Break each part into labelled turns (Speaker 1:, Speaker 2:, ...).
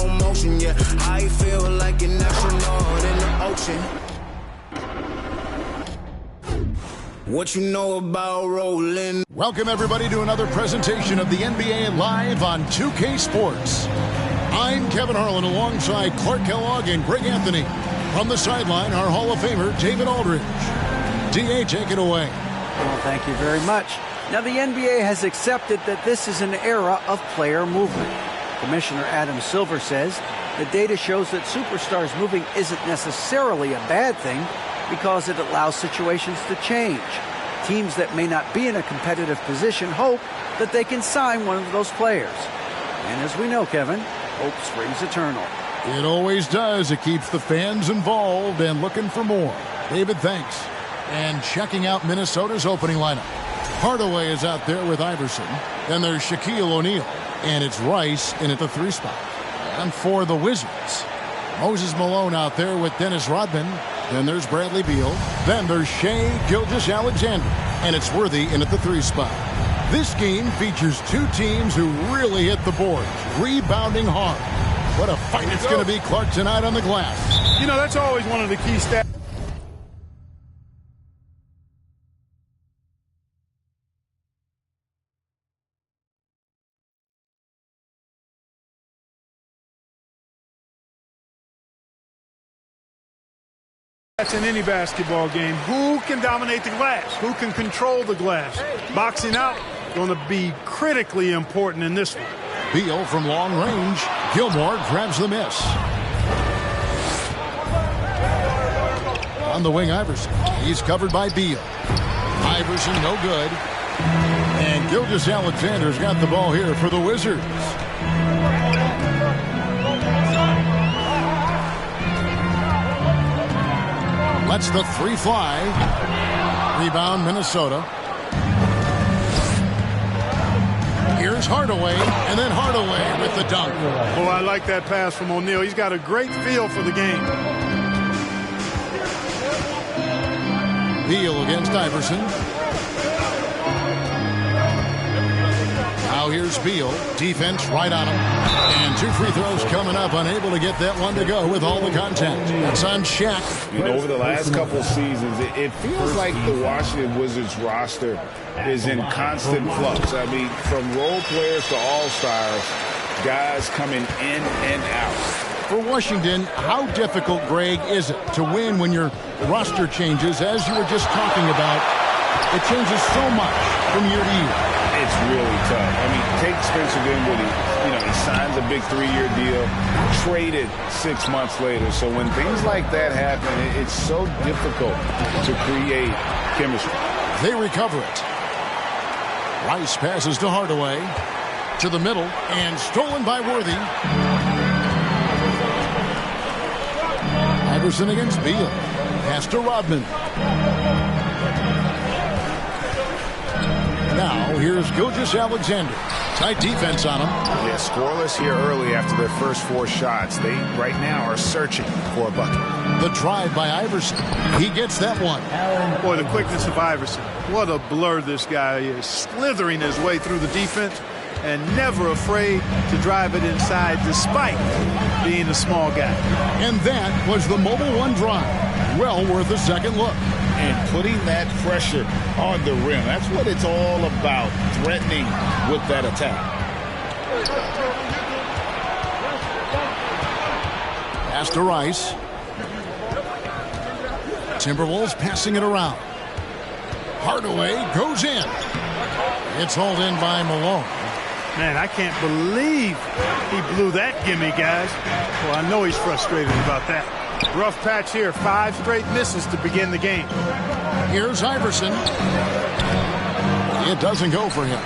Speaker 1: slow motion, yeah. I feel like an astronaut in the ocean. What you know about rolling?
Speaker 2: Welcome, everybody, to another presentation of the NBA Live on 2K Sports. I'm Kevin Harlan alongside Clark Kellogg and Greg Anthony. From the sideline, our Hall of Famer, David Aldridge. D.A., take it away.
Speaker 3: Well, thank you very much. Now, the NBA has accepted that this is an era of player movement. Commissioner Adam Silver says the data shows that superstars moving isn't necessarily a bad thing because it allows situations to change. Teams that may not be in a competitive position hope that they can sign one of those players. And as we know, Kevin, hope springs eternal.
Speaker 2: It always does. It keeps the fans involved and looking for more. David, thanks. And checking out Minnesota's opening lineup. Hardaway is out there with Iverson. Then there's Shaquille O'Neal. And it's Rice in at the 3 spot. And for the Wizards, Moses Malone out there with Dennis Rodman. Then there's Bradley Beal. Then there's Shai Gilgeous-Alexander. And it's Worthy in at the 3 spot. This game features two teams who really hit the boards, rebounding hard. What a fight it's going to be, Clark, tonight on the glass.
Speaker 4: You know, that's always one of the key stats. That's in any basketball game. Who can dominate the glass? Who can control the glass? Boxing out going to be critically important in this one.
Speaker 2: Beal from long range. Gilmore grabs the miss. On the wing, Iverson. He's covered by Beal. Iverson, no good. And Gilgeous-Alexander's got the ball here for the Wizards. Lets the 3 fly. Rebound, Minnesota. Here's Hardaway, and then Hardaway with the dunk.
Speaker 4: Oh, I like that pass from O'Neal. He's got a great feel for the game.
Speaker 2: Beal against Iverson. Now here's Beal. Defense right on him. And 2 free throws coming up. Unable to get that one to go with all the contact. It's on Shaq.
Speaker 5: You know, over the last couple seasons, it feels like the Washington Wizards roster is in constant flux. I mean, from role players to all-stars, guys coming in and out.
Speaker 2: For Washington, how difficult, Greg, is it to win when your roster changes, as you were just talking about? It changes so much from year to year.
Speaker 5: It's really tough. I mean, take Spencer Dinwiddie. You know, he signs a big 3-year deal, traded 6 months later. So when things like that happen, it's so difficult to create chemistry.
Speaker 2: They recover it. Rice passes to Hardaway. To the middle, and stolen by Worthy. Iverson against Beal. Pass to Rodman. Now, here's Gilgeous-Alexander. Tight defense on him.
Speaker 6: Yeah, scoreless here early after their first 4 shots. They, right now, are searching for a bucket.
Speaker 2: The drive by Iverson. He gets that one.
Speaker 4: Boy, the quickness of Iverson. What a blur this guy is. Slithering his way through the defense and never afraid to drive it inside despite being a small guy.
Speaker 2: And that was the Mobile One drive. Well worth a second look.
Speaker 5: And putting that pressure on the rim. That's what it's all about, threatening with that attack.
Speaker 2: Pass to Rice. Timberwolves passing it around. Hardaway goes in. It's hauled in by Malone.
Speaker 4: Man, I can't believe he blew that gimme, guys. Well, I know he's frustrated about that. Rough patch here. 5 straight misses to begin the game.
Speaker 2: Here's Iverson. It doesn't go for him.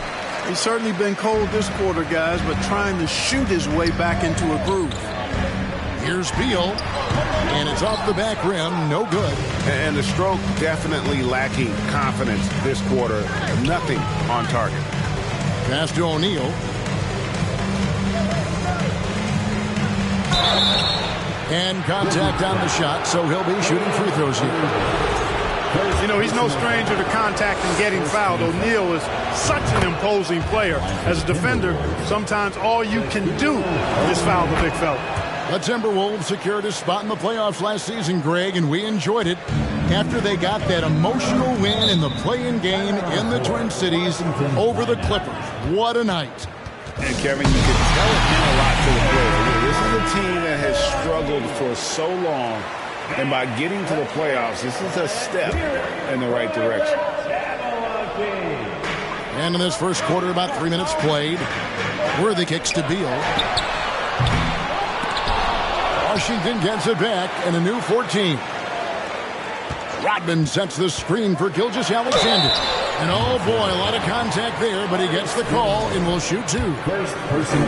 Speaker 4: He's certainly been cold this quarter, guys, but trying to shoot his way back into a groove.
Speaker 2: Here's Beal. And it's off the back rim. No good.
Speaker 6: And the stroke definitely lacking confidence this quarter. Nothing on target.
Speaker 2: Pass to O'Neal. And contact on the shot, so he'll be shooting free throws here.
Speaker 4: You know, he's no stranger to contact and getting fouled. O'Neal is such an imposing player. As a defender, sometimes all you can do is foul the big fella.
Speaker 2: The Timberwolves secured a spot in the playoffs last season, Greg, and we enjoyed it after they got that emotional win in the play-in game in the Twin Cities over the Clippers. What a night.
Speaker 5: And, Kevin, you can tell it meant a lot to the players. This is a team that has struggled for so long, and by getting to the playoffs, this is a step in the right direction.
Speaker 2: And in this first quarter, about 3 minutes played. Worthy kicks to Beal. Washington gets it back and a new 14. Rodman sets the screen for Gilgeous-Alexander. And oh boy, a lot of contact there, but he gets the call and will shoot two.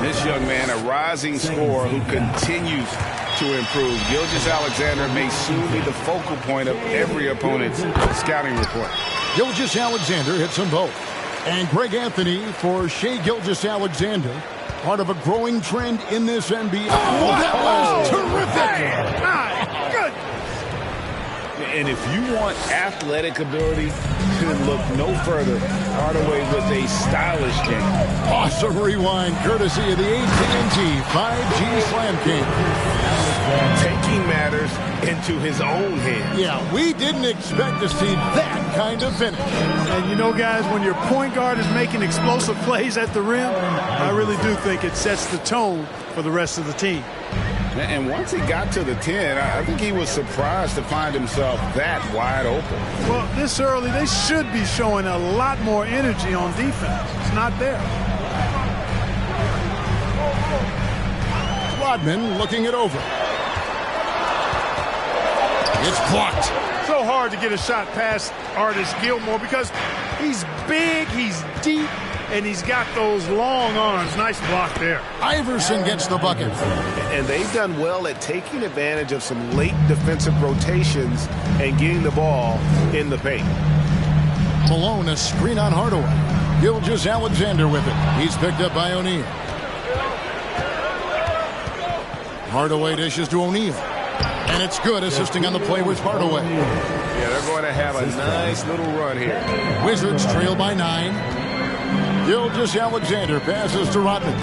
Speaker 5: This young man, a rising scorer who continues to improve. Gilgeous-Alexander may soon be the focal point of every opponent's scouting report.
Speaker 2: Gilgeous-Alexander hits them both. And Greg Anthony for Shai Gilgeous-Alexander, part of a growing trend in this NBA. Oh, that was terrific!
Speaker 4: My goodness!
Speaker 5: And if you want athletic ability, then look no further. Hardaway with a stylish game.
Speaker 2: Awesome rewind, courtesy of the AT&T 5G Slam King.
Speaker 6: Taking matters into his own hands.
Speaker 2: Yeah, we didn't expect to see that kind of finish.
Speaker 4: And you know, guys, when your point guard is making explosive plays at the rim, I really do think it sets the tone for the rest of the team.
Speaker 5: And once he got to the 10, I think he was surprised to find himself that wide open.
Speaker 4: Well, this early, they should be showing a lot more energy on defense. It's not there.
Speaker 2: Rodman looking it over. It's blocked.
Speaker 4: So hard to get a shot past Artis Gilmore because he's big, he's deep, and he's got those long arms. Nice block there.
Speaker 2: Iverson gets the bucket.
Speaker 6: And they've done well at taking advantage of some late defensive rotations and getting the ball in the paint.
Speaker 2: Malone, a screen on Hardaway. Gilgeous-Alexander with it. He's picked up by O'Neal. Hardaway dishes to O'Neal. And it's good, assisting on the play with Hardaway.
Speaker 6: Yeah, they're going to have a nice little run here.
Speaker 2: Wizards trail by 9. Gilgeous-Alexander passes to Rodman.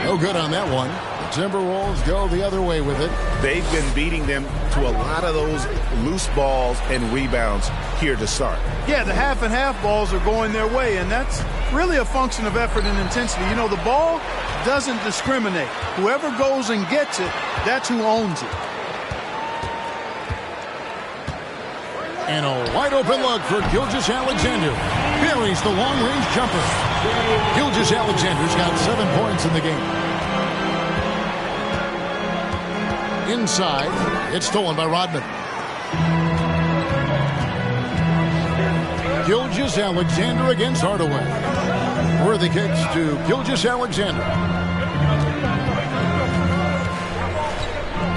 Speaker 2: No good on that one. The Timberwolves go the other way with it.
Speaker 6: They've been beating them to a lot of those loose balls and rebounds here to start.
Speaker 4: Yeah, the half and half balls are going their way, and that's really a function of effort and intensity. You know, the ball doesn't discriminate. Whoever goes and gets it, that's who owns it.
Speaker 2: And a wide open look for Gilgeous-Alexander. Buries the long-range jumper. Gilgeous-Alexander's got 7 points in the game. Inside, it's stolen by Rodman. Gilgeous-Alexander against Hardaway. Worthy kicks to Gilgeous-Alexander.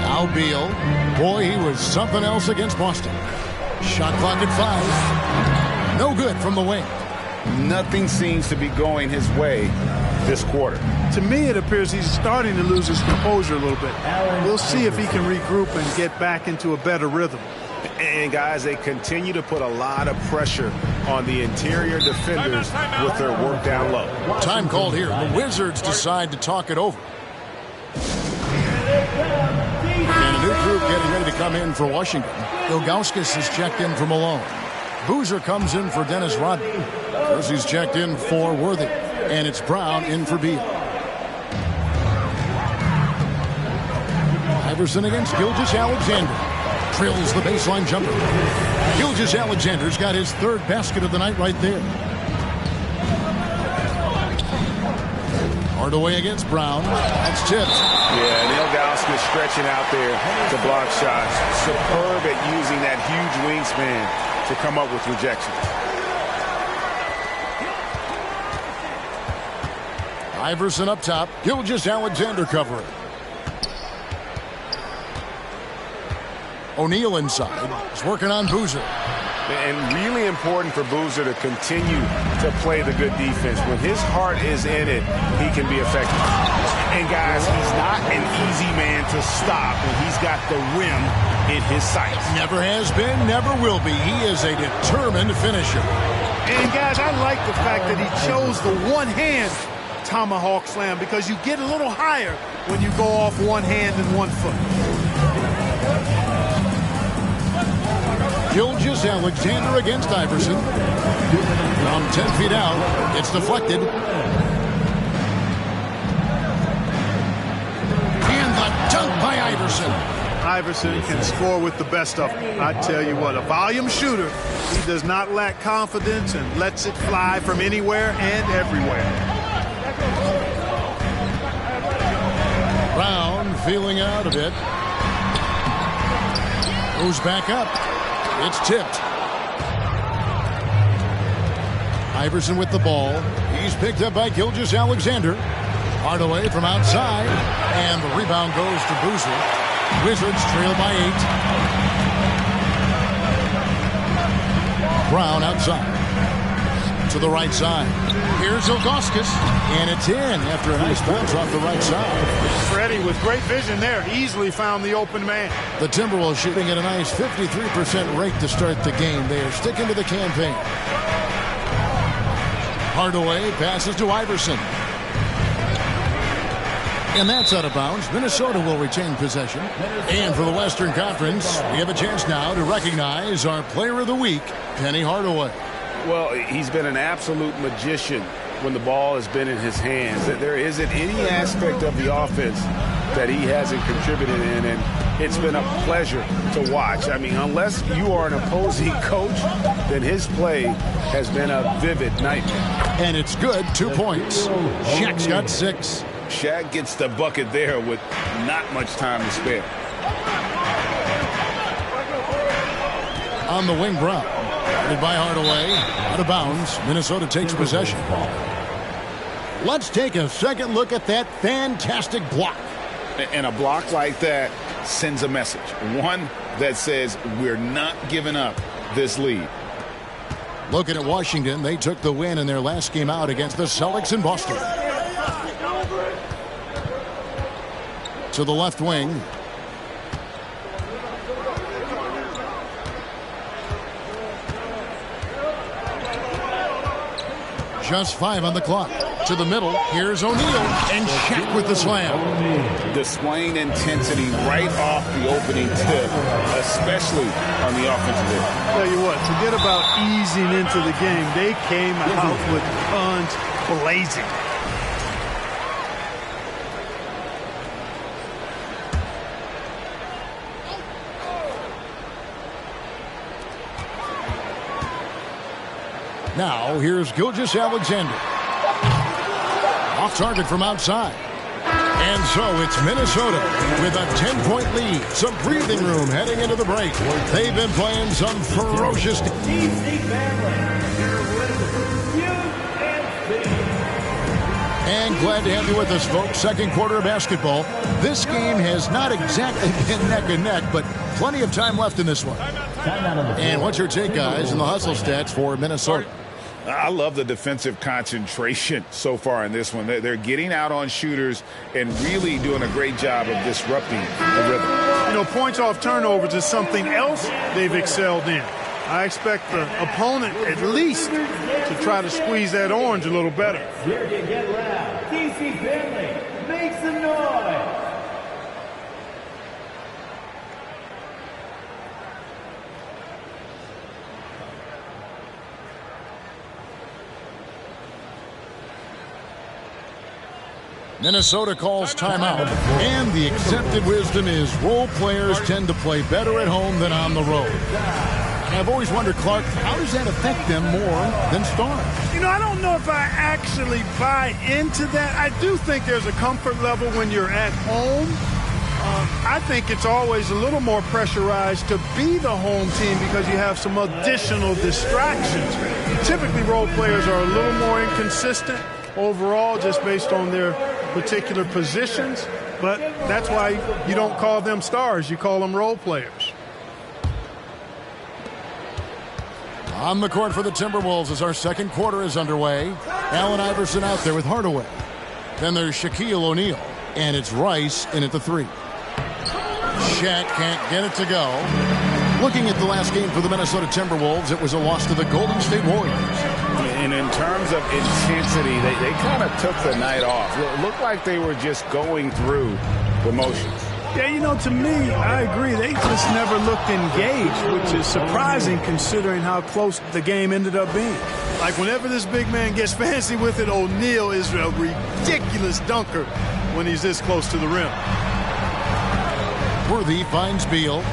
Speaker 2: Now Beal. Boy, he was something else against Boston. Shot clock at 5. No good from the wing.
Speaker 5: Nothing seems to be going his way this quarter.
Speaker 4: To me, it appears he's starting to lose his composure a little bit. We'll see if he can regroup and get back into a better rhythm.
Speaker 6: And, guys, they continue to put a lot of pressure on the interior defenders with their work down low.
Speaker 2: Time called here. The Wizards decide to talk it over. And a new group getting ready to come in for Washington. Ilgauskas is checked in for Malone. Boozer comes in for Dennis Rodman. Kersey's checked in for Worthy. And it's Brown in for Beal. Iverson against Gilgeous-Alexander. Drills the baseline jumper. Gilgeous-Alexander's got his 3rd basket of the night right there. Hardaway against Brown. That's tipped.
Speaker 5: Yeah, and Ilgauskas stretching out there to block shots. Superb at using that huge wingspan to come up with rejection.
Speaker 2: Iverson up top. Gilgeous-Alexander covering. O'Neal inside. He's working on Boozer.
Speaker 6: And really important for Boozer to continue to play the good defense. When his heart is in it, he can be effective. And, guys, he's not an easy man to stop when he's got the rim in his sights.
Speaker 2: Never has been, never will be. He is a determined finisher.
Speaker 4: And, guys, I like the fact that he chose the one-hand tomahawk slam because you get a little higher when you go off one hand and one foot.
Speaker 2: Gilgeous-Alexander against Iverson. From 10 feet out, it's deflected. And the dunk by Iverson.
Speaker 4: Iverson can score with the best of them. I tell you what, a volume shooter. He does not lack confidence and lets it fly from anywhere and everywhere.
Speaker 2: Brown feeling out a bit. Goes back up. It's tipped. Iverson with the ball. He's picked up by Gilgeous-Alexander. Hardaway from outside. And the rebound goes to Boozer. Wizards trail by 8. Brown outside. To the right side. Here's Ilgauskas. And it's in after a nice bounce off the right side.
Speaker 4: Freddie with great vision there. Easily found the open man.
Speaker 2: The Timberwolves shooting at a nice 53% rate to start the game. They are sticking to the campaign. Hardaway passes to Iverson. And that's out of bounds. Minnesota will retain possession. And for the Western Conference, we have a chance now to recognize our Player of the Week, Penny Hardaway.
Speaker 6: Well, he's been an absolute magician when the ball has been in his hands. There isn't any aspect of the offense that he hasn't contributed in, and it's been a pleasure to watch. I mean, unless you are an opposing coach, then his play has been a vivid nightmare.
Speaker 2: And it's good, 2 points. Shaq's got 6.
Speaker 5: Shaq gets the bucket there with not much time to spare.
Speaker 2: On the wing, Brown. By Hardaway, out of bounds. Minnesota takes possession. Let's take a second look at that fantastic block.
Speaker 5: And a block like that sends a message. One that says we're not giving up this lead.
Speaker 2: Looking at Washington, they took the win in their last game out against the Celtics in Boston. To the left wing. Just 5 on the clock. To the middle. Here's O'Neal. And Shaq with the slam.
Speaker 5: Displaying intensity right off the opening tip, especially on the offensive end.
Speaker 4: Tell you what, forget about easing into the game. They came out with guns blazing.
Speaker 2: Now, here's Gilgeous-Alexander. Off target from outside. And so it's Minnesota with a 10-point lead. Some breathing room heading into the break. They've been playing some ferocious... And glad to have you with us, folks. Second quarter of basketball. This game has not exactly been neck and neck, but plenty of time left in this one. And what's your take, guys, in the hustle stats for Minnesota?
Speaker 5: I love the defensive concentration so far in this one. They're getting out on shooters and really doing a great job of disrupting the rhythm.
Speaker 4: You know, points off turnovers is something else they've excelled in. I expect the opponent at least to try to squeeze that orange a little better.
Speaker 7: Here to get loud, DC Finley, make some noise.
Speaker 2: Minnesota calls timeout, and the accepted wisdom is role players tend to play better at home than on the road. And I've always wondered, Clark, how does that affect them more than stars?
Speaker 4: You know, I don't know if I actually buy into that. I do think there's a comfort level when you're at home. I think it's always a little more pressurized to be the home team because you have some additional distractions. Typically, role players are a little more inconsistent overall just based on their particular positions, but that's why you don't call them stars. You call them role players.
Speaker 2: On the court for the Timberwolves as our second quarter is underway. Allen Iverson out there with Hardaway. Then there's Shaquille O'Neal, and it's Rice in at the 3. Shaq can't get it to go. Looking at the last game for the Minnesota Timberwolves, it was a loss to the Golden State Warriors.
Speaker 5: And in terms of intensity, they kind of took the night off. It looked like they were just going through the motions.
Speaker 4: Yeah, you know, to me, I agree. They just never looked engaged, which is surprising considering how close the game ended up being. Like, whenever this big man gets fancy with it, O'Neal is a ridiculous dunker when he's this close to the rim.
Speaker 2: Worthy finds Beal.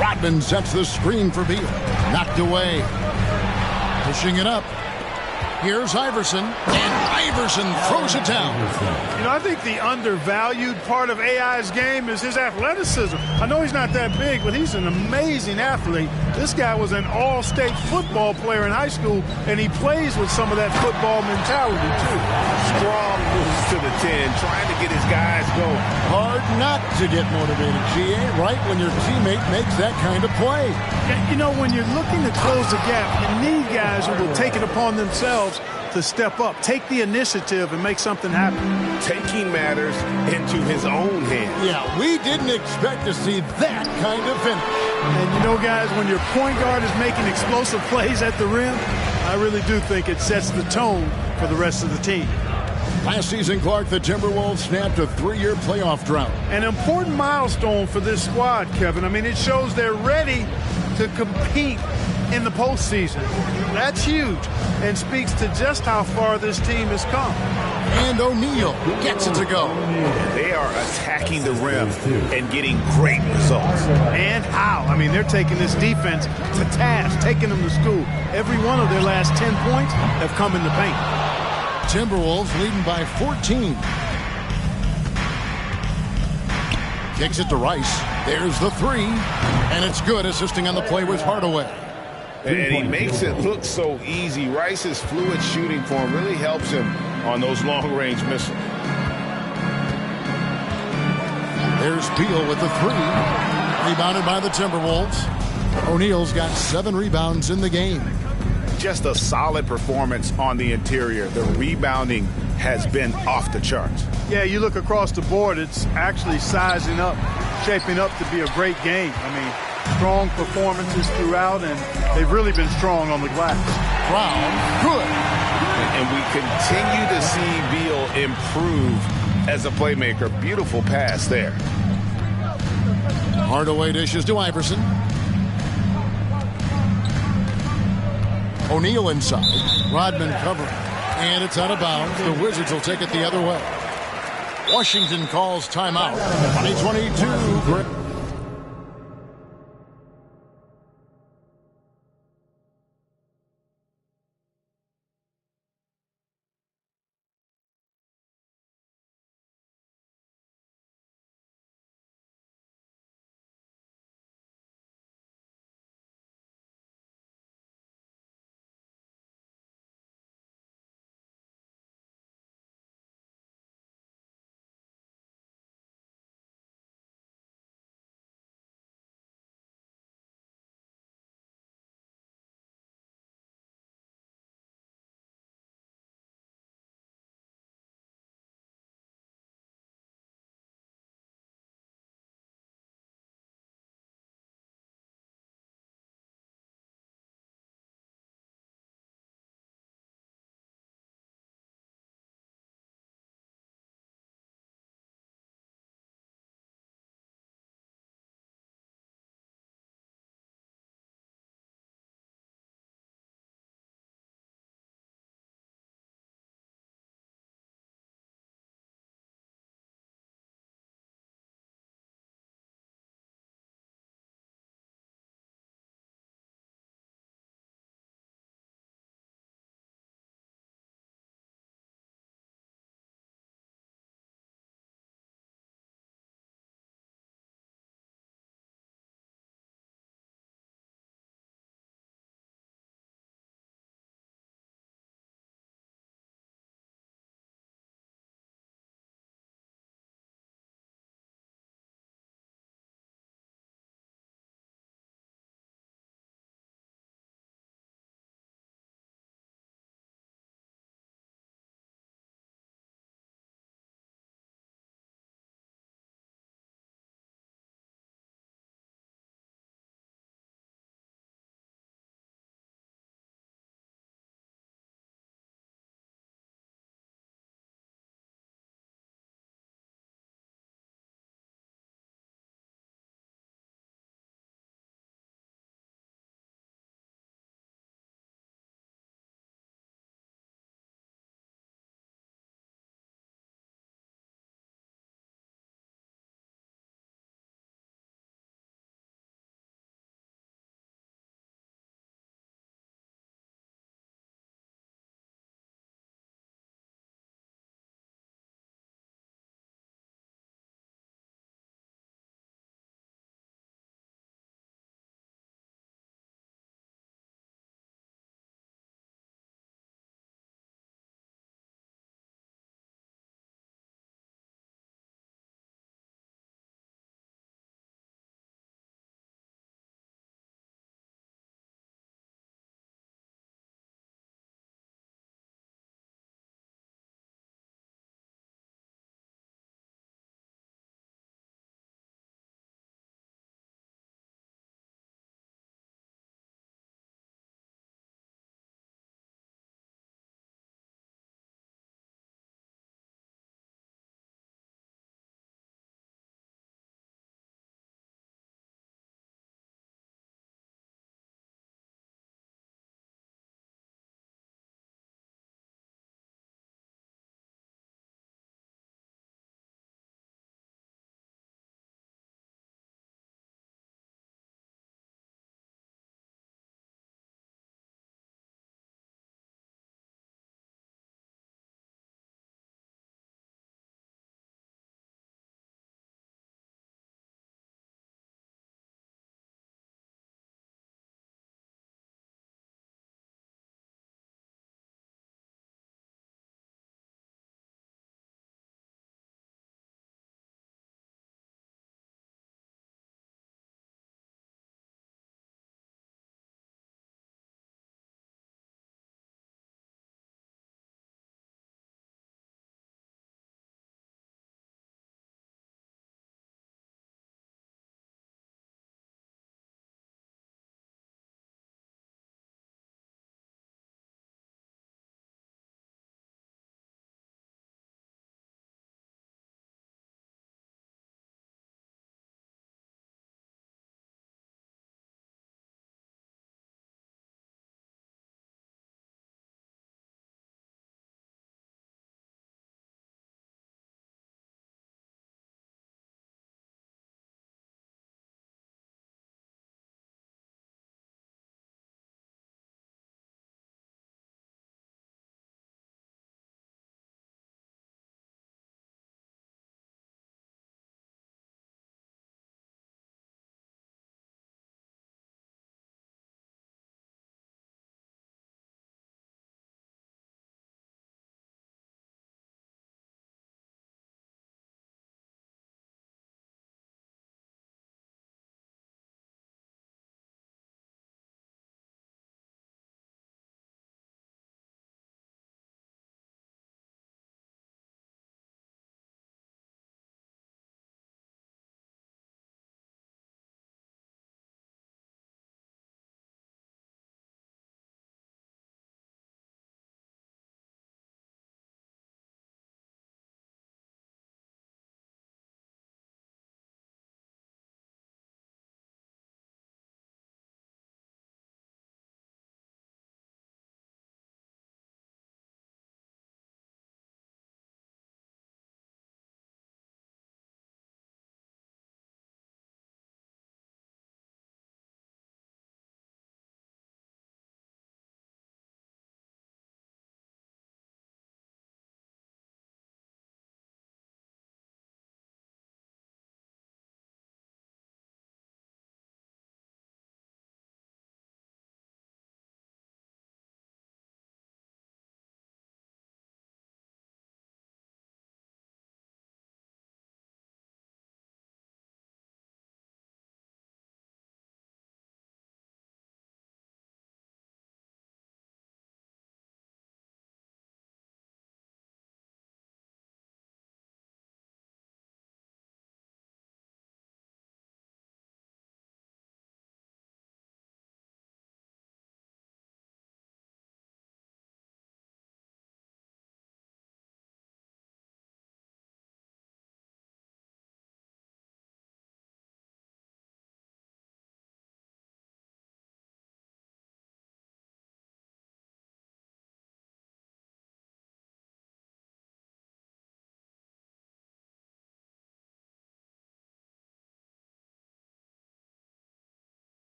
Speaker 2: Rodman sets the screen for Beal. Knocked away. Pushing it up. Here's Iverson, and Iverson throws it down.
Speaker 4: You know, I think the undervalued part of AI's game is his athleticism. I know he's not that big, but he's an amazing athlete. This guy was an all-state football player in high school, and he plays with some of that football mentality, too.
Speaker 5: Strong moves to the 10, trying to get his guys going.
Speaker 2: Hard not to get motivated, GA, right when your teammate makes that kind of play.
Speaker 4: Yeah, you know, when you're looking to close the gap, you need guys who will take it upon themselves to step up, take the initiative, and make something happen.
Speaker 5: Taking matters into his own hands.
Speaker 2: Yeah, we didn't expect to see that kind of finish.
Speaker 4: And you know, guys, when your point guard is making explosive plays at the rim, I really do think it sets the tone for the rest of the team.
Speaker 2: Last season, Clark, the Timberwolves snapped a 3-year playoff drought.
Speaker 4: An important milestone for this squad, Kevin. I mean, it shows they're ready to compete in the postseason. That's huge and speaks to just how far this team has come.
Speaker 2: And O'Neal gets it to go.
Speaker 5: They are attacking the rim and getting great results.
Speaker 4: And how? I mean, they're taking this defense to task, taking them to school. Every one of their last 10 points have come in the paint.
Speaker 2: Timberwolves leading by 14. Kicks it to Rice. There's the 3. And it's good, assisting on the play with Hardaway.
Speaker 5: And he makes it look so easy. Rice's fluid shooting form really helps him on those long-range missiles.
Speaker 2: There's Beal with the 3. Rebounded by the Timberwolves. O'Neal's got 7 rebounds in the game.
Speaker 5: Just a solid performance on the interior. The rebounding has been off the charts.
Speaker 4: Yeah, you look across the board, it's actually sizing up, shaping up to be a great game. I mean, strong performances throughout, and they've really been strong on the glass.
Speaker 2: Brown, good.
Speaker 5: And we continue to see Beal improve as a playmaker. Beautiful pass there.
Speaker 2: Hardaway dishes to Iverson. O'Neal inside. Rodman covering. And it's out of bounds. The Wizards will take it the other way. Washington calls timeout. 2022.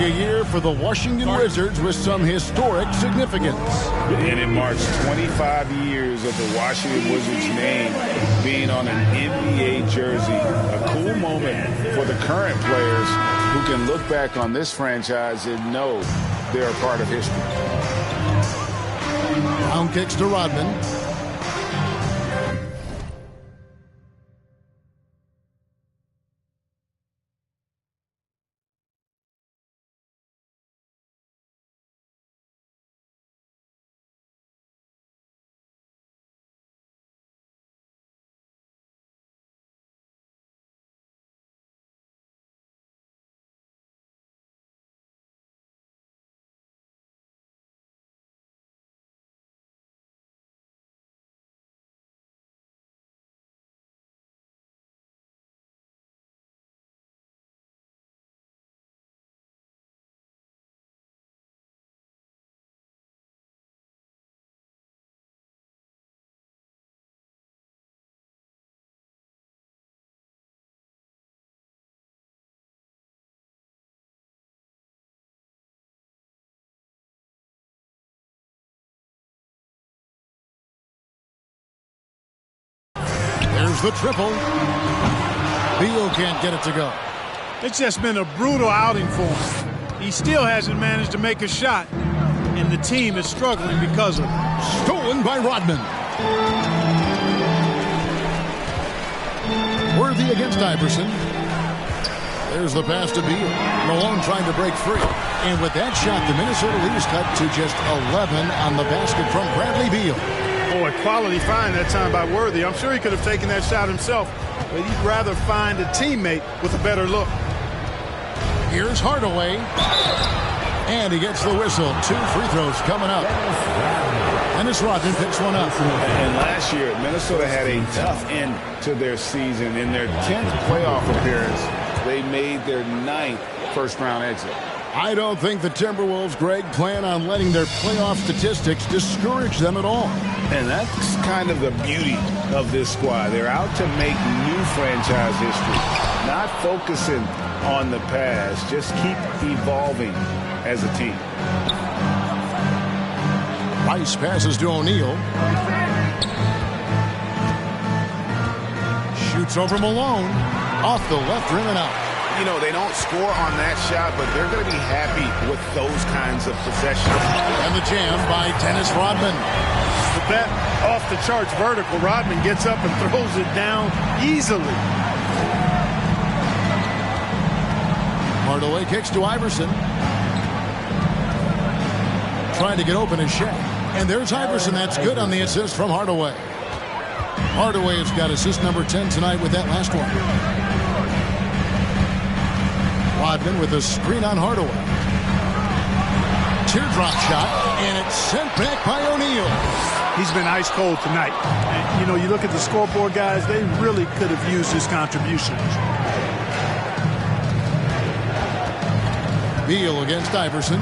Speaker 2: a year for the Washington Wizards with some historic significance.
Speaker 5: And it marks 25 years of the Washington Wizards name being on an NBA jersey. A cool moment for the current players who can look back on this franchise and know they're a part of history.
Speaker 2: Brown kicks to Rodman. There's the triple. Beal can't get it to go.
Speaker 4: It's just been a brutal outing for him. He still hasn't managed to make a shot, and the team is struggling because of it.
Speaker 2: Stolen by Rodman. Worthy against Iverson. There's the pass to Beal. Malone trying to break free. And with that shot, the Minnesota leaders cut to just 11 on the basket from Bradley Beal.
Speaker 4: Boy, quality find that time by Worthy. I'm sure he could have taken that shot himself, but he'd rather find a teammate with a better look.
Speaker 2: Here's Hardaway. And he gets the whistle. 2 free throws coming up. Dennis Rodman picks one up.
Speaker 5: And last year, Minnesota had a tough end to their season. In their 10th playoff appearance, they made their 9th first-round exit.
Speaker 2: I don't think the Timberwolves, Greg, plan on letting their playoff statistics discourage them at all.
Speaker 5: And that's kind of the beauty of this squad. They're out to make new franchise history, not focusing on the past. Just keep evolving as a team.
Speaker 2: Rice passes to O'Neal. Shoots over Malone. Off the left rim and out.
Speaker 6: You know, they don't score on that shot, but they're going to be happy with those kinds of possessions.
Speaker 2: And the jam by Dennis Rodman.
Speaker 4: With that off-the-charts vertical, Rodman gets up and throws it down easily.
Speaker 2: Hardaway kicks to Iverson. Trying to get open is Shaq. And there's Iverson. That's good on the assist from Hardaway. Hardaway has got assist number 10 tonight with that last one. Rodman with a screen on Hardaway. Teardrop shot, and it's sent back by O'Neal.
Speaker 4: He's been ice cold tonight. And, you know, you look at the scoreboard, guys, they really could have used his contributions.
Speaker 2: Beal against Iverson.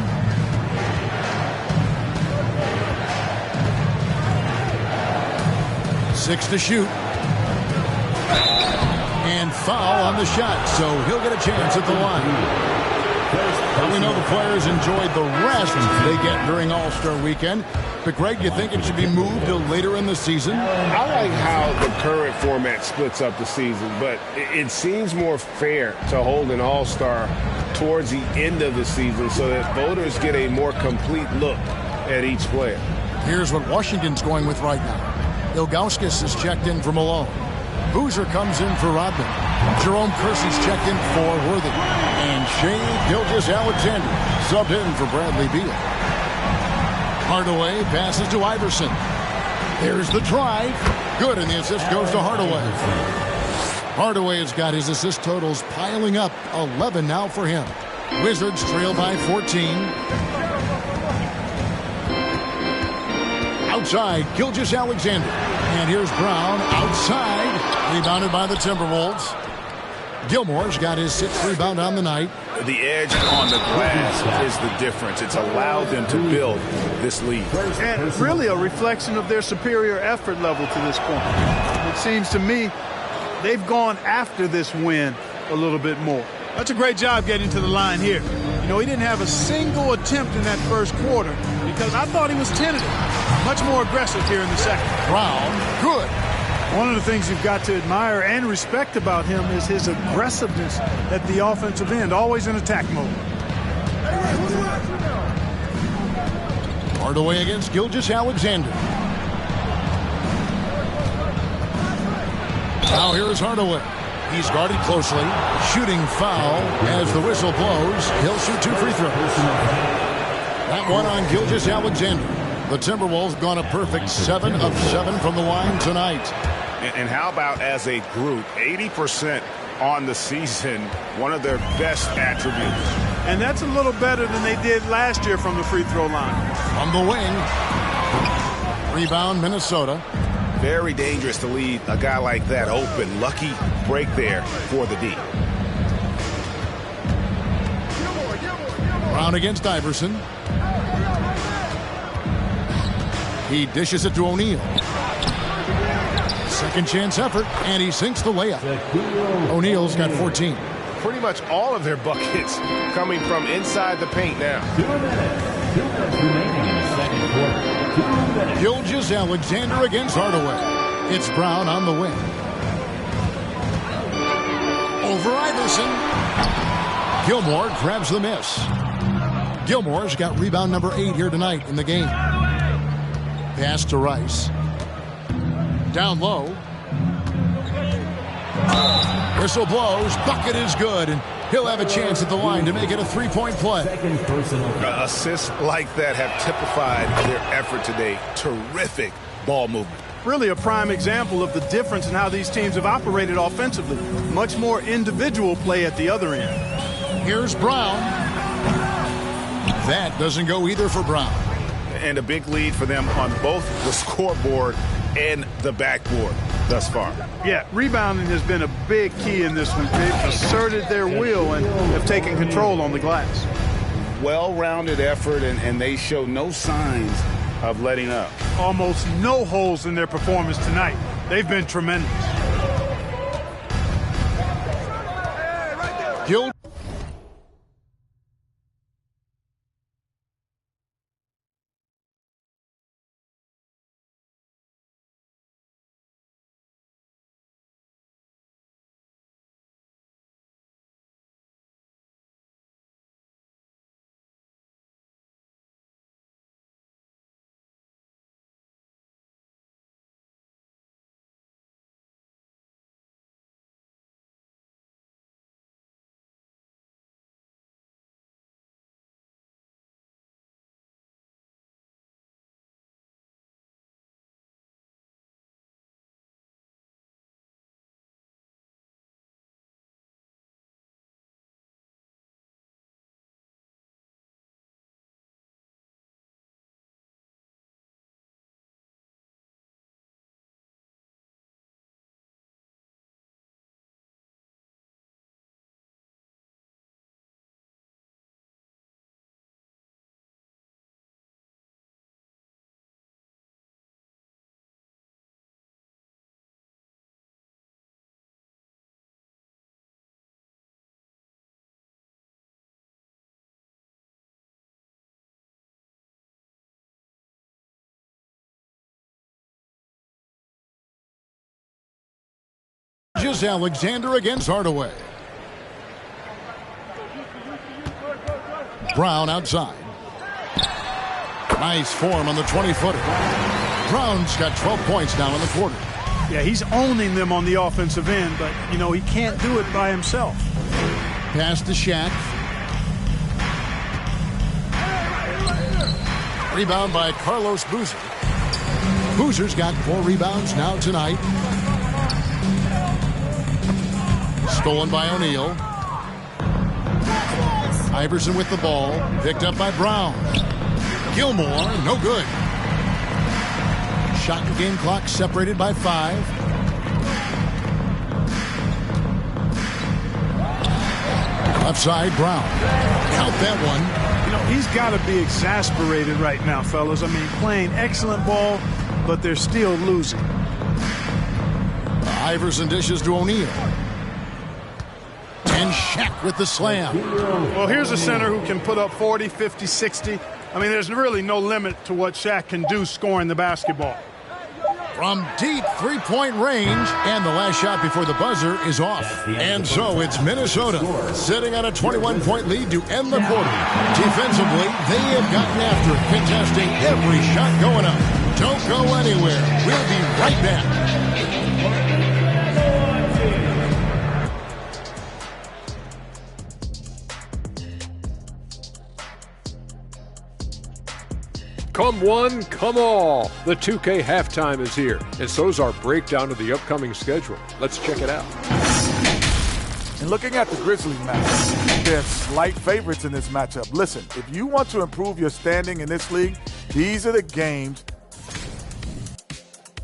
Speaker 2: Six to shoot. And foul on the shot, so he'll get a chance at the line. Well, we know the players enjoyed the rest they get during All-Star Weekend. But, Greg, you think it should be moved to later in the season?
Speaker 6: I like how the current format splits up the season, but it seems more fair to hold an All-Star towards the end of the season so that voters get a more complete look at each player.
Speaker 2: Here's what Washington's going with right now. Ilgauskas is checked in for Malone. Boozer comes in for Rodman. Jerome Kersey's checked in for Worthy. And Shea Gilgeous-Alexander subbed in for Bradley Beal. Hardaway passes to Iverson. There's the drive. Good, and the assist goes to Hardaway. Hardaway has got his assist totals piling up. 11 now for him. Wizards trail by 14. Outside, Gilgeous-Alexander. And here's Brown outside. Rebounded by the Timberwolves. Gilmore's got his 6th rebound on the night.
Speaker 6: The edge on the glass is the difference. It's allowed them to build this lead.
Speaker 4: And really a reflection of their superior effort level to this point. It seems to me they've gone after this win a little bit more. That's a great job getting to the line here. You You know, he didn't have a single attempt in that first quarter because I thought he was tentative. Much more aggressive here in the second.
Speaker 2: Brown, good.
Speaker 4: One of the things you've got to admire and respect about him is his aggressiveness at the offensive end, always in attack mode.
Speaker 2: Hardaway against Gilgeous-Alexander. Now here's Hardaway. He's guarded closely. Shooting foul as the whistle blows. He'll shoot 2 free throws. That one on Gilgeous-Alexander. The Timberwolves gone a perfect 7 of 7 from the line tonight.
Speaker 5: And how about as a group, 80% on the season, one of their best attributes.
Speaker 4: And that's a little better than they did last year from the free throw line.
Speaker 2: From the wing. Rebound, Minnesota.
Speaker 5: Very dangerous to leave a guy like that open. Lucky break there for the D.
Speaker 2: Brown against Iverson. He dishes it to O'Neal. Second chance effort, and he sinks the layup. O'Neal's got 14.
Speaker 6: Pretty much all of their buckets coming from inside the paint now.
Speaker 7: 2 minutes. 2 minutes remaining in the second quarter. 2 minutes.
Speaker 2: Gilgeous-Alexander against Hardaway. It's Brown on the wing. Over Iverson. Gilmore grabs the miss. Gilmore's got rebound number 8 here tonight in the game. Pass to Rice. Down low. Whistle blows. Bucket is good. And he'll have a chance at the line to make it a 3-point play.
Speaker 7: Second personal.
Speaker 5: Assists like that have typified their effort today. Terrific ball movement.
Speaker 4: Really a prime example of the difference in how these teams have operated offensively. Much more individual play at the other end.
Speaker 2: Here's Brown. That doesn't go either for Brown.
Speaker 5: And a big lead for them on both the scoreboard and the backboard thus far.
Speaker 4: Yeah, rebounding has been a big key in this one. They've asserted their will and have taken control on the glass.
Speaker 5: Well-rounded effort, and they show no signs of letting up.
Speaker 4: Almost no holes in their performance tonight. They've been tremendous.
Speaker 2: Gil Gilgeous-Alexander against Hardaway. Brown outside. Nice form on the 20-footer. Brown's got 12 points now in the quarter.
Speaker 4: Yeah, he's owning them on the offensive end, but, you know, he can't do it by himself.
Speaker 2: Pass to Shaq. Rebound by Carlos Boozer. Boozer's got 4 rebounds now tonight. Stolen by O'Neal. Iverson with the ball. Picked up by Brown. Gilmore, no good. Shot and game clock separated by 5. Left side, Brown. Count that one.
Speaker 4: You know, he's got to be exasperated right now, fellas. I mean, playing excellent ball, but they're still losing.
Speaker 2: Iverson dishes to O'Neal. And Shaq with the slam.
Speaker 4: Well, here's a center who can put up 40, 50, 60. I mean, there's really no limit to what Shaq can do scoring the basketball.
Speaker 2: From deep three-point range, and the last shot before the buzzer is off. And so it's Minnesota sitting on a 21-point lead to end the quarter. Defensively, they have gotten after it, contesting every shot going up. Don't go anywhere. We'll be right back.
Speaker 8: Come one, come all. The 2K halftime is here, and so's our breakdown of the upcoming schedule. Let's check it out.
Speaker 9: And looking at the Grizzlies matchup, they're slight favorites in this matchup. Listen, if you want to improve your standing in this league, these are the games.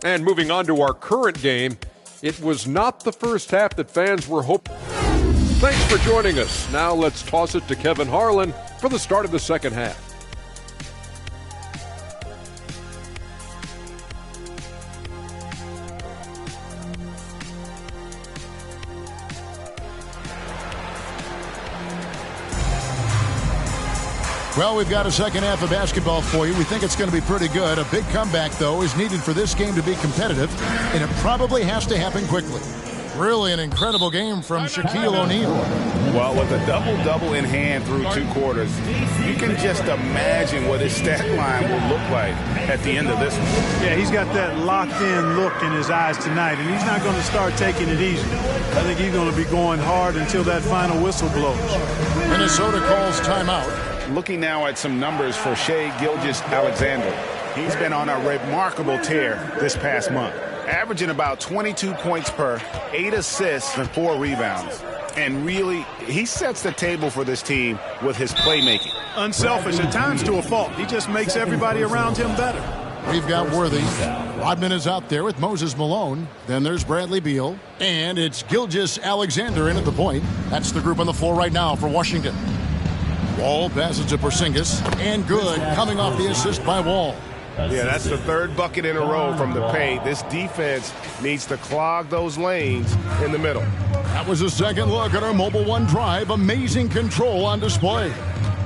Speaker 8: And moving on to our current game, it was not the first half that fans were hoping. Thanks for joining us. Now let's toss it to Kevin Harlan for the start of the second half.
Speaker 2: Well, we've got a second half of basketball for you. We think it's going to be pretty good. A big comeback, though, is needed for this game to be competitive, and it probably has to happen quickly. Really an incredible game from Shaquille O'Neal.
Speaker 5: Well, with a double-double in hand through 2 quarters, you can just imagine what his stat line will look like at the end of this one.
Speaker 4: Yeah, he's got that locked-in look in his eyes tonight, and he's not going to start taking it easy. I think he's going to be going hard until that final whistle blows.
Speaker 2: Minnesota calls timeout.
Speaker 5: Looking now at some numbers for Shai Gilgeous-Alexander. He's been on a remarkable tear this past month, averaging about 22 points per, 8 assists, and 4 rebounds. And really, he sets the table for this team with his playmaking.
Speaker 4: Unselfish, at times to a fault. He just makes everybody around him better.
Speaker 2: We've got Worthy. Rodman is out there with Moses Malone. Then there's Bradley Beal. And it's Gilgeous-Alexander in at the point. That's the group on the floor right now for Washington. Wall passes to Porzingis, and good, coming off the assist by Wall.
Speaker 6: Yeah, that's the 3rd bucket in a row from the paint. This defense needs to clog those lanes in the middle.
Speaker 2: That was a second look at our Mobile One drive. Amazing control on display.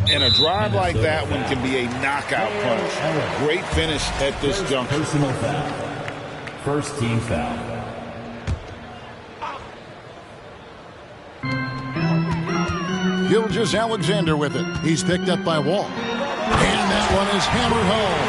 Speaker 5: And a drive like that one can be a knockout punch. Great finish at this juncture.
Speaker 7: Personal foul. First team foul.
Speaker 2: Gilgeous-Alexander with it. He's picked up by Wall. And that one is hammered home.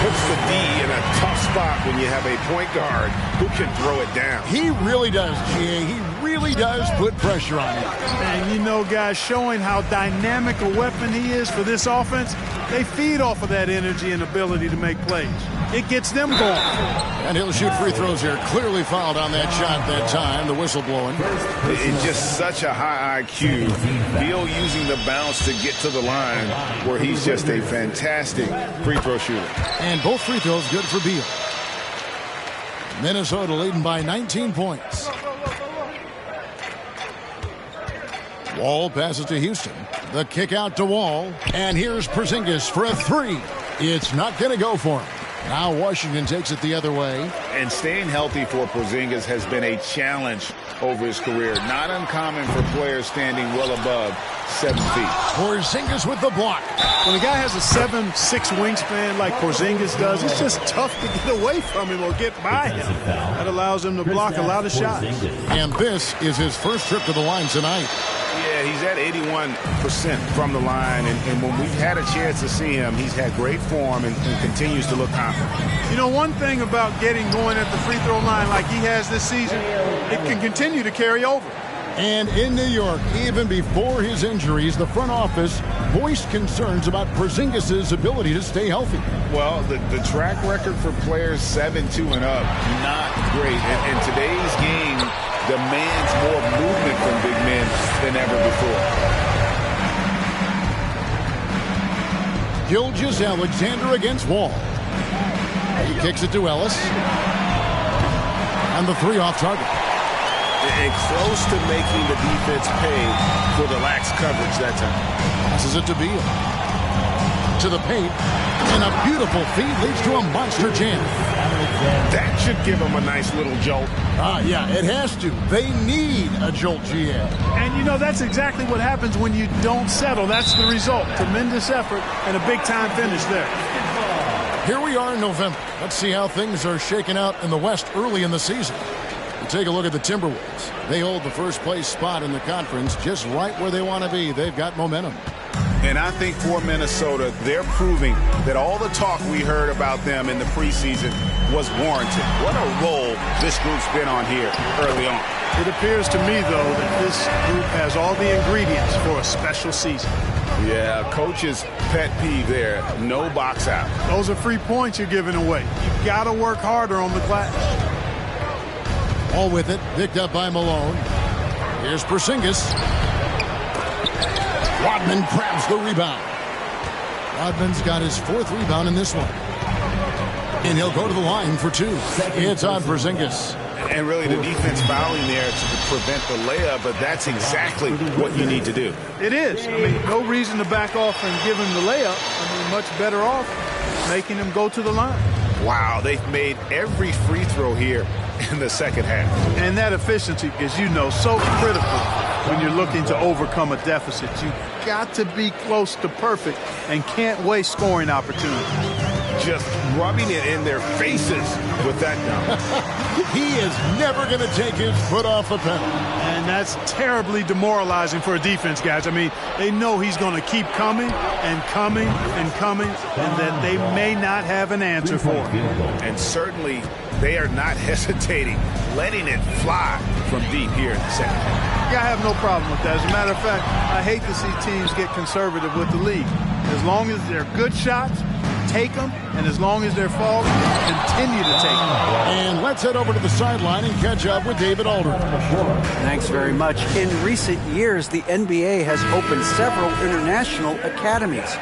Speaker 6: Puts the D in a tough spot when you have a point guard who can throw it down.
Speaker 2: He really does, G.A. He really does put pressure on him.
Speaker 4: And you know, guys, showing how dynamic a weapon he is for this offense, they feed off of that energy and ability to make plays. It gets them going.
Speaker 2: And he'll shoot free throws here. Clearly fouled on that shot that time. The whistle blowing.
Speaker 5: It's just such a high IQ. Beal using the bounce to get to the line where he's just a fantastic free throw shooter.
Speaker 2: And both free throws good for Beal. Minnesota leading by 19 points. Wall passes to Houston. The kick out to Wall. And here's Porzingis for a 3. It's not going to go for him. Now Washington takes it the other way.
Speaker 5: And staying healthy for Porzingis has been a challenge over his career. Not uncommon for players standing well above 7 feet.
Speaker 2: Porzingis with the block.
Speaker 4: When a guy has a 7'6" wingspan like Porzingis does, it's just tough to get away from him or get by him. That allows him to block a lot of shots.
Speaker 2: And this is his first trip to the line tonight.
Speaker 5: Yeah, he's at 81% from the line, and when we've had a chance to see him, he's had great form and continues to look confident.
Speaker 4: You know, one thing about getting going at the free throw line like he has this season, it can continue to carry over.
Speaker 2: And in New York, even before his injuries, the front office voiced concerns about Porzingis' ability to stay healthy.
Speaker 5: Well, the track record for players 7-2 and up, not great. And today's game demands more movement from big men than ever before.
Speaker 2: Gilgeous-Alexander against Wall. He kicks it to Ellis. And the 3 off target.
Speaker 6: And close to making the defense pay for the lax coverage that time.
Speaker 2: Passes it to Beal. to the paint. And a beautiful feed leads to a monster jam.
Speaker 6: That should give him a nice little jolt.
Speaker 2: Yeah, it has to. They need a jolt, GA.
Speaker 4: And, you know, that's exactly what happens when you don't settle. That's the result. Tremendous effort and a big-time finish there.
Speaker 2: Here we are in November. Let's see how things are shaking out in the West early in the season. You take a look at the Timberwolves. They hold the first-place spot in the conference just right where they want to be. They've got momentum.
Speaker 6: And I think for Minnesota, they're proving that all the talk we heard about them in the preseason was warranted. What a role this group's been on here early on.
Speaker 4: It appears to me, though, that this group has all the ingredients for a special season.
Speaker 6: Yeah, coach's pet peeve there, no box out.
Speaker 4: Those are free points you're giving away. You've got to work harder on the glass.
Speaker 2: All with it, picked up by Malone. Here's Porzingis. Rodman grabs the rebound. Rodman's got his 4th rebound in this one. And he'll go to the line for 2. It's on Porzingis.
Speaker 6: And really the defense fouling there to prevent the layup, but that's exactly what you need to do.
Speaker 4: It is. I mean, no reason to back off and give him the layup. I mean, much better off making him go to the line.
Speaker 6: Wow, they've made every free throw here in the second half.
Speaker 4: And that efficiency, as you know, so critical when you're looking to overcome a deficit. You've got to be close to perfect and can't waste scoring opportunities.
Speaker 6: Just rubbing it in their faces with that dunk.
Speaker 2: He is never going to take his foot off the pedal.
Speaker 4: And that's terribly demoralizing for a defense, guys. I mean, they know he's going to keep coming and coming and coming, and that they may not have an answer for him.
Speaker 6: And certainly they are not hesitating, letting it fly from deep here in the second half.
Speaker 4: Yeah, I have no problem with that. As a matter of fact, I hate to see teams get conservative with the lead. As long as they're good shots, take them, and as long as they're falling, continue to take them.
Speaker 2: And let's head over to the sideline and catch up with David Aldridge.
Speaker 3: Thanks very much. In recent years, the NBA has opened several international academies.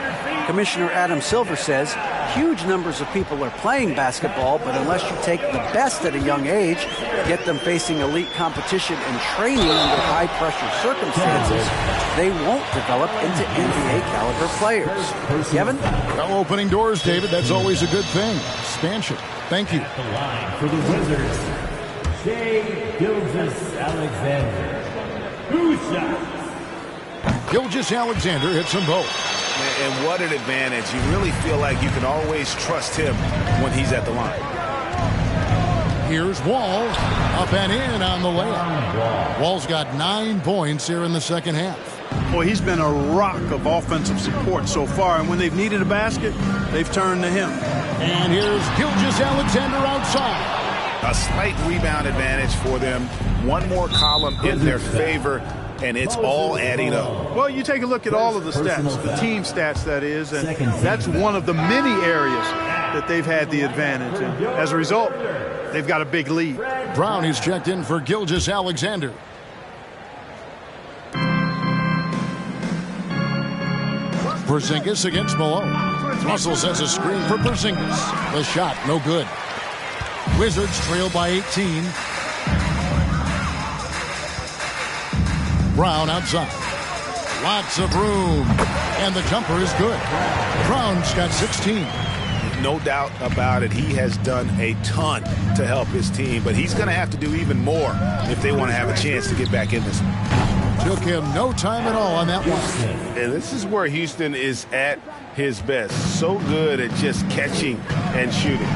Speaker 3: Commissioner Adam Silver says huge numbers of people are playing basketball, but unless you take the best at a young age, get them facing elite competition and training under high-pressure circumstances, they won't develop into NBA-caliber players. Kevin?
Speaker 2: Well, opening doors, David, that's always a good thing. Expansion. Thank you.
Speaker 7: The line for the Wizards, Shai Gilgeous-Alexander. 2 shots.
Speaker 2: Gilgeous-Alexander hits them both.
Speaker 6: And what an advantage. You really feel like you can always trust him when he's at the line.
Speaker 2: Here's Wall, up and in on the layup. Wall's got 9 points here in the second half.
Speaker 4: Boy, he's been a rock of offensive support so far, and when they've needed a basket, they've turned to him.
Speaker 2: And here's Gilgeous-Alexander outside.
Speaker 6: A slight rebound advantage for them. One more column in their favor, and it's all adding up.
Speaker 4: Well, you take a look at all of the stats, the team stats, that is, and that's one of the many areas that they've had the advantage. And as a result, they've got a big lead.
Speaker 2: Brown is checked in for Gilgeous-Alexander. Porzingis against Malone. Russell sets a screen for Porzingis. The shot, no good. Wizards trail by 18. Brown outside. Lots of room. And the jumper is good. Brown's got 16.
Speaker 6: No doubt about it. He has done a ton to help his team, but he's going to have to do even more if they want to have a chance to get back in this.
Speaker 2: Took him no time at all on that one.
Speaker 6: And this is where Houston is at his best. So good at just catching and shooting.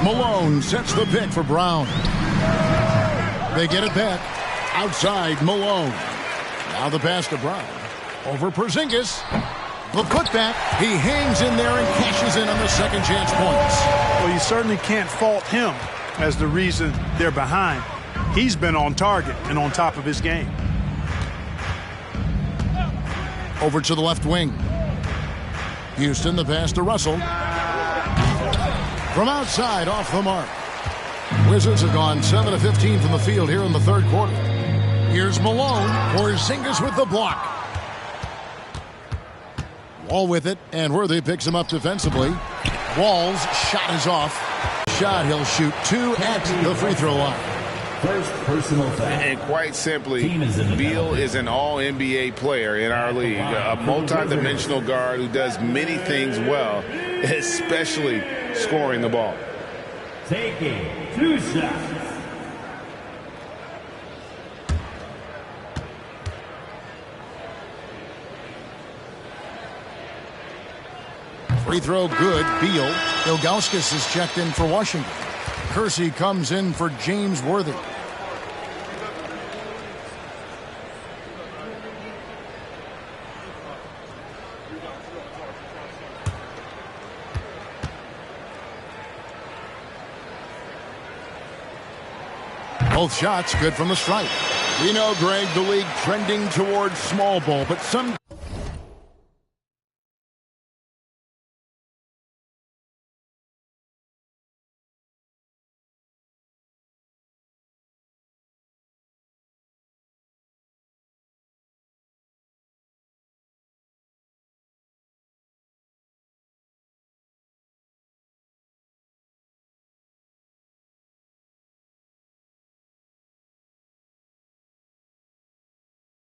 Speaker 2: Malone sets the pick for Brown. They get it back. Outside Malone. Now the pass to Brown. Over Porzingis. The putback. He hangs in there and cashes in on the second chance points.
Speaker 4: Well, you certainly can't fault him as the reason they're behind. He's been on target and on top of his game.
Speaker 2: Over to the left wing. Houston, the pass to Russell. From outside, off the mark. Wizards have gone 7 of 15 from the field here in the third quarter. Here's Malone. Porzingis with the block. Wall with it, and Worthy picks him up defensively. Wall's shot is off. Shot, he'll shoot 2 at the free throw line.
Speaker 7: first personal foul.
Speaker 5: And quite simply, Beal is an all-NBA player in our league, a multi-dimensional guard who does many things well, especially scoring the ball.
Speaker 7: Taking 2 shots.
Speaker 2: Free throw good. Beal. Ilgauskas is checked in for Washington. Kersey comes in for James Worthy. Both shots good from the stripe. We know, Greg, the league trending towards small ball, but some...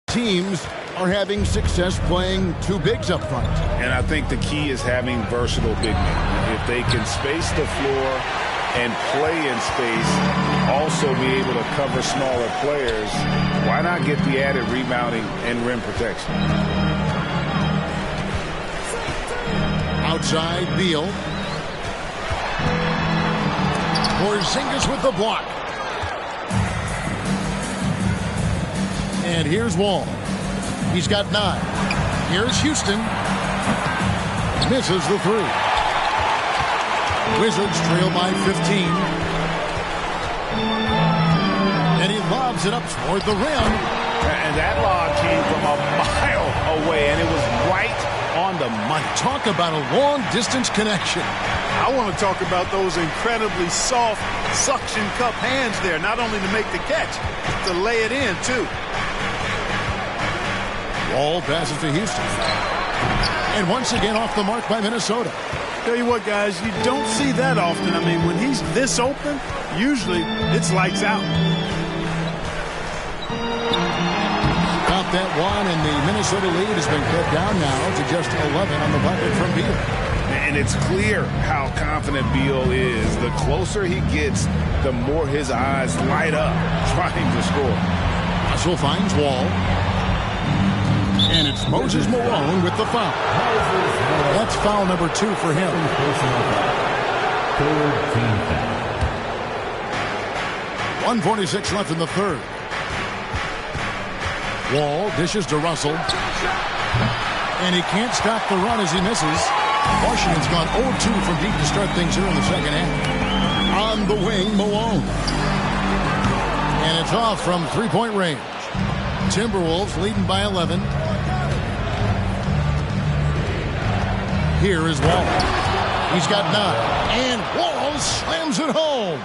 Speaker 2: teams are having success playing two bigs up front.
Speaker 5: And I think the key is having versatile big men. If they can space the floor and play in space, also be able to cover smaller players, why not get the added rebounding and rim protection?
Speaker 2: Outside, Beal. Porzingis with the block. And here's Wall. He's got 9. Here's Houston. Misses the 3. Wizards trail by 15. And he lobs it up toward the rim.
Speaker 5: And that lob came from a mile away, and it was right on the money.
Speaker 2: Talk about a long-distance connection.
Speaker 4: I want to talk about those incredibly soft suction cup hands there, not only to make the catch, to lay it in, too.
Speaker 2: Wall passes to Houston. And once again off the mark by Minnesota.
Speaker 4: Tell you what, guys, you don't see that often. I mean, when he's this open, usually it's lights out.
Speaker 2: Got that one, and the Minnesota lead has been cut down now to just 11 on the bucket from Beal.
Speaker 5: And it's clear how confident Beal is. The closer he gets, the more his eyes light up trying to score.
Speaker 2: Russell finds Wall. And it's Moses Malone with the foul. That's foul number 2 for him. 1:46 left in the third. Wall dishes to Russell. And he can't stop the run as he misses. Washington's gone 0-2 from deep to start things here in the second half. On the wing, Malone. And it's off from three-point range. Timberwolves leading by 11. Here is Wall. He's got 9. And Wall slams it home.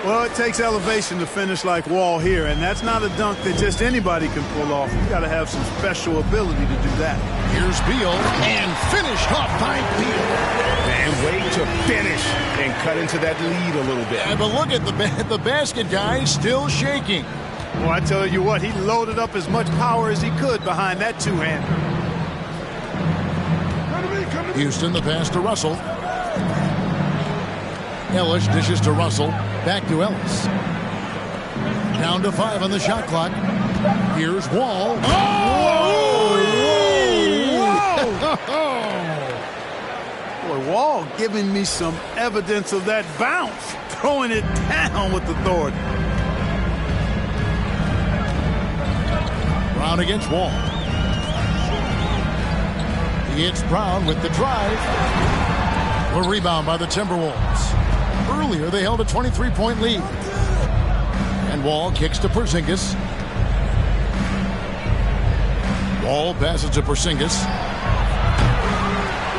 Speaker 4: Well, it takes elevation to finish like Wall here, and that's not a dunk that just anybody can pull off. You got to have some special ability to do that.
Speaker 2: Here's Beal, and finished off by Beal.
Speaker 5: And wait to finish and cut into that lead a little bit.
Speaker 2: Yeah, but look at the basket guy still shaking.
Speaker 4: Well, I tell you what, he loaded up as much power as he could behind that two-hander.
Speaker 2: Houston, the pass to Russell. Ellis dishes to Russell. Back to Ellis. Down to 5 on the shot clock. Here's Wall.
Speaker 4: Oh! Boy, Wall giving me some evidence of that bounce. Throwing it down with authority.
Speaker 2: Brown against Wall. It's Brown with the drive. A rebound by the Timberwolves. Earlier, they held a 23-point lead. And Wall kicks to Porzingis. Wall passes to Porzingis.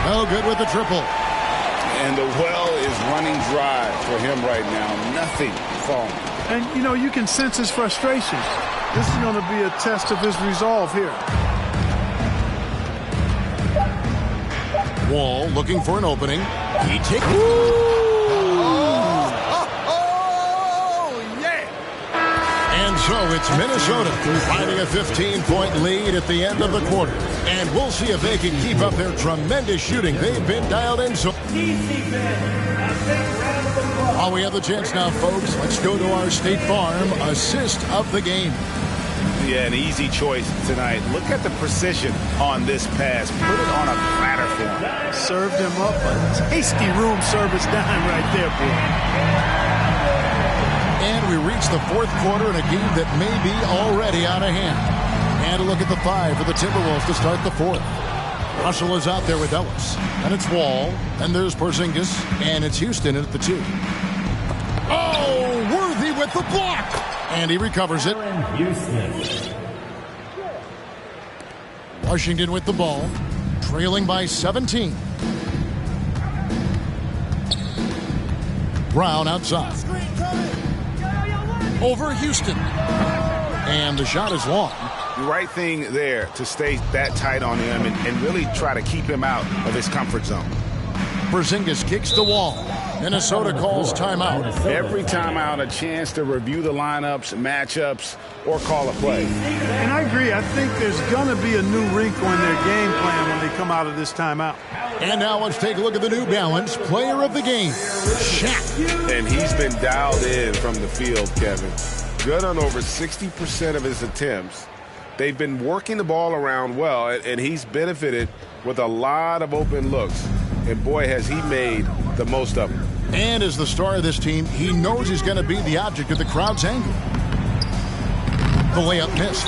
Speaker 2: Oh, good with the triple.
Speaker 5: And the well is running dry for him right now. Nothing falling.
Speaker 4: And, you know, you can sense his frustrations. This is going to be a test of his resolve here.
Speaker 2: Wall looking for an opening. He takes.
Speaker 4: Yeah!
Speaker 2: it's Minnesota riding a 15-point lead at the end of the quarter. And we'll see if they can keep up their tremendous shooting. They've been dialed in. So while we have the chance now, folks, let's go to our State Farm assist of the game.
Speaker 6: Yeah, an easy choice tonight. Look at the precision on this pass. Put it on a platter for him.
Speaker 4: Served him up a tasty room service dime right there, boy.
Speaker 2: And we reach the fourth quarter in a game that may be already out of hand. And a look at the 5 for the Timberwolves to start the fourth. Russell is out there with Ellis. And it's Wall. And there's Porzingis. And it's Houston at the 2. Oh, Worthy with the block. And he recovers it. Washington with the ball. Trailing by 17. Brown outside. Over Houston. And the shot is long.
Speaker 6: The right thing there to stay that tight on him and really try to keep him out of his comfort zone.
Speaker 2: Porzingis kicks the wall. Minnesota calls timeout.
Speaker 6: Every timeout, a chance to review the lineups, matchups, or call a play.
Speaker 4: And I agree. I think there's going to be a new wrinkle in their game plan when they come out of this timeout.
Speaker 2: And now let's take a look at the New Balance player of the game, Shaq.
Speaker 6: And he's been dialed in from the field, Kevin. Good on over 60% of his attempts. They've been working the ball around well, and he's benefited with a lot of open looks. And boy, has he made the most of them.
Speaker 2: And as the star of this team, he knows he's going to be the object of the crowd's anger. The layup missed.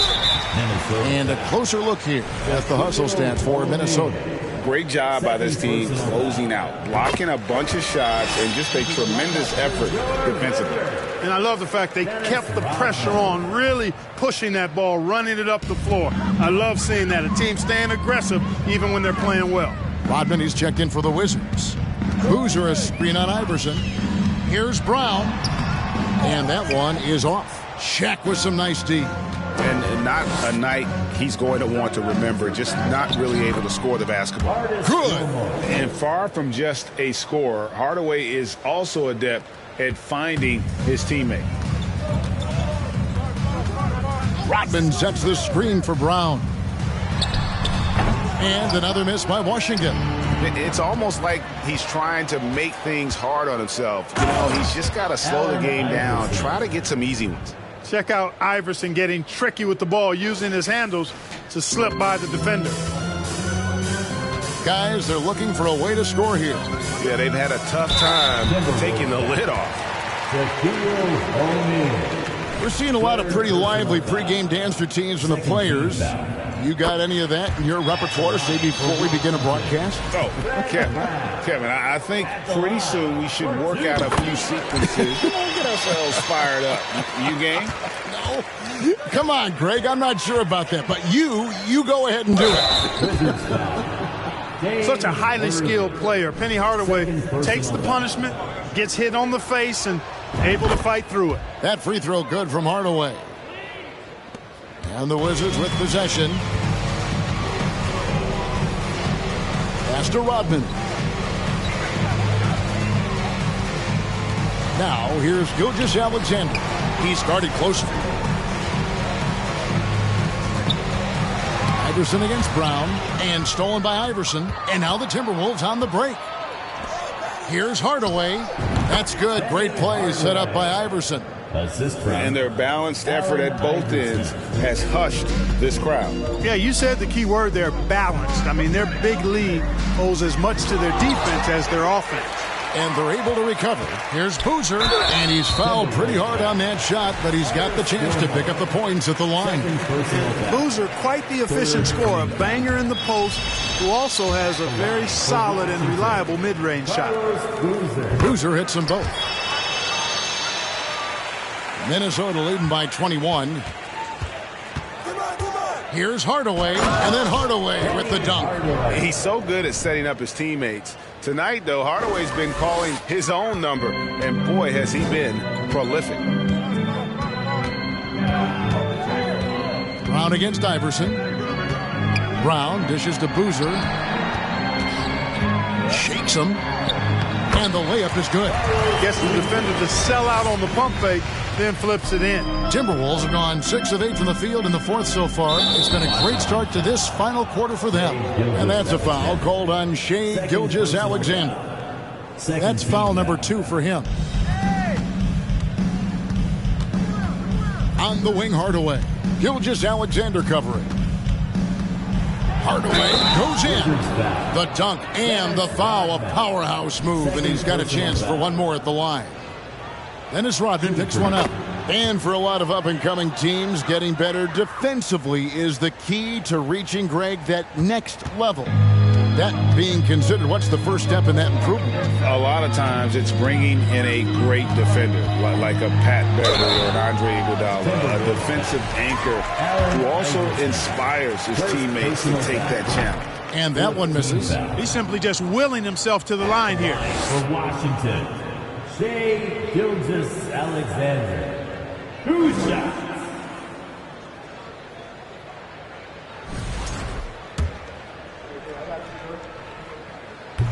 Speaker 2: And a closer look here at the hustle stats for Minnesota.
Speaker 6: Great job by this team closing out, blocking a bunch of shots, and just a tremendous effort defensively.
Speaker 4: And I love the fact they kept the pressure on, really pushing that ball, running it up the floor. I love seeing that. A team staying aggressive even when they're playing well.
Speaker 2: Rodman, he's checked in for the Wizards. Boozer, a screen on Iverson. Here's Brown. And that one is off. Shaq with some nice D.
Speaker 6: And not a night he's going to want to remember, just not really able to score the basketball.
Speaker 2: Good.
Speaker 6: And far from just a scorer, Hardaway is also adept at finding his teammate.
Speaker 2: Rodman sets the screen for Brown. And another miss by Washington.
Speaker 6: It's almost like he's trying to make things hard on himself. You know, he's just got to slow the game down, try to get some easy ones.
Speaker 4: Check out Iverson getting tricky with the ball, using his handles to slip by the defender.
Speaker 2: Guys, they're looking for a way to score here.
Speaker 6: Yeah, they've had a tough time taking the lid off.
Speaker 2: We're seeing a lot of pretty lively pregame dance routines from the players. You got any of that in your repertoire, say, before we begin a broadcast?
Speaker 6: Oh, Kevin, I think pretty soon we should work out a few sequences. Come on, get ourselves fired up. You game?
Speaker 2: No. Come on, Greg. I'm not sure about that. But you go ahead and do it.
Speaker 4: Such a highly skilled player. Penny Hardaway takes the punishment, gets hit on the face, and able to fight through it.
Speaker 2: That free throw good from Hardaway. And the Wizards with possession. Pass to Rodman. Now here's Gilgeous-Alexander. He started closer. Iverson against Brown. And stolen by Iverson. And now the Timberwolves on the break. Here's Hardaway. That's good. Great play set up by Iverson.
Speaker 6: And their balanced effort at both ends has hushed this crowd.
Speaker 4: Yeah, you said the key word there, balanced. I mean, their big lead owes as much to their defense as their offense.
Speaker 2: And they're able to recover. Here's Boozer, and he's fouled pretty hard on that shot, but he's got the chance to pick up the points at the line.
Speaker 4: Boozer, quite the efficient scorer, a banger in the post, who also has a very solid and reliable mid-range shot.
Speaker 2: Boozer hits them both. Minnesota leading by 21. Here's Hardaway, and then Hardaway with the dunk.
Speaker 6: He's so good at setting up his teammates. Tonight, though, Hardaway's been calling his own number, and boy, has he been prolific.
Speaker 2: Brown against Iverson. Brown dishes to Boozer. Shakes him. And the layup is good.
Speaker 4: Gets the defender to sell out on the pump fake, then flips it in.
Speaker 2: Timberwolves have gone 6 of 8 from the field in the fourth so far. It's been a great start to this final quarter for them. And that's a foul called on Shai Gilgeous-Alexander. That's foul number 2 for him. On the wing, Hardaway. Gilgeous-Alexander covering. Hardaway goes in. The dunk and the foul, a powerhouse move, and he's got a chance for one more at the line. Dennis Rodman picks one up. And for a lot of up-and-coming teams, getting better defensively is the key to reaching, Greg, that next level. That being considered, what's the first step in that improvement?
Speaker 5: A lot of times it's bringing in a great defender, like a Pat Beverly or an Andre Iguodala, a defensive anchor who also inspires his teammates to take that challenge.
Speaker 2: And that one misses.
Speaker 4: He's simply just willing himself to the line here.
Speaker 7: For Washington, Shai Gilgeous-Alexander. 2 shots.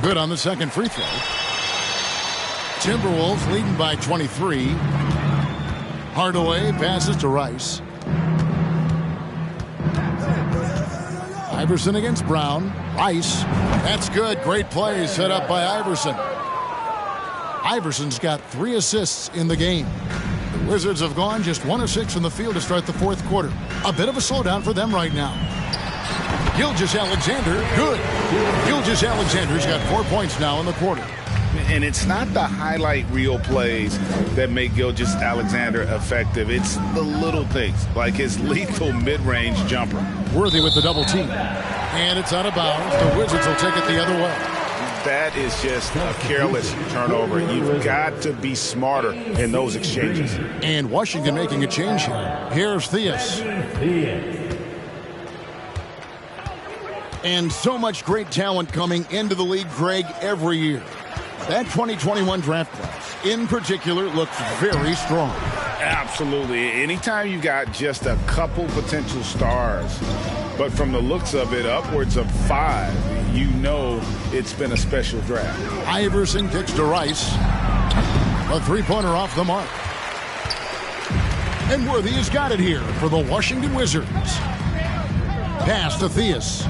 Speaker 2: Good on the second free throw. Timberwolves leading by 23. Hardaway passes to Rice. Iverson against Brown. Rice. That's good. Great play set up by Iverson. Iverson's got 3 assists in the game. The Wizards have gone just 1 of 6 from the field to start the fourth quarter. A bit of a slowdown for them right now. Gilgeous-Alexander, good. Gilgeous-Alexander's got 4 points now in the quarter.
Speaker 5: And it's not the highlight reel plays that make Gilgeous-Alexander effective. It's the little things, like his lethal mid-range jumper.
Speaker 2: Worthy with the double team. And it's out of bounds. The Wizards will take it the other way.
Speaker 5: That is just a careless turnover. You've got to be smarter in those exchanges.
Speaker 2: And Washington making a change here. Here's Theus. And so much great talent coming into the league, Greg, every year. That 2021 draft class, in particular, looks very strong.
Speaker 5: Absolutely. Anytime you got just a couple potential stars, but from the looks of it, upwards of 5, you know it's been a special draft.
Speaker 2: Iverson kicks to Rice. A three-pointer off the mark. And Worthy has got it here for the Washington Wizards. Pass to Theus.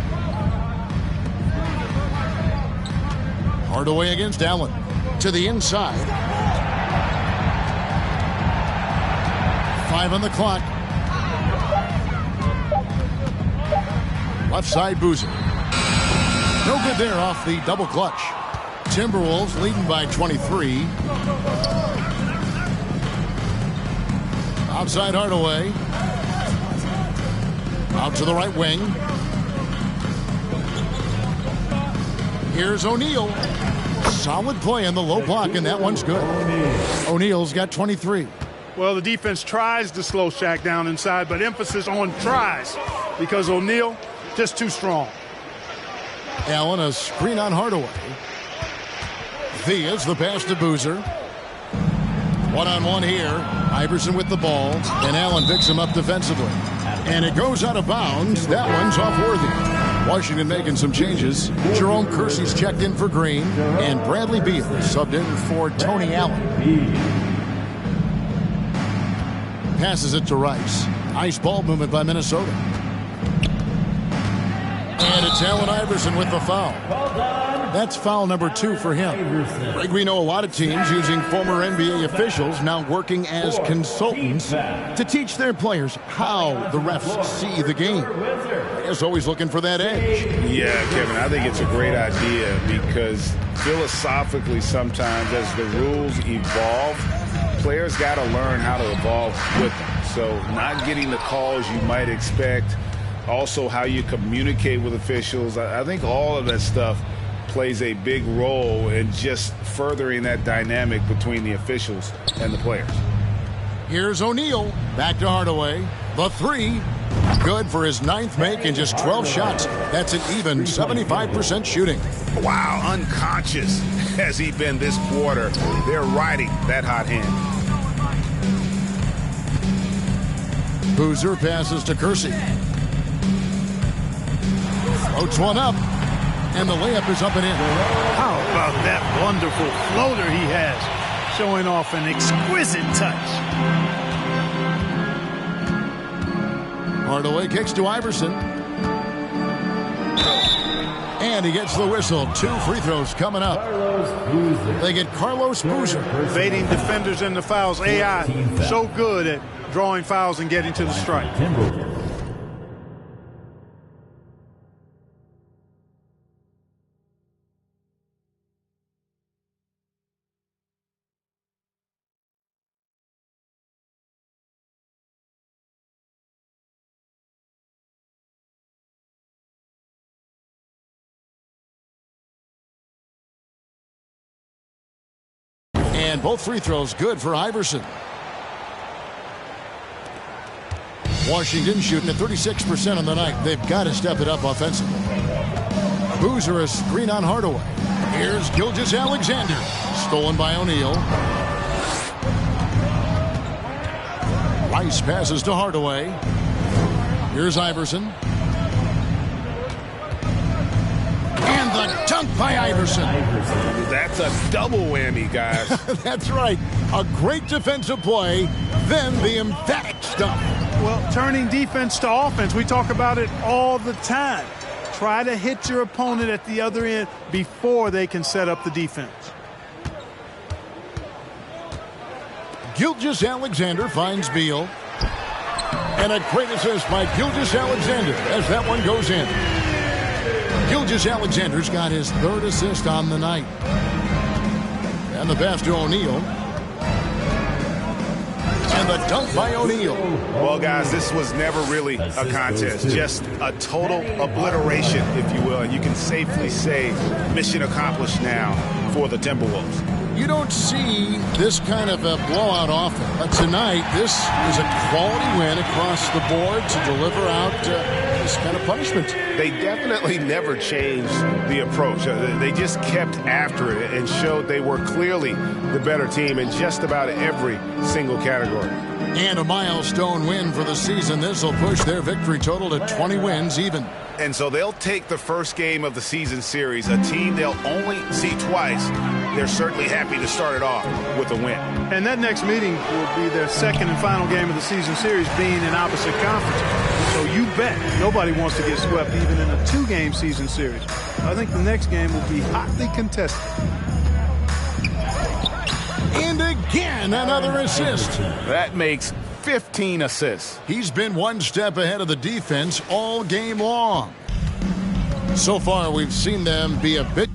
Speaker 2: Hardaway against Allen. To the inside. 5 on the clock. Left side, Boozer. No good there off the double clutch. Timberwolves leading by 23. Outside Hardaway. Out to the right wing. Here's O'Neal. Solid play in the low block, and that one's good. O'Neal's got 23.
Speaker 4: Well, the defense tries to slow Shaq down inside, but emphasis on tries because O'Neal just too strong.
Speaker 2: Allen, a screen on Hardaway. Theus, the pass to Boozer. One-on-one here. Iverson with the ball, and Allen picks him up defensively. And it goes out of bounds. That one's off Worthy. Washington making some changes. Jerome Kersey's checked in for Green, and Bradley Beal subbed in for Tony Allen. Passes it to Rice. Nice ball movement by Minnesota. And it's Allen Iverson with the foul. That's foul number 2 for him. Greg, we know a lot of teams using former NBA officials now working as consultants to teach their players how the refs see the game. Is always looking for that edge.
Speaker 5: Yeah, Kevin, I think it's a great idea because philosophically sometimes as the rules evolve, players got to learn how to evolve with them. So not getting the calls you might expect, also how you communicate with officials. I think all of that stuff plays a big role in just furthering that dynamic between the officials and the players.
Speaker 2: Here's O'Neal. Back to Hardaway. The 3. Good for his 9th make in just 12 shots. That's an even 75% shooting.
Speaker 5: Wow, unconscious has he been this quarter. They're riding that hot hand.
Speaker 2: Boozer passes to Kersey. Floats one up. And the layup is up and in.
Speaker 4: How about that wonderful floater he has, showing off an exquisite touch.
Speaker 2: Hardaway kicks to Iverson. And he gets the whistle. 2 free throws coming up. They get Carlos Boozer.
Speaker 4: Evading defenders in the fouls. AI so good at drawing fouls and getting to the strike.
Speaker 2: And both free throws good for Iverson. Washington shooting at 36% on the night. They've got to step it up offensively. Boozer a screen on Hardaway. Here's Gilgeous-Alexander. Stolen by O'Neal. Rice passes to Hardaway. Here's Iverson. And the dunk by Iverson.
Speaker 6: That's a double whammy, guys.
Speaker 2: That's right. A great defensive play, then the emphatic stuff.
Speaker 4: Well, turning defense to offense, we talk about it all the time. Try to hit your opponent at the other end before they can set up the defense.
Speaker 2: Gilgeous-Alexander finds Beal. And a great assist by Gilgeous-Alexander as that one goes in. Gilgeous-Alexander's got his 3rd assist on the night. And the pass to O'Neal. And the dunk by O'Neal.
Speaker 6: Well, guys, this was never really a contest. Just a total obliteration, if you will. And you can safely say mission accomplished now for the Timberwolves.
Speaker 2: You don't see this kind of a blowout often. But tonight, this is a quality win across the board to deliver out this kind of punishment.
Speaker 6: They definitely never changed the approach. They just kept after it and showed they were clearly the better team in just about every single category.
Speaker 2: And a milestone win for the season. This will push their victory total to 20 wins even.
Speaker 6: And so they'll take the first game of the season series, a team they'll only see twice. They're certainly happy to start it off with a win.
Speaker 4: And that next meeting will be their second and final game of the season series, being in opposite conferences. So you bet nobody wants to get swept even in a 2-game season series. I think the next game will be hotly contested.
Speaker 2: And again, another assist.
Speaker 6: That makes 15 assists.
Speaker 2: He's been one step ahead of the defense all game long. So far, we've seen them be a bit.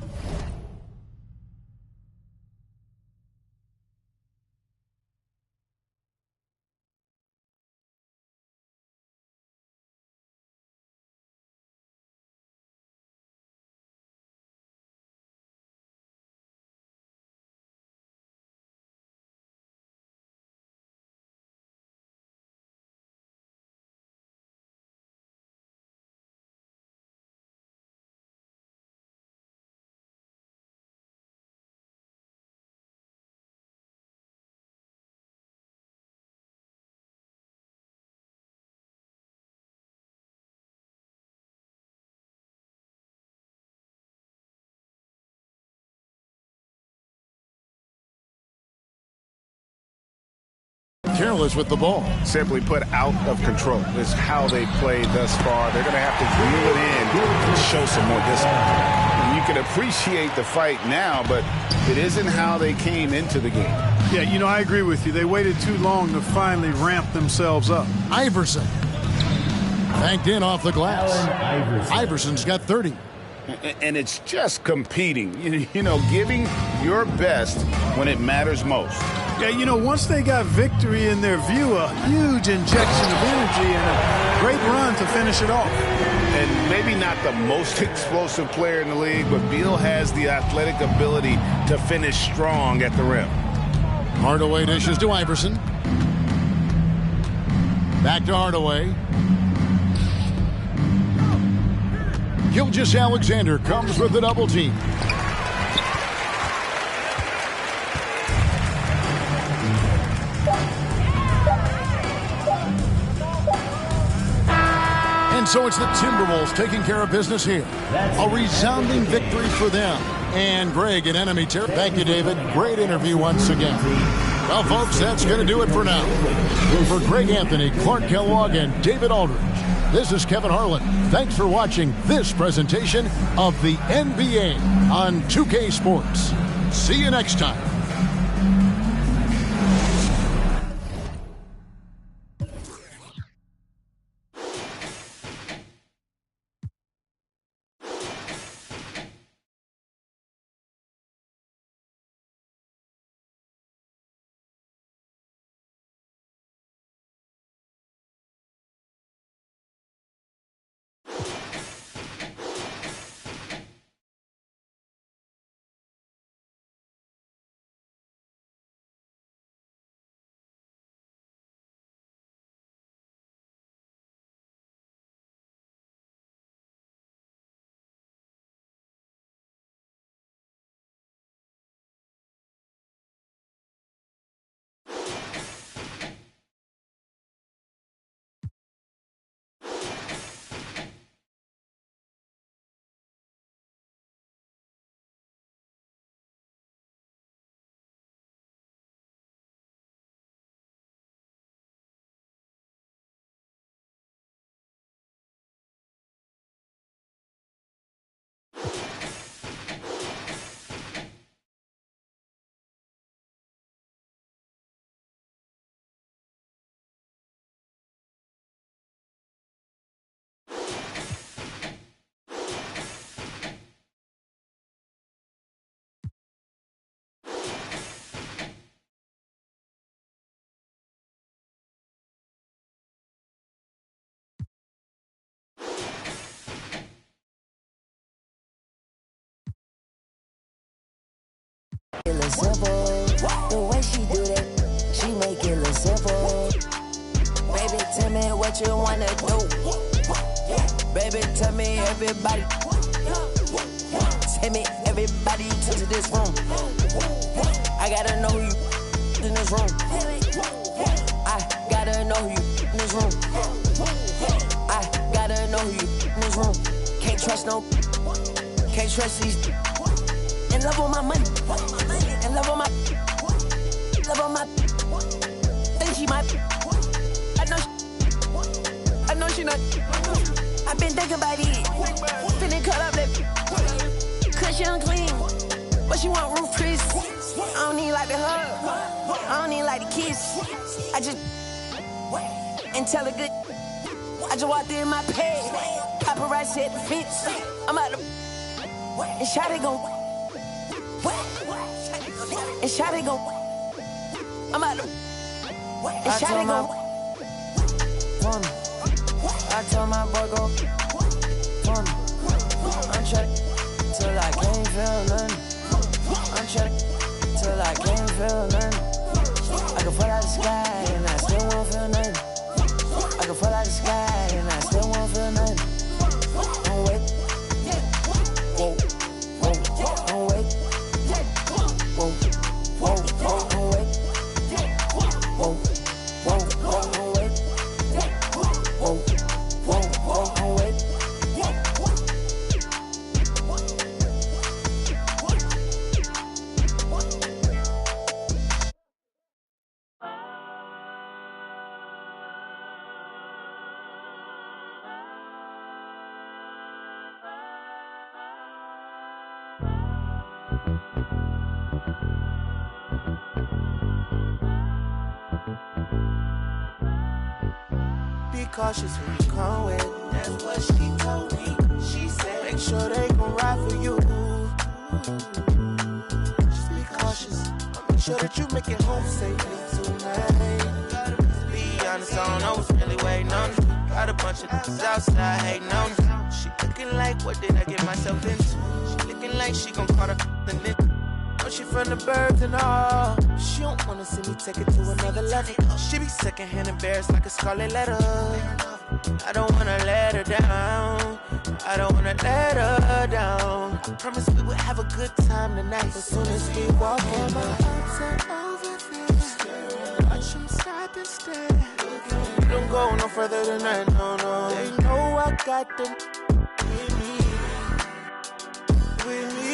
Speaker 2: Careless with the ball.
Speaker 6: Simply put, out of control is how they played thus far. They're going to have to reel it in and show some more discipline. You can appreciate the fight now, but it isn't how they came into the game.
Speaker 4: Yeah, you know, I agree with you. They waited too long to finally ramp themselves up.
Speaker 2: Iverson. Banked in off the glass. Iverson's got 30.
Speaker 6: And it's just competing, you know, giving your best when it matters most.
Speaker 4: Yeah, you know, once they got victory in their view, a huge injection of energy and a great run to finish it off.
Speaker 6: And maybe not the most explosive player in the league, but Beal has the athletic ability to finish strong at the rim.
Speaker 2: Hardaway dishes to Iverson. Back to Hardaway. Gilgeous-Alexander comes with the double team. And So it's the Timberwolves taking care of business here. A resounding victory for them. And Greg in enemy territory. Thank you, David. Great interview once again. Well, folks, that's going to do it for now. For Greg Anthony, Clark Kellogg, and David Aldridge, this is Kevin Harlan. Thanks for watching this presentation of the NBA on 2K Sports. See you next time.
Speaker 10: It look simple, the way she do that, she make it look simple. Baby, tell me what you wanna do. Baby, tell me everybody. Tell me everybody to this room. I gotta know you in this room. I gotta know you in this room. I gotta know you in this room. Can't trust these. In love with my money. In love with my. Think she might. I know she not. I've been thinking about it. Finna cut up that. Cause she unclean. But she want roof Chris. I don't need like the hug. I don't need like the kiss. I just. And tell her good. I just walked in my pad. Paparazzi at the fence. I'm out of. And Shawty gon'. And Shawty gon'. I'm out of. And Shawty gon'. I told my boy go. I'm trying till I can't feel nothing. I'm trying till I can't feel nothing. I can fall out the sky and I still won't feel nothing. I can fall out the sky and I still won't feel nothing. Don't wait. Whoa, whoa, don't wait. Whoa, whoa, whoa, don't wait. Whoa, whoa, whoa, don't wait. Whoa, whoa, whoa, don't wait.
Speaker 11: Be cautious who you come with. That's what she told me. She said, make sure they gon' ride for you. Just be cautious. Make sure that you make it home safely tonight. Be honest, I don't know what's really waiting on you. Got a bunch of niggas outside hating on you. She looking like, what did I get myself into? She looking like she gon' call the nigga. She from the birds and all. She don't wanna see me take it to another level. She be secondhand embarrassed like a scarlet letter. I don't wanna let her down. I don't wanna let her down. I promise we would have a good time tonight. As soon as we walk in, my arms are over there. Watch them stop and stare. Don't go no further than that, no, no. They know I got got them with me,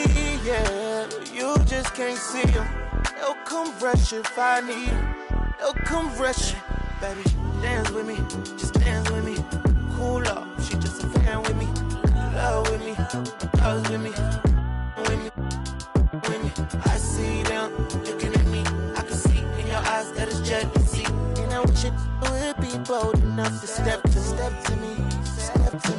Speaker 11: yeah. You just can't see them. They'll come rush if I need them. They'll come rush, baby. Dance with me, just dance with me. Cool off, she just a fan with me. Love with me, loves with me, with me, with me. I see them looking at me. I can see in your eyes that it's jealousy. And I wish it would be bold enough to step to me, step to me, step to me.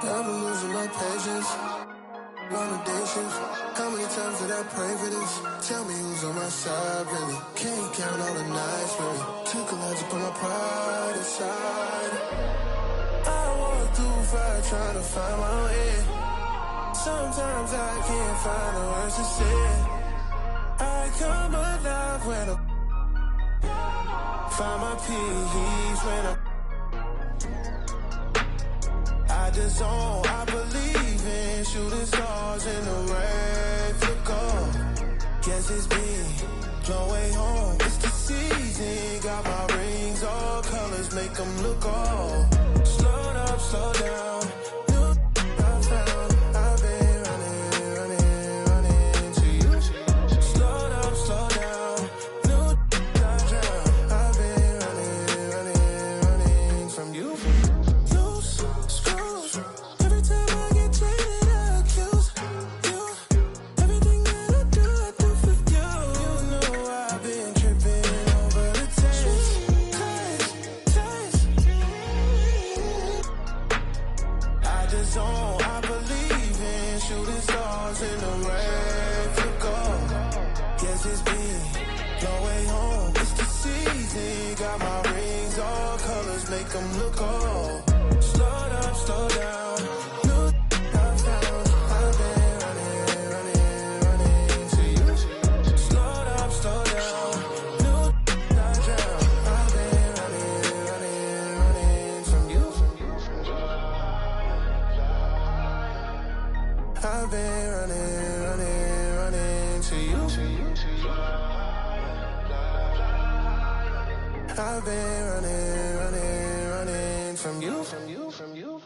Speaker 12: I've been losing my patience, long days. How many times did I pray for this? Tell me who's on my side, really. Can't count all the nights, really. Took a lot to put my pride aside. I walk through fire trying to find my way. Sometimes I can't find the words to say. I come alive when I find my peace when I just zone, I believe in shooting stars in the rain to go. Guess it's been long way home. It's the season, got my rings, all colors make them look all. Slow up, slow down. New I found, I've been running to you. Slow up, slow down. New I drown. I've been running from you. Make them look old. Slow up, slow down. New I found, I've been running to you. Slow up, slow down. New I drown. I've been running from you. I've been running to you. I've been running from you.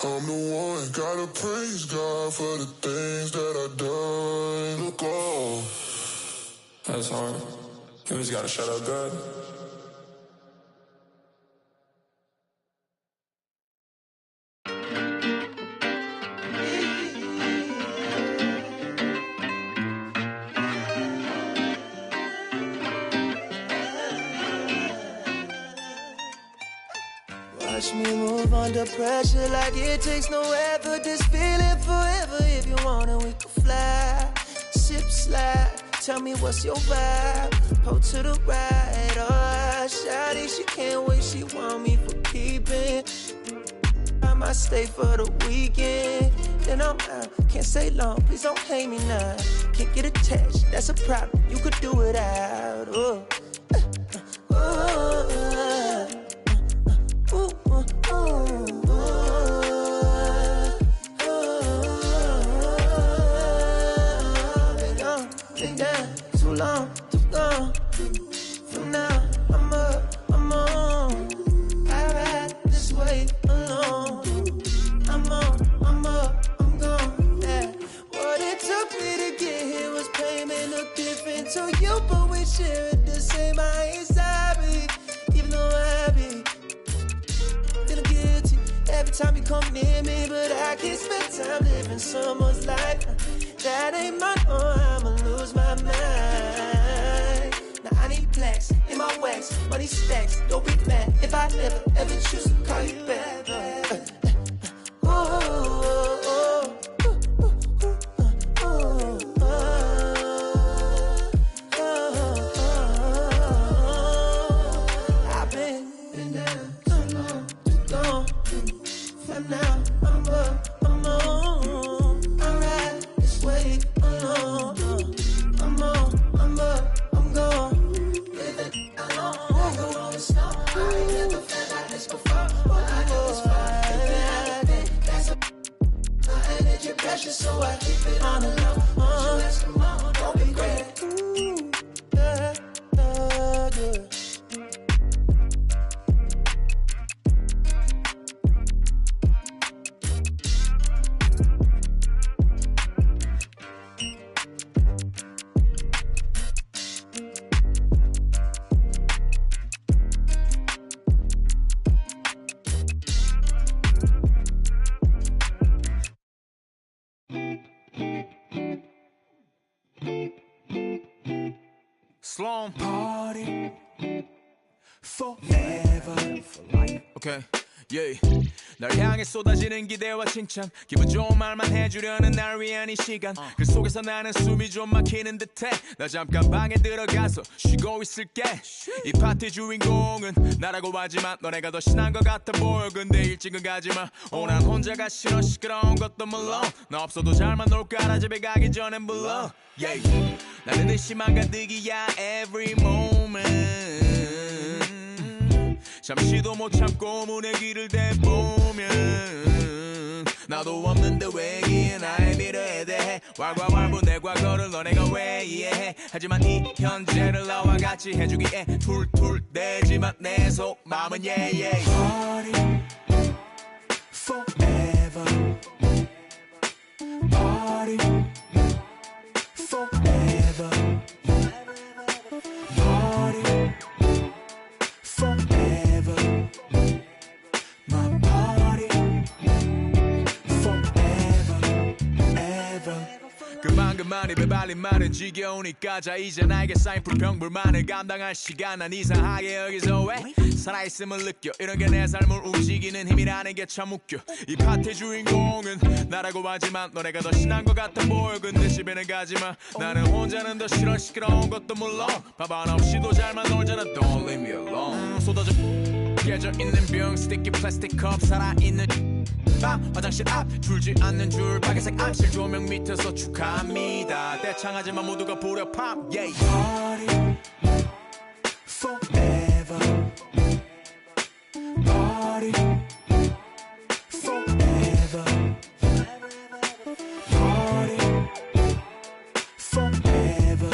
Speaker 12: I'm the one, gotta praise God for the things that I done. Look on. That's hard. You just gotta shut up, God.
Speaker 11: Watch me move under pressure like it takes no effort. This feeling forever. If you wanna, we can fly. Sip slide. Tell me what's your vibe. Pull to the right. Oh, shawty, she can't wait. She want me for keeping. I might stay for the weekend. Then I'm out. Can't stay long. Please don't hate me now. Can't get attached. That's a problem. You could do it out. Oh. Been down too long, too gone. From now, I'm up. to you, but we share it the same. I ain't sorry, even though I be feeling guilty every time you come near me. But I can't spend time living someone's life that ain't mine, or I'ma lose my mind. Now I need plaques in my wax, money stacks. Don't be mad if I ever choose to call you back. I've been down too long, too long. And now I'm up, I'm on. I ride this way alone. I'm on, I'm up, I'm gone. Living alone, I go on the snow. I ain't never felt like this before. But I know it's fun. That's a energy pressure, so I keep it on the low. Come on, don't be great. Yeah, yeah, yeah.
Speaker 13: Sloan party forever for life. Okay, yeah. 날 향해 쏟아지는 기대와 칭찬, 기분 좋은 말만 해주려는 날 위한 이 시간. 그 속에서 나는 숨이 좀 막히는 듯해. 나 잠깐 방에 들어가서 쉬고 있을게. 이 파티 주인공은 나라고 하지만 너네가 더 신난 것 같아 보여. 근데 일찍은 가지마. 난 혼자가 싫어. 시끄러운 것도 물론 나 없어도 잘만 놀 거라. 집에 가기 전엔 불러. Yeah. 나는 의심만 가득이야 every moment. 잠시도 못 참고 문의 길을 대보면 나도 없는데 왜 이기에 나의 미래에 대해 왈가왈부 내 과거를 너네가 왜 이해해. 하지만 이 현재를 나와 같이 해주기에 툴툴대지만 내 속마음은 yeah. Party forever. Party forever. Party forever. My party forever, ever. 그만 입에 발린 말은 지겨우니까 자 이제 나에게 쌓인 불평불만을 감당할 시간. 난 이상하게 여기서 왜 살아있음을 느껴. 이런 게 내 삶을 움직이는 힘이라는 게 참 웃겨. 이 파티 주인공은 나라고 하지만 너네가 더 신난 것 같아 보여. 근데 집에는 가지마. 나는 혼자는 더 싫어. 시끄러운 것도 물론 밥 하나 없이도 잘만 놀잖아. Don't leave me alone. 쏟아져 깨져 있는 병 스티키 플라스틱 컵 살아있는 방 화장실 앞 줄지 않는 줄 빨간색 암실 조명 밑에서 축하합니다. 대창하지만 모두가 불협합. Yeah. Party forever. Party forever. Party forever.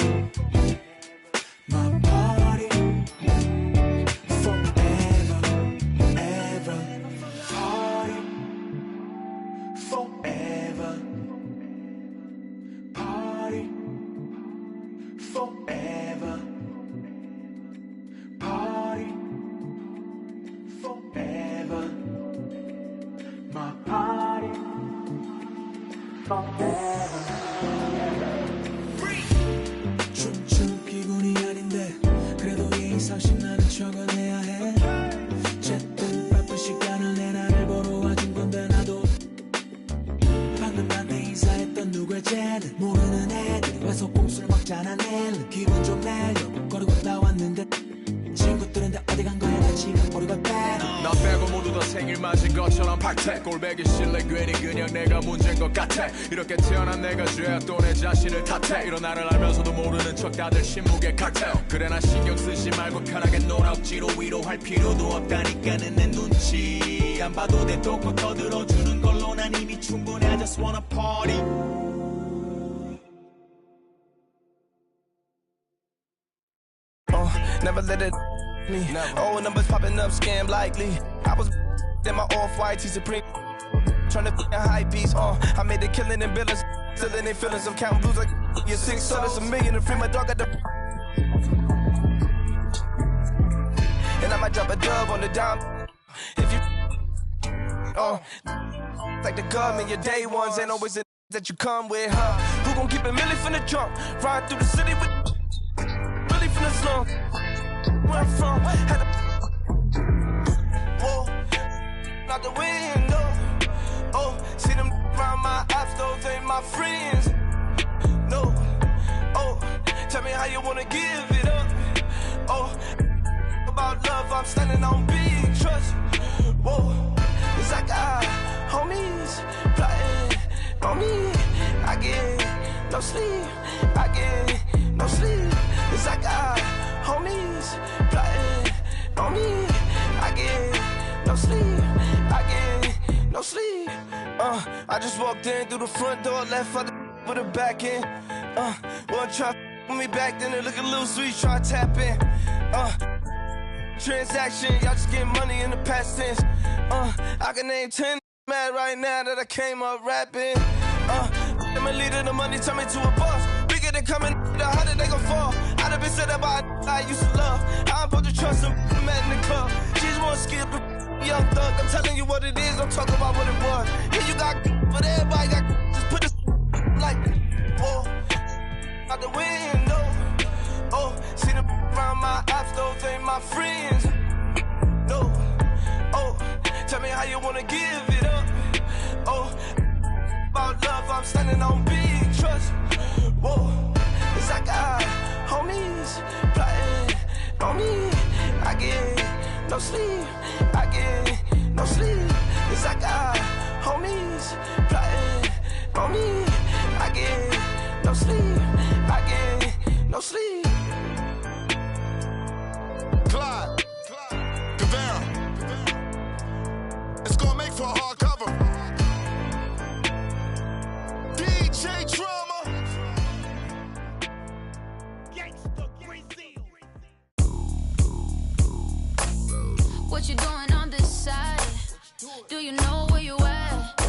Speaker 13: My party forever, ever. Party forever. Party forever. Party forever. My party forever. 춤춘 기분이 아닌데 그래도 예의상식 나는 적어내야 해. 어쨌든 바쁜 시간을 내 나를 보러 와준 건데 나도 방금 나한테 인사했던 누굴지는 모르는 애들이 와서 꼼수를 먹잖아. 내일은 기분 좀 내려고 거리고 나왔는데 친구들은 다 어디 간 거야. 나 지금 모르고 빼. 나 빼고 모두 다 생일 맞은 것처럼 박태. 꼴배기 싫래 괜히 그냥 내가 문제인 것 같아. 이렇게 태어난 내가 죄야 또 내 자신을 탓해. 이런 나를 알면서도 모르는 척 다들 침묵의 칵테일. 그래 나 신경 쓰지 말고 편하게 놀아. 억지로 위로할 필요도 없다니까는 내 눈치 안 봐도 돼. 또 더 들어주는 걸로 난 이미 충분해. I just wanna party.
Speaker 14: Never let it me. Old numbers popping up, scam likely. I was in my off-white T Supreme. Tryna be a high piece, I made a killing in billers. Still in their feelings of counting blues like You're 6, so that's $1 million to free my dog at the. And I might drop a dub on the dime. If you. Like the government, your day ones ain't always that you come with, huh? Who gon' keep it milli from the jump? Ride through the city with. Really from the slum. Where I'm from, had a. Whoa. Out the window. Oh, see them around my ops, those ain't my friends. No. Oh, tell me how you wanna give it up. Oh, about love, I'm standing on big trust. Whoa, it's like homies plotting on me. I get no sleep, I get no sleep. It's like homies plotting on me. I get no sleep, I get no sleep. I just walked in through the front door, left out with a back in. One try with me back then, look a little sweet, try tap in. Transaction, y'all just getting money in the past tense. I can name 10 mad right now that I came up rapping. I'm a leader, the money turn me to a boss. Bigger than coming, the harder they gon' fall. I done been said about I used to love. I'm supposed to trust them, met in the club. She's one skip the young thug. I'm telling you what it is, I'm talking about what it was. Yeah, you got, but everybody got, just put this like, whoa, out the window. Oh, see them around my ops, those ain't my friends. No, oh, tell me how you wanna give it up. Oh, about love, I'm standing on big trust. Whoa, it's like homies plotting on me. I get no sleep, I get no sleep. It's like homies plotting on me. I get no sleep, I get no sleep.
Speaker 15: Clyde, Guevara. It's gonna make for a hard cover. DJ Drama.
Speaker 16: What you doing on this side? Do you know where you at?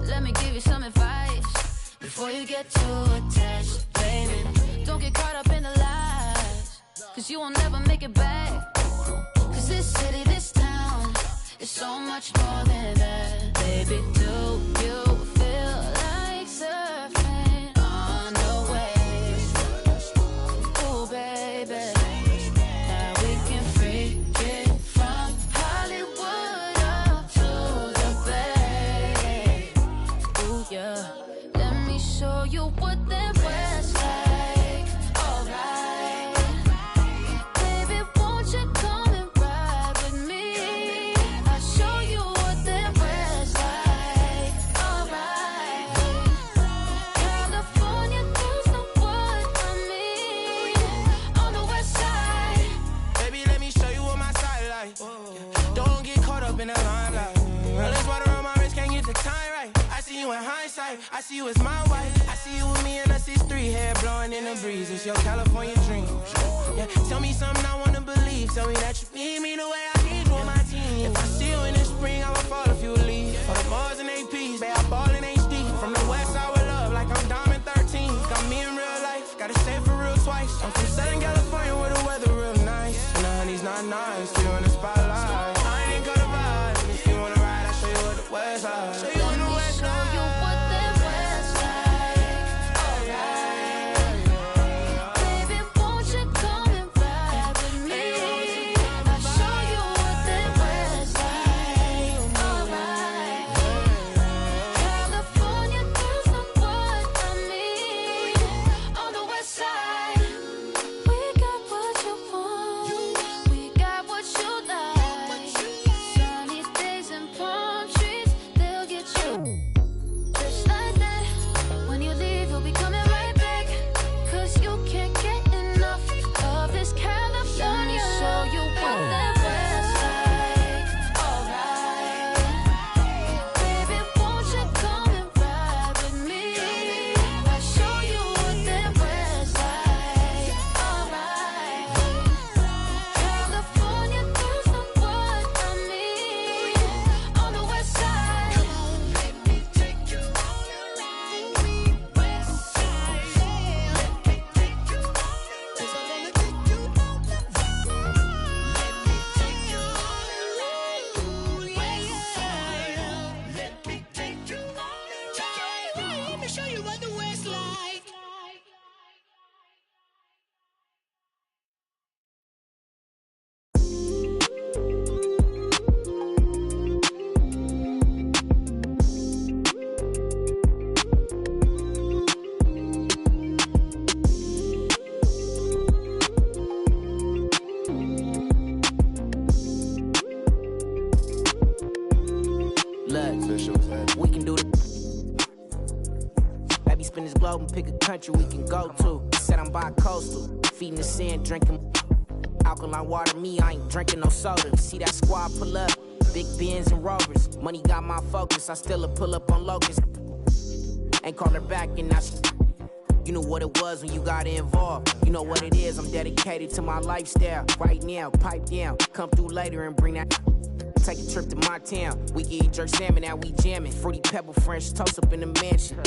Speaker 16: Let me give you some advice before you get too attached, baby. Don't get caught up in the lies, cause you will never make it back. Cause this city, this town is so much more than that. Baby, do you feel like surfing on the waves? Ooh, baby, now we can freak it from Hollywood up to the Bay. Ooh, yeah, let me show you what that was like. Alright, baby, won't you come and ride with me? I'll show you what that was like. Alright, California girls know what I mean. On the west side,
Speaker 14: Baby, let me show you what my side like. Don't get caught up in the limelight. All this water on my wrist, can't get the time right. I see you in hindsight, I see you as my wife. I see you with me and us is 3 hair blowing in the breeze. It's your California dream. Yeah, tell me something I wanna believe. Tell me that you need me the way I need you on my team. If I see you in the spring, I will fall if you leave. For the Mars and APs, babe, I ball in HD. From the west side with love, like I'm Diamond 13. Got me in real life, gotta stay for real twice. I'm from Southern California where the weather real nice. And the honey's not nice, you in the spotlight. I ain't gonna ride, and if you wanna ride, I'll show you what the west side. Show you on the west side.
Speaker 16: show you what that was like. Alright, baby, won't you come and ride with me? I'll show you what that was like. Alright, California girls know what I mean. On the west side, we got
Speaker 17: taste like.
Speaker 18: We can do it. Baby, spin this globe and pick a country we can go to. Said I'm bi-coastal, feeding the sand, drinking alkaline water. Me, I ain't drinking no soda. See that squad pull up, big Benz and Rovers. Money got my focus, I still pull up on Locust. Ain't call her back and now she. You know what it was when you got involved. You know what it is, I'm dedicated to my lifestyle. Right now, pipe down, come through later and bring that. Take a trip to my town. We can eat jerk salmon, now we jamming. Fruity pebble French toast up in the mansion.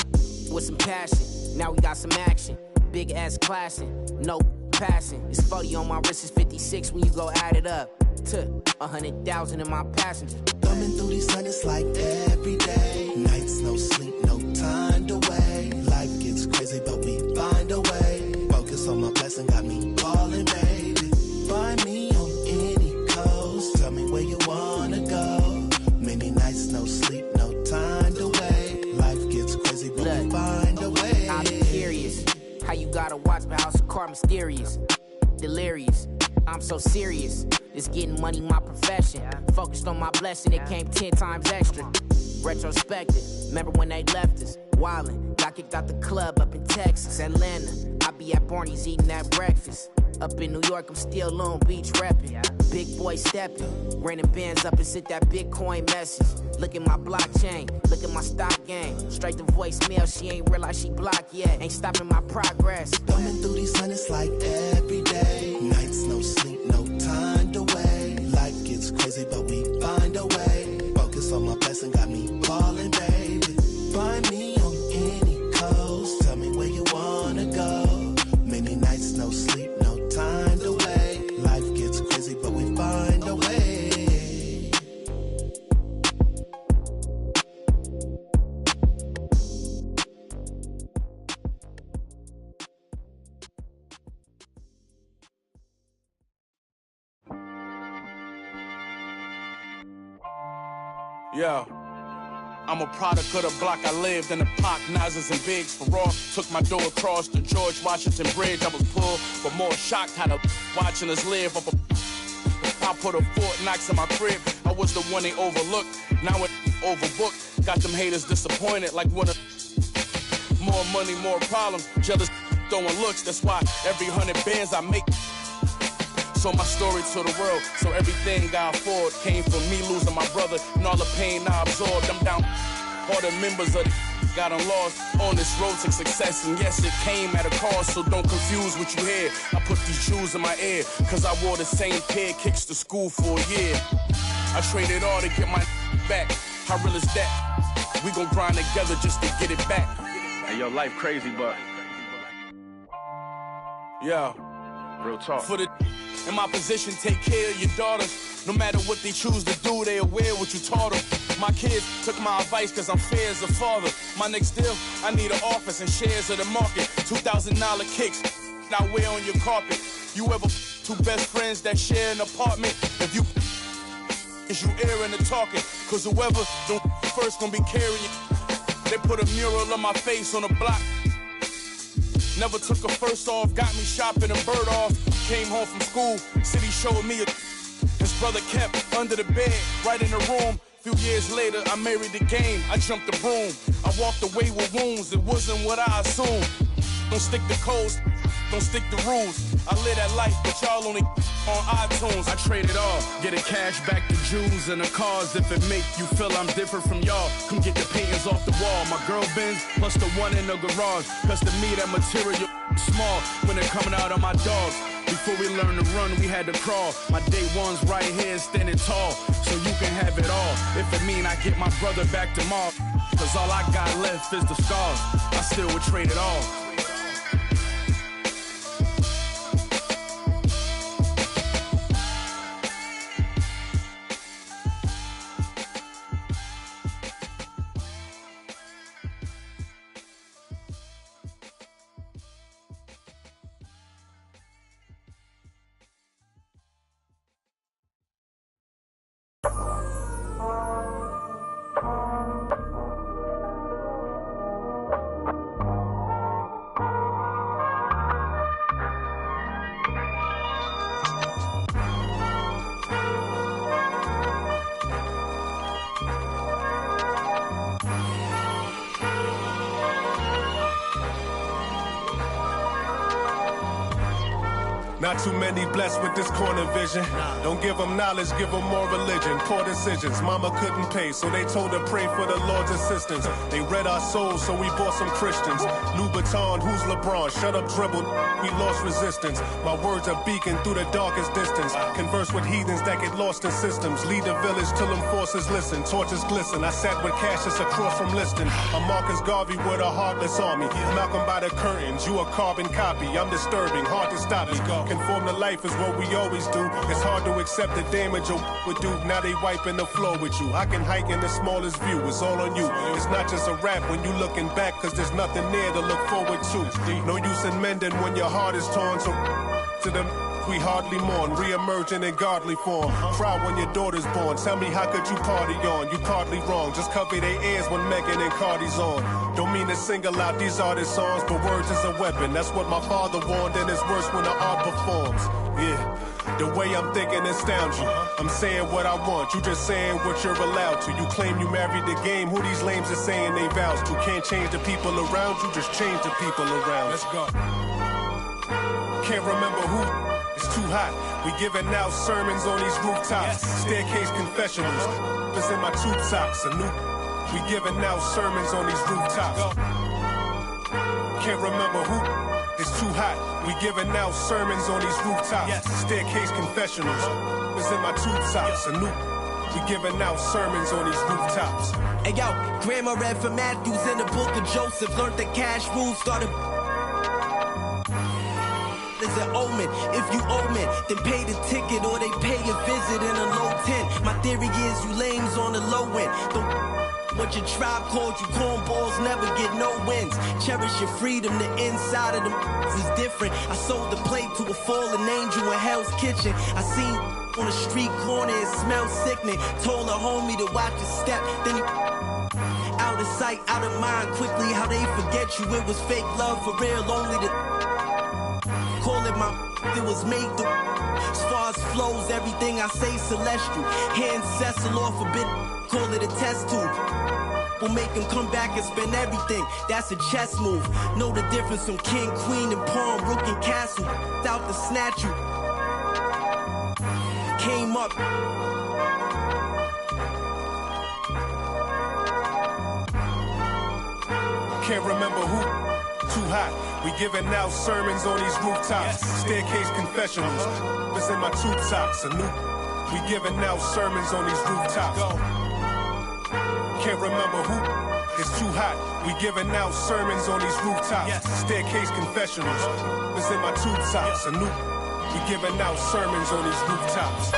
Speaker 18: With some passion, now we got some action. Big ass classing, no passing. It's 40 on my wrist, it's 56 when you go add it up. To 100,000 in my passenger.
Speaker 19: Thumbing through these sun, it's like every day. Nights, no sleep, no time to wait. Life gets crazy, but we find a way. Focus on my blessing, got me falling, baby. Find me on any coast. Tell me where you wanna go. Many nights, no sleep, no time to wait. Life gets crazy, but we find a way.
Speaker 18: I'm curious how you gotta watch my house of car mysterious. Delirious, I'm so serious. It's getting money, my profession. Focused on my blessing, it came 10 times extra. Retrospective, remember when they left us? Wildin', got kicked out the club up in Texas, Atlanta. I be at Barney's eating that breakfast. Up in New York, I'm still Long Beach reppin'. Big boy steppin', renting bands up and sent that Bitcoin message. Look at my blockchain, look at my stock game. Straight to voicemail, she ain't realize she blocked yet. Ain't stopping my progress.
Speaker 19: Thumbing through these sun, it's like every day. Nights, no sleep, no time to wait. Life gets crazy, but we find a way. Focus on my blessing, got me falling, baby. Find me on any coast. Tell me where you wanna go. Many nights, no sleep, no time to wait. Life gets crazy, but we find a way.
Speaker 6: Yeah. I'm a product of the block I lived in, the Pac, Nazis and Biggs for raw. Took my door across the George Washington Bridge. I was pulled, but more shocked how the watching us live up a. I put a Fort Knox in my crib. I was the one they overlooked. Now it overbooked. Got them haters disappointed like when more money, more problems. Jealous throwing looks. That's why every 100 bands I make. So my story to the world, so everything I afford came from me losing my brother and all the pain I absorbed. I'm down, all the members of the got lost on this road to success, and yes, it came at a cost, so don't confuse what you hear. I put these shoes in my ear, cause I wore the same pair of kicks to school for a year. I traded all to get my back, how real is that? We gon' grind together just to get it back. Hey, yo, life crazy, but yeah, real talk. For the in my position, take care of your daughters. No matter what they choose to do, they aware what you taught them. My kids took my advice cause I'm fair as a father. My next deal, I need an office and shares of the market. $2,000 kicks, now wear on your carpet. You ever two best friends that share an apartment? If you is you airing and talking, cause whoever don't first gonna be carrying. They put a mural on my face on a block. Never took a first off, got me shopping and bird off. Came home from school, city showed me his brother kept under the bed, right in the room. Few years later, I married the game, I jumped the broom. I walked away with wounds, it wasn't what I assumed. Don't stick to codes, don't stick to rules. I live that life, but y'all only on iTunes. I trade it all, get the cash back to Jews and the cars. If it make you feel I'm different from y'all, come get the paintings off the wall. My girl Benz, plus the one in the garage. Cause to me that material small when they're coming out of my dogs. Before we learned to run, we had to crawl. My day one's right here standing tall, so you can have it all. If it mean I get my brother back tomorrow, cause all I got left is the scars. I still would trade it all.
Speaker 17: Not too many blessed with this corner vision. Don't give them knowledge, give them more religion. Poor decisions, mama couldn't pay, so they told her pray for the Lord's assistance. They read our souls, so we bought some Christians. Louboutin, who's LeBron? Shut up, dribble. We lost resistance. My words are beacon through the darkest distance. Converse with heathens that get lost in systems. Lead the village till them forces listen. Torches glisten. I sat with Cassius across from Liston. I'm Marcus Garvey with a heartless army. Malcolm by the curtains. You a carbon copy. I'm disturbing. Hard to stop me. Conform to life is what we always do. It's hard to accept the damage a would do. Now they wiping the floor with you. I can hike in the smallest view. It's all on you. It's not just a rap when you looking back, cause there's nothing there to look forward to. No use in mending when your heart is torn. So to them we hardly mourn, re-emerging in godly form. Cry when your daughter's born. Tell me how could you party on? You partly wrong. Just cover their ears when Megan and Cardi's on. Don't mean to single out these artist songs, but words is a weapon. That's what my father warned, and it's worse when the art performs. Yeah. The way I'm thinking astounds you. I'm saying what I want, you just saying what you're allowed to. You claim you married the game, who these lames are saying they vows to. Can't change the people around you, just change the people around. Let's go. Can't remember who, it's too hot. We giving out sermons on these rooftops. Staircase confessionals, it's in my tube socks. We giving out sermons on these rooftops. Can't remember who, it's too hot. We giving out sermons on these rooftops. Staircase confessionals. It's in my tube socks. We giving out sermons on these rooftops.
Speaker 20: Hey yo, Grandma read from Matthews in the book of Joseph. Learned the cash rules, started is an omen. If you owe me, then pay the ticket or they pay a visit in a low tent. My theory is you lames on the low end. What your tribe called you cornballs never get no wins. Cherish your freedom, the inside of them is different. I sold the plate to a fallen angel in Hell's Kitchen. I seen on the street corner, it smelled sickening. Told a homie to watch his step, then he out of sight, out of mind. Quickly how they forget you, it was fake love for real, only the call it my it was made to. As far as flows, everything I say celestial. Hand Cecil or forbid, call it a test tube. We'll make him come back and spend everything. That's a chess move. Know the difference from king, queen, and pawn, rook and castle. Out to snatch you. Came up.
Speaker 17: Can't remember who. Too hot. We giving out sermons on these rooftops. Staircase confessionals. It's in my tube socks. We giving out sermons on these rooftops. Can't remember who. It's too hot. We giving out sermons on these rooftops. Staircase confessionals. It's in my tube socks. We giving out sermons on these rooftops.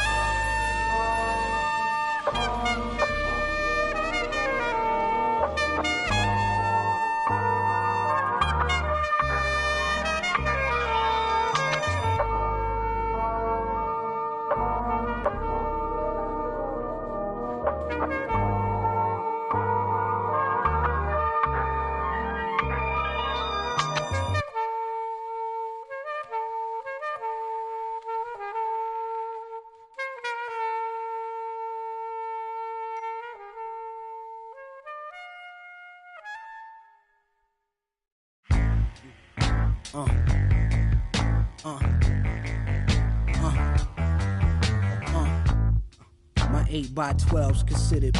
Speaker 18: My 8x12's considered.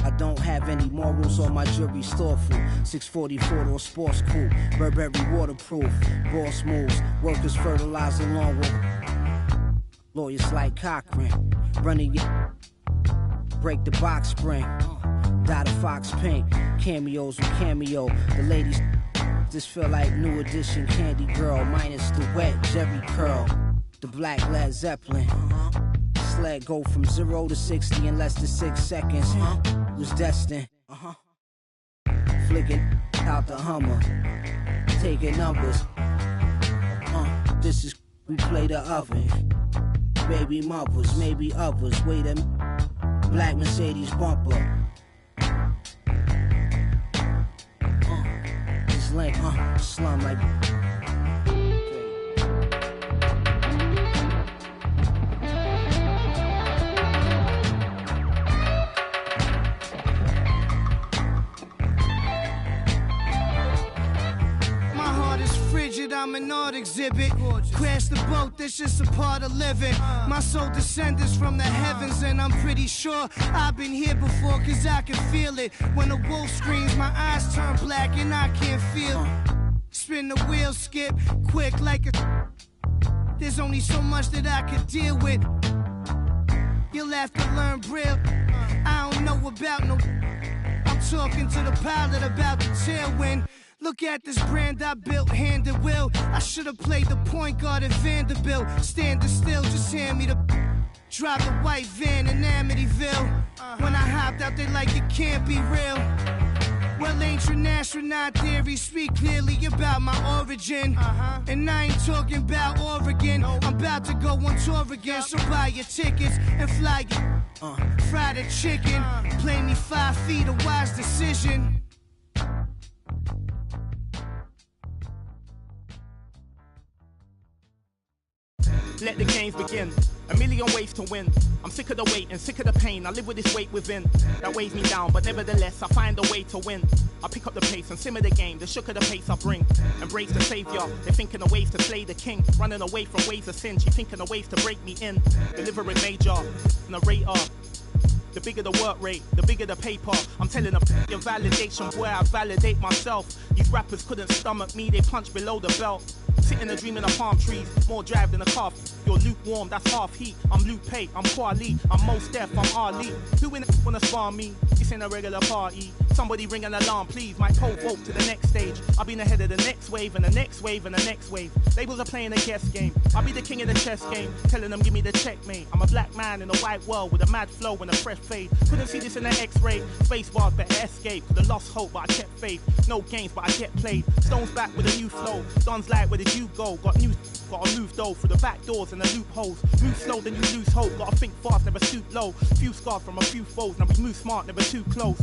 Speaker 18: I don't have any morals on my jury's thoughtful. 644 or sports cool. Burberry waterproof. Boss moves. Workers fertilizing long work. Lawyers like Cochran. Running your. Break the box spring. Dot a fox pink. Cameos with cameo. The ladies. This feel like new edition Candy Girl. Minus the wet Jerry curl. The black Led Zeppelin. Sled go from 0 to 60 in less than 6 seconds. Was destined. Flicking out the Hummer. Taking numbers. This is we play the oven. Baby mothers, maybe others. Wait a black Mercedes bumper. This link, slum like.
Speaker 21: I'm an art exhibit. Crash the boat, that's just a part of living. My soul descends from the heavens, and I'm pretty sure I've been here before, cause I can feel it. When a wolf screams, my eyes turn black and I can't feel. Spin the wheel, skip, quick like a... There's only so much that I could deal with. You'll have to learn Braille. I don't know about no... I'm talking to the pilot about the tailwind. Look at this brand I built, hand and will. I should have played the point guard at Vanderbilt. Standing still, just hand me the... Drive the white van in Amityville. When I hopped out, they like it can't be real. Well, ancient astronaut theory speak clearly about my origin. And I ain't talking about Oregon. I'm about to go on tour again, so buy your tickets and fly it. Fry the chicken, play me 5 feet, a wise decision.
Speaker 22: Let the games begin. A million ways to win. I'm sick of the wait and sick of the pain. I live with this weight within that weighs me down, but nevertheless I find a way to win. I pick up the pace and simmer the game. The shook of the pace I bring. Embrace the savior. They're thinking of ways to slay the king. Running away from ways of sin. She thinking of ways to break me in. Delivering major, narrator. The bigger the work rate, the bigger the paper. I'm telling them your validation, boy, I validate myself. These rappers couldn't stomach me, they punch below the belt. Sitting a dream in the palm trees, more drive than a calf. You're lukewarm, that's half heat. I'm Luke Pate, I'm Kwali, I'm Mos Def, I'm Ali. Who in the wanna spar me? This ain't a regular party. Somebody ring an alarm, please. My pole vote to the next stage. I'll be ahead of the next wave and the next wave and the next wave. Labels are playing a guess game. I'll be the king of the chess game, telling them give me the checkmate. I'm a black man in a white world with a mad flow and a fresh fade. Couldn't see this in the X-ray. Space bars better escape. Could've lost hope, but I kept faith. No games, but I get played. Stones back with a new flow. Don's like, where did you go? Gotta move though through the back doors and the loopholes. Move slow, then you lose hope. Gotta think fast, never stoop low. Few scars from a few foes. Now we move smart, never too close.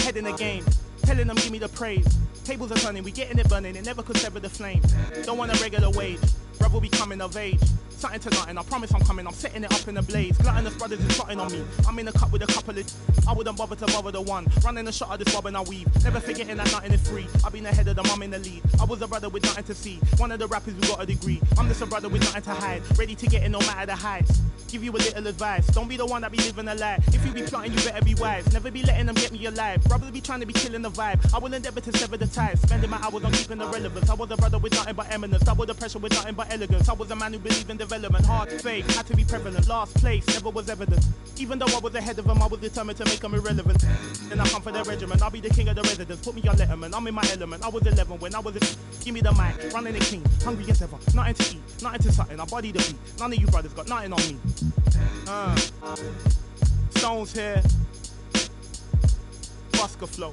Speaker 22: Head in the game, telling them give me the praise. Tables are turning, we getting it burning. It never could sever the flame. Don't want a regular wage. Brother be coming of age. Something to nothing, I promise I'm coming. I'm setting it up in a blaze. Gluttonous brothers is plotting on me. I'm in a cup with a couple of... I wouldn't bother to bother the one. Running a shot of this bob and I weave. Never forgetting that nothing is free. I've been ahead of them, I'm in the lead. I was a brother with nothing to see. One of the rappers who got a degree. I'm just a brother with nothing to hide. Ready to get in no matter the heights. Give you a little advice. Don't be the one that be living a lie. If you be plotting, you better be wise. Never be letting them get me alive. Brothers be trying to be killing the vibe. I will endeavor to sever the ties. Spending my hours on keeping the relevance. I was a brother with nothing but eminence. Double the pressure with nothing but elegance. I was a man who believed in development. Hard to fake, had to be prevalent. Last place, never was evident. Even though I was ahead of them, I was determined to make them irrelevant. Then I come for their regiment. I'll be the king of the residence. Put me on Letterman. I'm in my element. I was 11 when I was a... Give me the mic. Running the king. Hungry as ever. Nothing to eat. Nothing to something. I body the beat. None of you brothers got nothing on me. Stones here. Busker flow.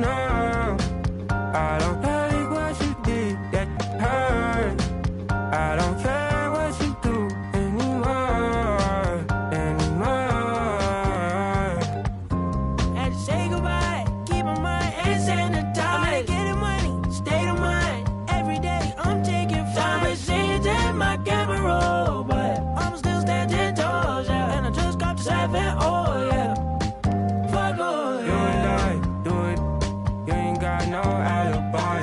Speaker 1: now. I don't like what you did, that hurt. I don't care what you do anymore.
Speaker 9: Had to say goodbye, keep my mind and sanitize. I'm getting money, state of mind. Every day I'm taking flights. In my camera roll, but I'm still standing tall, yeah. And I just got to 7, oh yeah. Fuck all,
Speaker 1: You and I do it, you ain't got no alibi.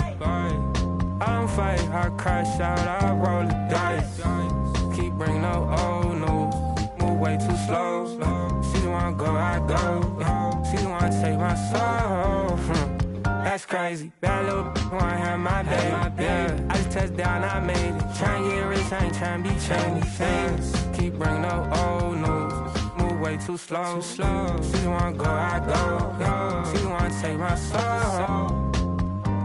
Speaker 1: I don't fight, I crash out, I roll the dice. Keep bringing no old news, move way too slow. She wanna go, I go. She wanna take my soul. That's crazy. Bad little wanna have my baby. Yeah, I just touched down, I made it. Tryna get rich, I ain't tryna be trendy. Keep bringing no old news, move way too slow. She wanna go, I go. She wanna take my soul.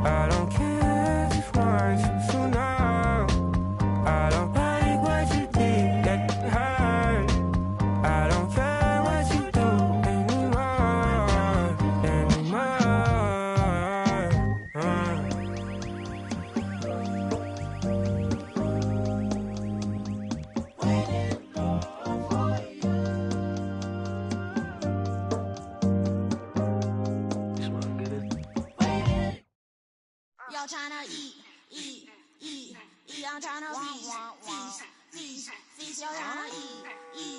Speaker 1: I don't care, just want you to know. I don't like what you did, that hurt. I don't care what you do anymore.
Speaker 16: Y'all tryna eat, I'm tryna feast. Y'all tryna eat,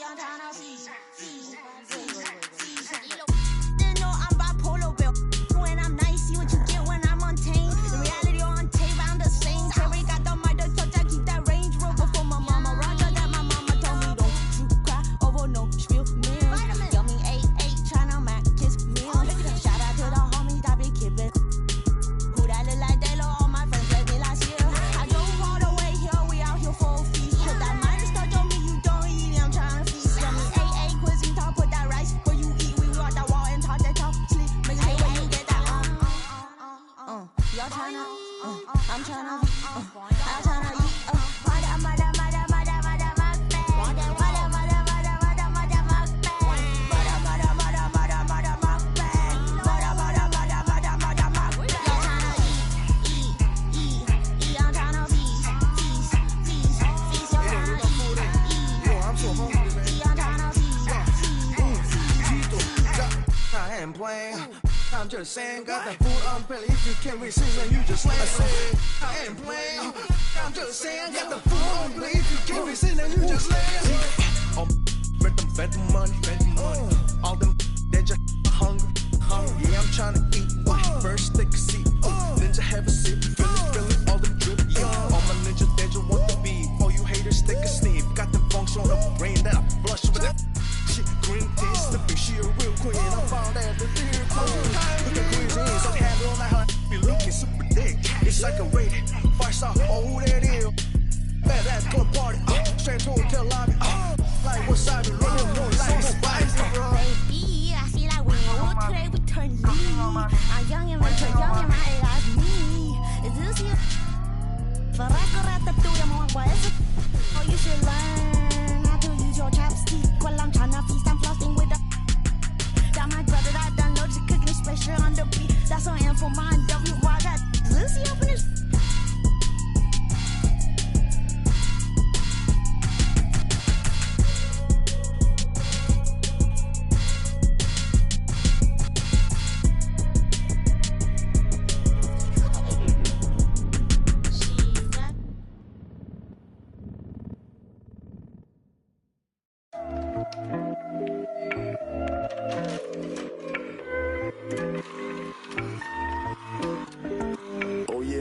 Speaker 16: I'm tryna feast. They know I'm bipolar, Bill. When I'm nice, see what you get when I'm untamed. The reality on tape, I'm the same. Terry got the mic, the touch, I keep that Range Rover for my mama. Roger that my mama told me, don't you cry over no spill meal. Yummy 8-8, tryna mac kiss meal. Shout out to the homies that be kidding. Who that look like they low, all my friends left me last year. I drove all the way here, we out here for a feast. Put that minor touch on me, you don't eat, I'm tryna feast. Yummy 8-8, cuisine talk, put that rice where you eat. We walk that wall and talk that talk, sleep. Make it when you get that y'all tryna, I'm tryna, I'm tryna eat,
Speaker 23: ain't playing. I'm just saying, got that food on belly. If you can't resist, then you just lay. I said, I ain't playing. I'm just saying, got the food on belly. If you can't resist, then you just lay. Make them spend the money, all them they just hungry. Yeah, I'm trying to eat. First take a seat, ninja have a sip, feeling all them drip. All my ninjas they just want the beat. All you haters take a sniff. Got the function on the brain that I flush with that shit. Green tea, slipping, she a real queen. I found out the dear queen. Look at cuisine, so happy on that hunt. Be looking super thick. It's like a rated 5-star. Oh, who that is? Bad ass club party. Straight to hotel lobby. Like what's up? Running no life, no bites, bro.
Speaker 16: Baby, I feel like we all today we turn lead. I'm young and rich, young and right like me. Is this you? Oh, you should learn how to use your chopstick. While I'm tryna feast, I'm flossing with a. Got my brother that done loads of cooking special on the beat. That's on info, my W. Why that Lucy up in his.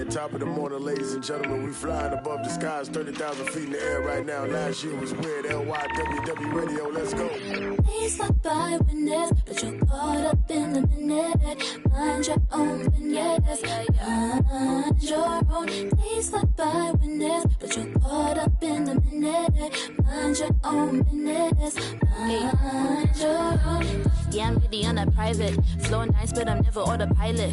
Speaker 24: Top of the morning, ladies and gentlemen. We flying above the skies, 30,000 feet in the air right now. Last year was weird. LYWW Radio, let's go.
Speaker 25: Please stop by witness, but you're caught up in the minute. Mind your own business. Mind your own. Please stop by witness, but you're caught up in the minute. Mind your own business. Mind your own. Yeah, I'm really on a private. Flow nice, but I'm never autopilot.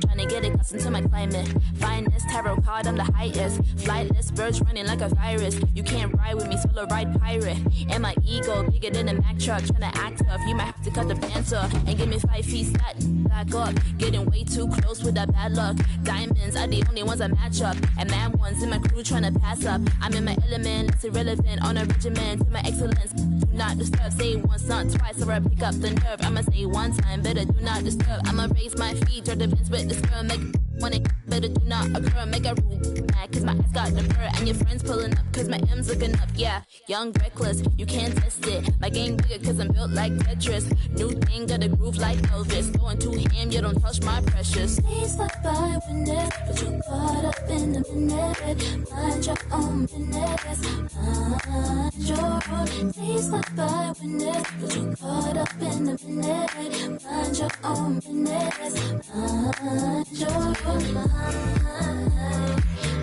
Speaker 25: Trying to get accustomed to my climate. Finest tarot card, I'm the highest. Flightless birds running like a virus. You can't ride with me, solo ride pirate. And my ego bigger than a Mack truck. Trying to act tough, you might have to cut the pants off. And give me 5 feet stat, back up. Getting way too close with that bad luck. Diamonds are the only ones I match up. And mad ones in my crew trying to pass up. I'm in my element, it's irrelevant. On a regimen to my excellence. Do not disturb, say once, not twice, or I pick up the nerve. I'ma say one time, better do not disturb. I'ma raise my feet, or the fence with the sperm. Make when it better do not occur. Make a rule mad, cause my eyes got the fur. And your friends pulling up, cause my M's looking up. Yeah, young, reckless, you can't test it. My game bigger, cause I'm built like Tetris. New thing, got a groove like Elvis. Going too ham, you don't touch my precious. Days like by witness, but you caught up in the minute. Mind your own business. Mind your own. Days like by witness, but you caught up in the minute. Mind your own business. Mind your own.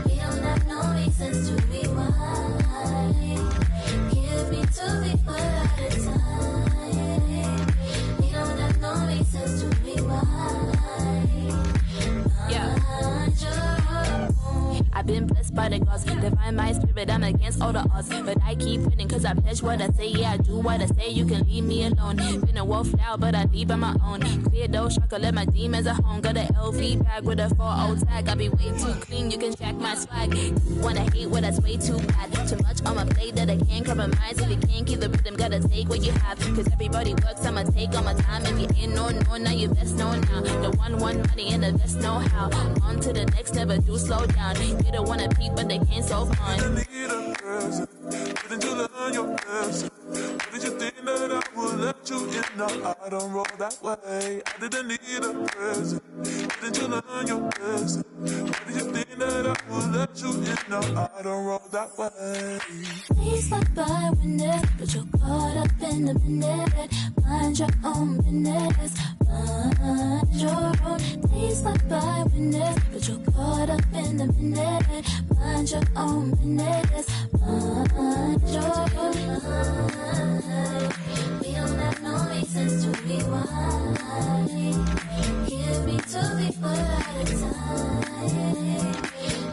Speaker 25: We don't have no reasons to be wild. Give me 2 people at a time. We don't have no reasons to be wild. I've been blessed by the gods, divine my spirit, I'm against all the odds. But I keep winning cause I pledge what I say, yeah I do what I say, you can leave me alone. Been a wolf now, but I leave on my own. Clear those shaka, let my demons at home. Got a LV bag with a 4-0 tag, I be way too clean, you can check my swag. Wanna hate what that's way too bad. Too much on my plate that I can't compromise. If you can't keep the rhythm, gotta take what you have. Cause everybody works, I'ma take all my time. If you ain't no, now you best know now. The one money and the best know how. On to the next, never do slow down. You don't wanna peep, but they can't solve mine.
Speaker 3: Didn't you learn your lesson? What did you think that I would let you in? No, I don't roll that way. I didn't need a present. Didn't you learn your lesson? What did you think that I would let you in? No, I don't roll that way.
Speaker 25: Days like by witness, but you're caught up in the minute. Mind your own business. Mind your own. Days like by witness, but you're caught up in the minute. Mind your own business. Mind your own. We don't have no reasons to be wild. Give me 2 people at a time.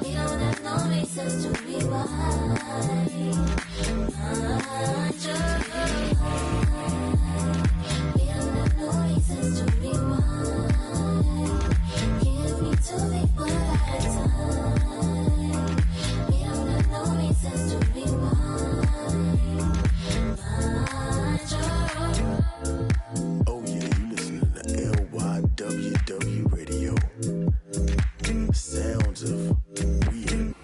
Speaker 25: We don't have no reasons to be wild. Mind your own. We don't have no reasons to be wild. Give me 2 people at a time. We don't have no reasons to be wild. Mind your own.
Speaker 24: Oh yeah, you listening to LYWW Radio. Sounds of weird.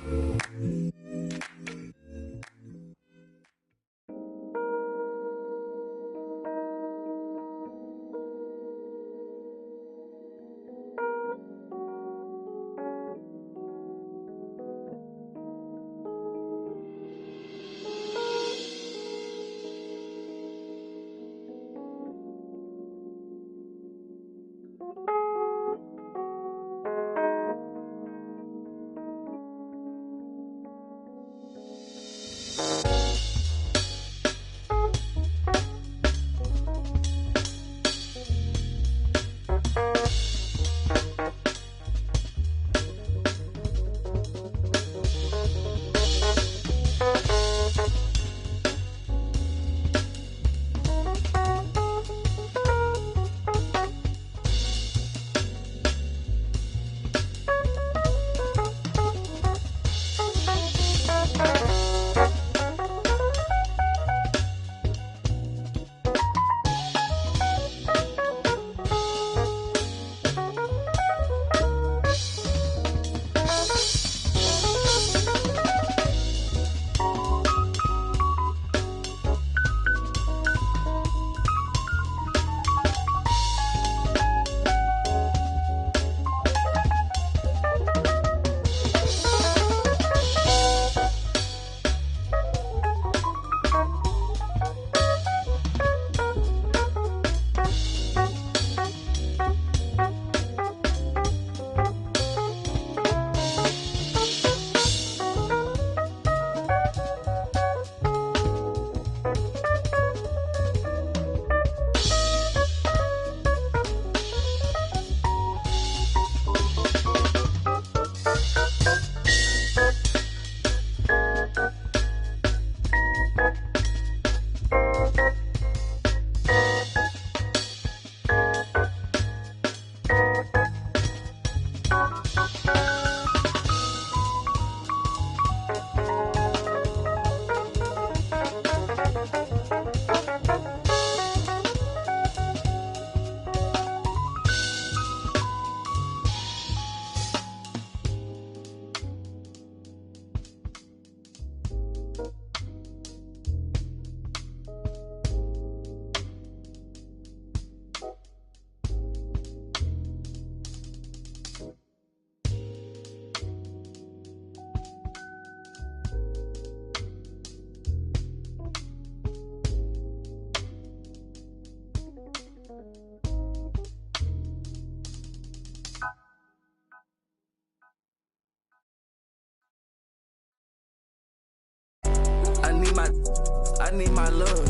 Speaker 2: I need my love.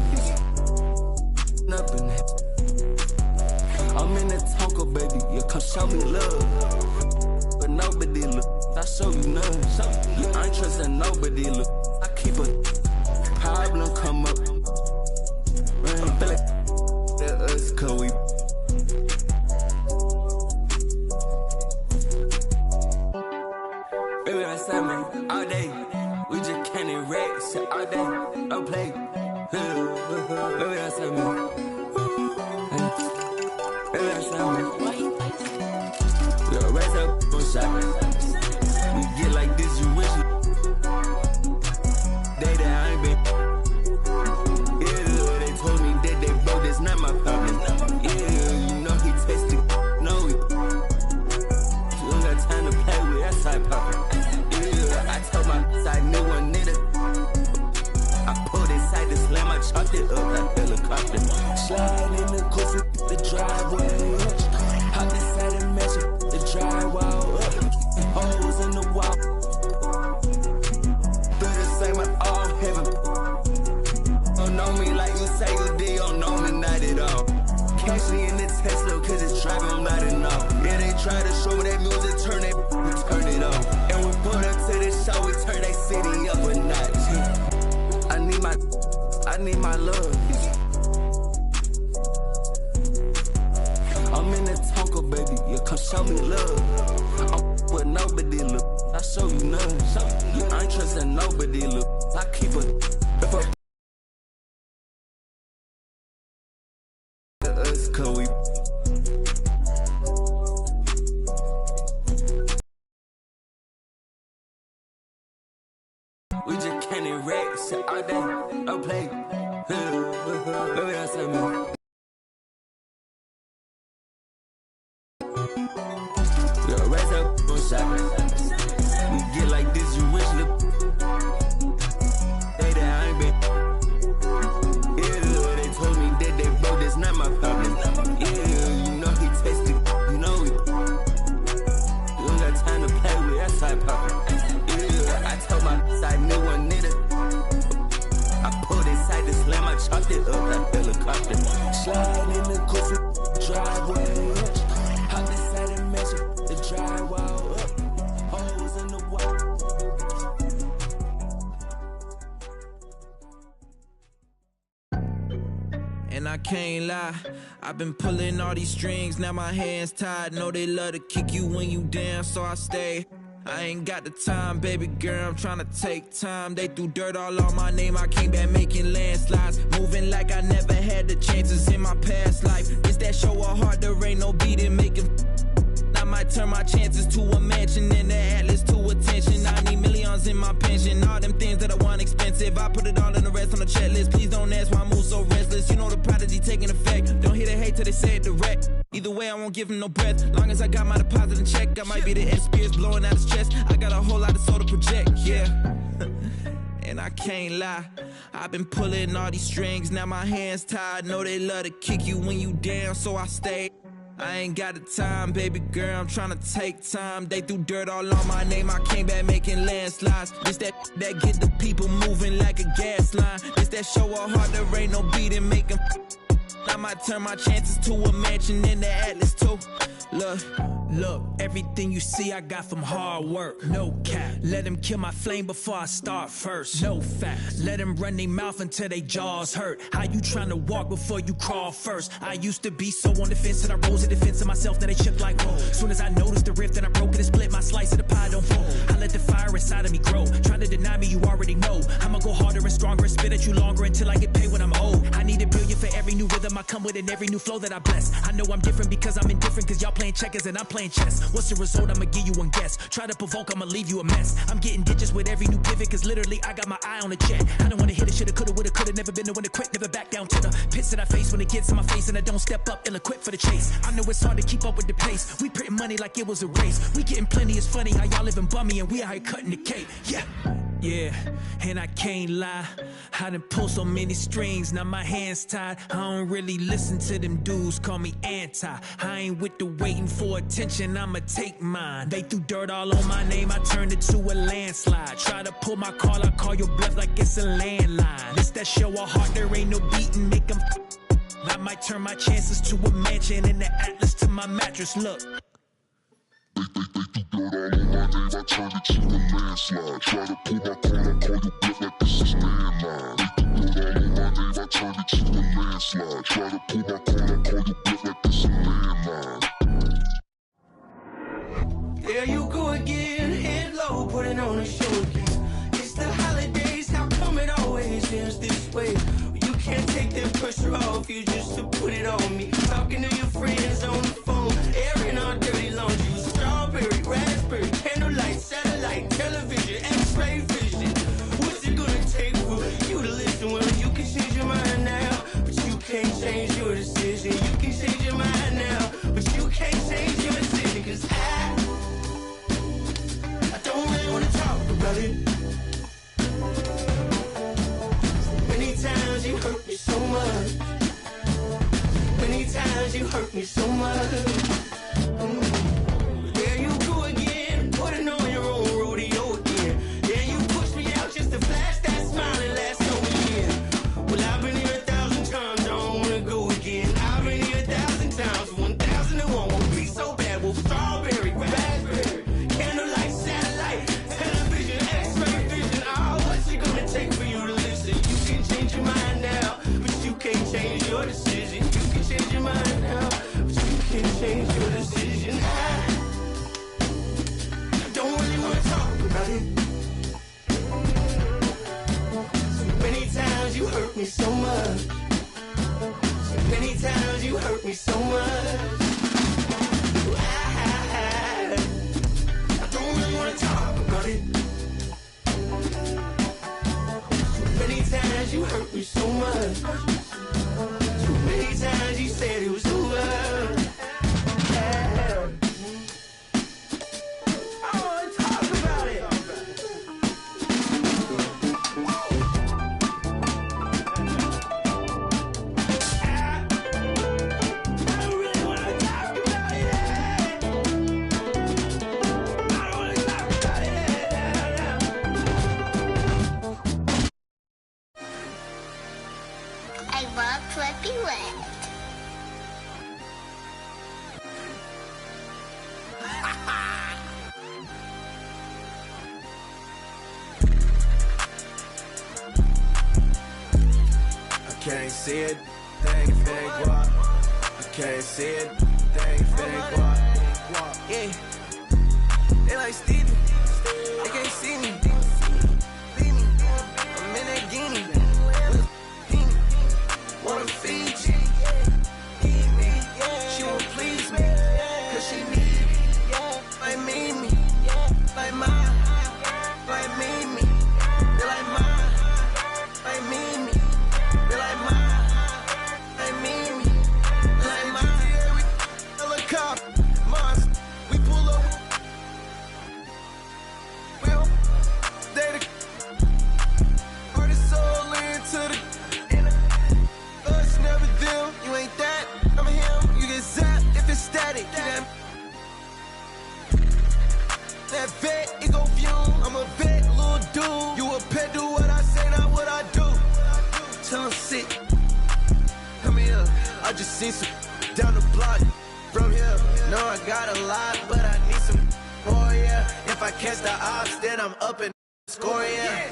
Speaker 2: Up in it. I'm in the Tonka, baby. You come show me love. But nobody look. I show you none. You ain't trusting nobody look. I keep a problem come up. Rain, feel like that us, cause we. Baby, that's me all day. We just candy racks all day. No play. Baby, that's me. Baby, that's me. We'll raise up on shot. We get like this, you wish it. Day that I ain't been. Yeah, they told me that they broke, that's not my problem. Yeah, you know he tasted. No, you don't got time to play with that side poppin'. I told my side new one nigga. I pulled inside the slam, I chopped it up like helicopter. Slide in the coffee, the driveway. Hop inside and measure the drywall up. Holes in the wall. Feel the same at all heaven. Don't know me like you say you did, don't know me not at all. Catch me in the Tesla, cause it's driving, I'm not enough. Yeah, they try to show me that music, turn it, we turn it on. And we put up to the show, we turn that city up a notch. I need my love. I'm in the Tonka, baby, you come show me love. I'm with nobody look, I show you none. You ain't trusting nobody look, I keep a us, cause we. We just candy racks all day, no play. Baby, that's me. We'll raise up on shot. We get like this, you wish it. Day that I ain't been. Yeah, they told me that they broke, that's not my problem. Yeah, you know he tasted, you know it. You don't got time to play with that side poppin'. Yeah, I told my side new one nigga. I pulled inside the slam, I chopped it up like helicopter. Slide in the coffee, driveway. Hop inside and measure the drywall up. Holes in the wall.
Speaker 4: And I can't lie, I've been pulling all these strings, now my hands tied. Know they love to kick you when you down, so I stay. I ain't got the time, baby girl, I'm tryna take time. They threw dirt all on my name, I came back making landslides. Moving like I never had the chances in my past life. It's that show of heart, there ain't no beating, making. I might turn my chances to a mansion and the Atlas to attention. I need millions in my pension, all them things that I want expensive. I put it all in the rest on the checklist. Please don't ask why I move so restless. You know the prodigy taking effect. Don't hear the hate till they say it direct. Either way, I won't give him no breath. Long as I got my deposit in check, I might be the Spears blowing out his chest. I got a whole lot of soul to project, yeah. And I can't lie, I've been pulling all these strings, now my hands tied. Know they love to kick you when you down, so I stay. I ain't got the time, baby girl, I'm tryna take time. They threw dirt all on my name, I came back making landslides. This that get the people moving like a gas line. This that show of heart, there ain't no beating, making. I might turn my chances to a mansion in the Atlas too.
Speaker 5: Look, everything you see I got from hard work. No cap. Let them kill my flame before I start first. No facts. Let them run their mouth until they jaws hurt. How you tryna walk before you crawl first? I used to be so on the fence and I rose to the defense of myself, now they shook like whoa. Soon as I noticed the rift and I broke it and split my slice of the pie don't fall. I let the fire inside of me grow. Try to deny me, you already know. I'ma go harder and stronger and spit at you longer until I get paid when I'm old. I need $1 billion for every new rhythm I come with and every new flow that I bless. I know I'm different because I'm indifferent, cause y'all playing checkers and I'm playing chess. What's the result? I'ma give you one guess. Try to provoke, I'ma leave you a mess. I'm getting ditches with every new pivot, cause literally I got my eye on the check. I don't wanna hit it, shoulda, coulda, woulda, coulda. Never been the one to quit, never back down to the pits that I face when it gets in my face and I don't step up, ill-equipped for the chase. I know it's hard to keep up with the pace. We printing money like it was a race. We getting plenty, it's funny how y'all living bummy and we out here cutting the cake. Yeah. Yeah, and I can't lie, I done pull so many strings, now my hands tied. I don't really listen to them dudes, call me anti. I ain't with the waiting for attention, I'ma take mine. They threw dirt all on my name, I turned it to a landslide. Try to pull my call, I call your bluff like it's a landline. It's that show of heart, there ain't no beating, make them. I might turn my chances to a mansion and the Atlas to my mattress, look.
Speaker 7: Dirt all on my name, I turned it to a landslide. Try to pull my call, I call you bluff like this is landline. Dirt all on my name, I turned it to a landslide. Try to pull my call, I call you bluff like this is landline.
Speaker 23: There you go again, head low, putting on a show again. It's the holidays, how come it always ends this way? You can't take that pressure off you just to put it on me. Talking to your friends on the phone, airing our dirty laundry. Strawberry, raspberry, candlelight, satellite, television, X-ray vision. What's it gonna take for you to listen? Well, you can change your mind now, but you can't change your decision. You can change your mind now, but you can't change your decision. Cause I don't really wanna talk about it. Many times you hurt me so much. Many times you hurt me so much. There you go again, putting on your own rodeo again. Yeah, you pushed me out just to flash that smile and last over year. Well, I've been here 1,000 times, I don't wanna go again. I've been here 1,000 times, 1,001 won't be so bad. Well, strawberry, raspberry, candlelight, satellite, television, X-ray vision. Oh, what's it gonna take for you to listen? You can change your mind now, but you can't change your decision. You can change your mind now, but you can't change your decision. I don't really wanna talk about it. So many times you hurt me so much. So many times you hurt me so much. I don't really wanna talk about it. So many times you hurt me so much. So many times you said it was over.
Speaker 8: I love Flippy Wet.
Speaker 2: I can't see it, thing fake walk. I can't see it, thing fake walk. Yeah, they like Stevie, they can't see me. I'm in that guinea. Wanna feed you, eat me. She won't please me, cause she need me. Like me, like mine, like me. They like mine, like me. They like mine, like me. They like mine. Helicopter, monster, we pull up. Will, they the artist all into the. Us never them, you ain't that. I'm him, you get zapped if it's static. That vet, it go fume. I'm a vet, little dude. You a pet, do what I say, not what I do. Tell him sit. Come here, I just seen some down the block from here. No, I got a lot, but I need some more, yeah. If I catch the ops, then I'm up and score, yeah.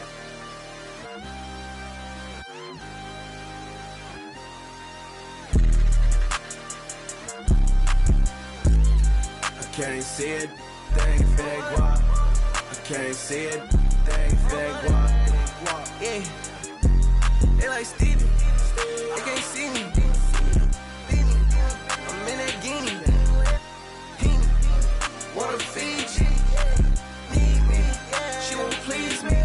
Speaker 2: I can't see it, thing fake walk. I can't see it, thing fake walk. Yeah, they like Stevie, they can't see me. I'm in that guinea. Wanna feed you, need me. She won't please me.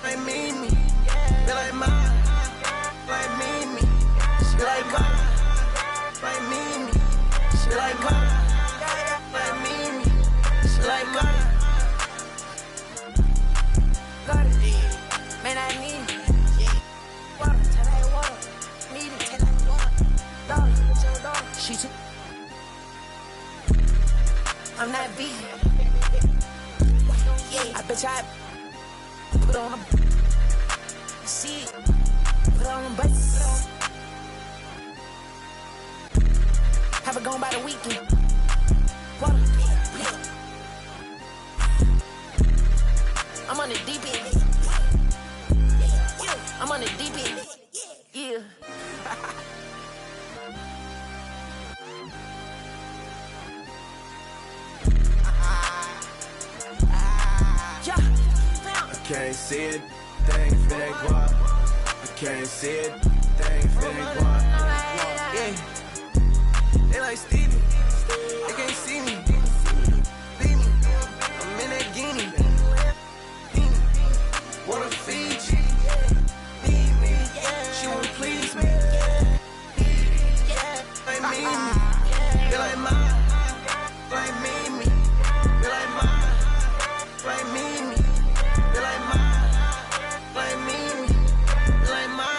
Speaker 2: Like me. They like mine, like me. She like mine, like me. She like mine, like me. She like mine,
Speaker 9: I'm that beat. Yeah, I bet I put on a see it, put on a bass. Have it gone by the weekend. I'm on the deep end. I'm on the deep end. Yeah.
Speaker 2: I can't see it, thing finna guap. I can't see it, thing finna guap. Yeah, they like Stevie, they can't see me. Leave me, I'm in that guinea. Wanna feed you, need me. She wanna please me. Like me, they like mine, like me. They like mine, like me. They like mine, like me. They like mine.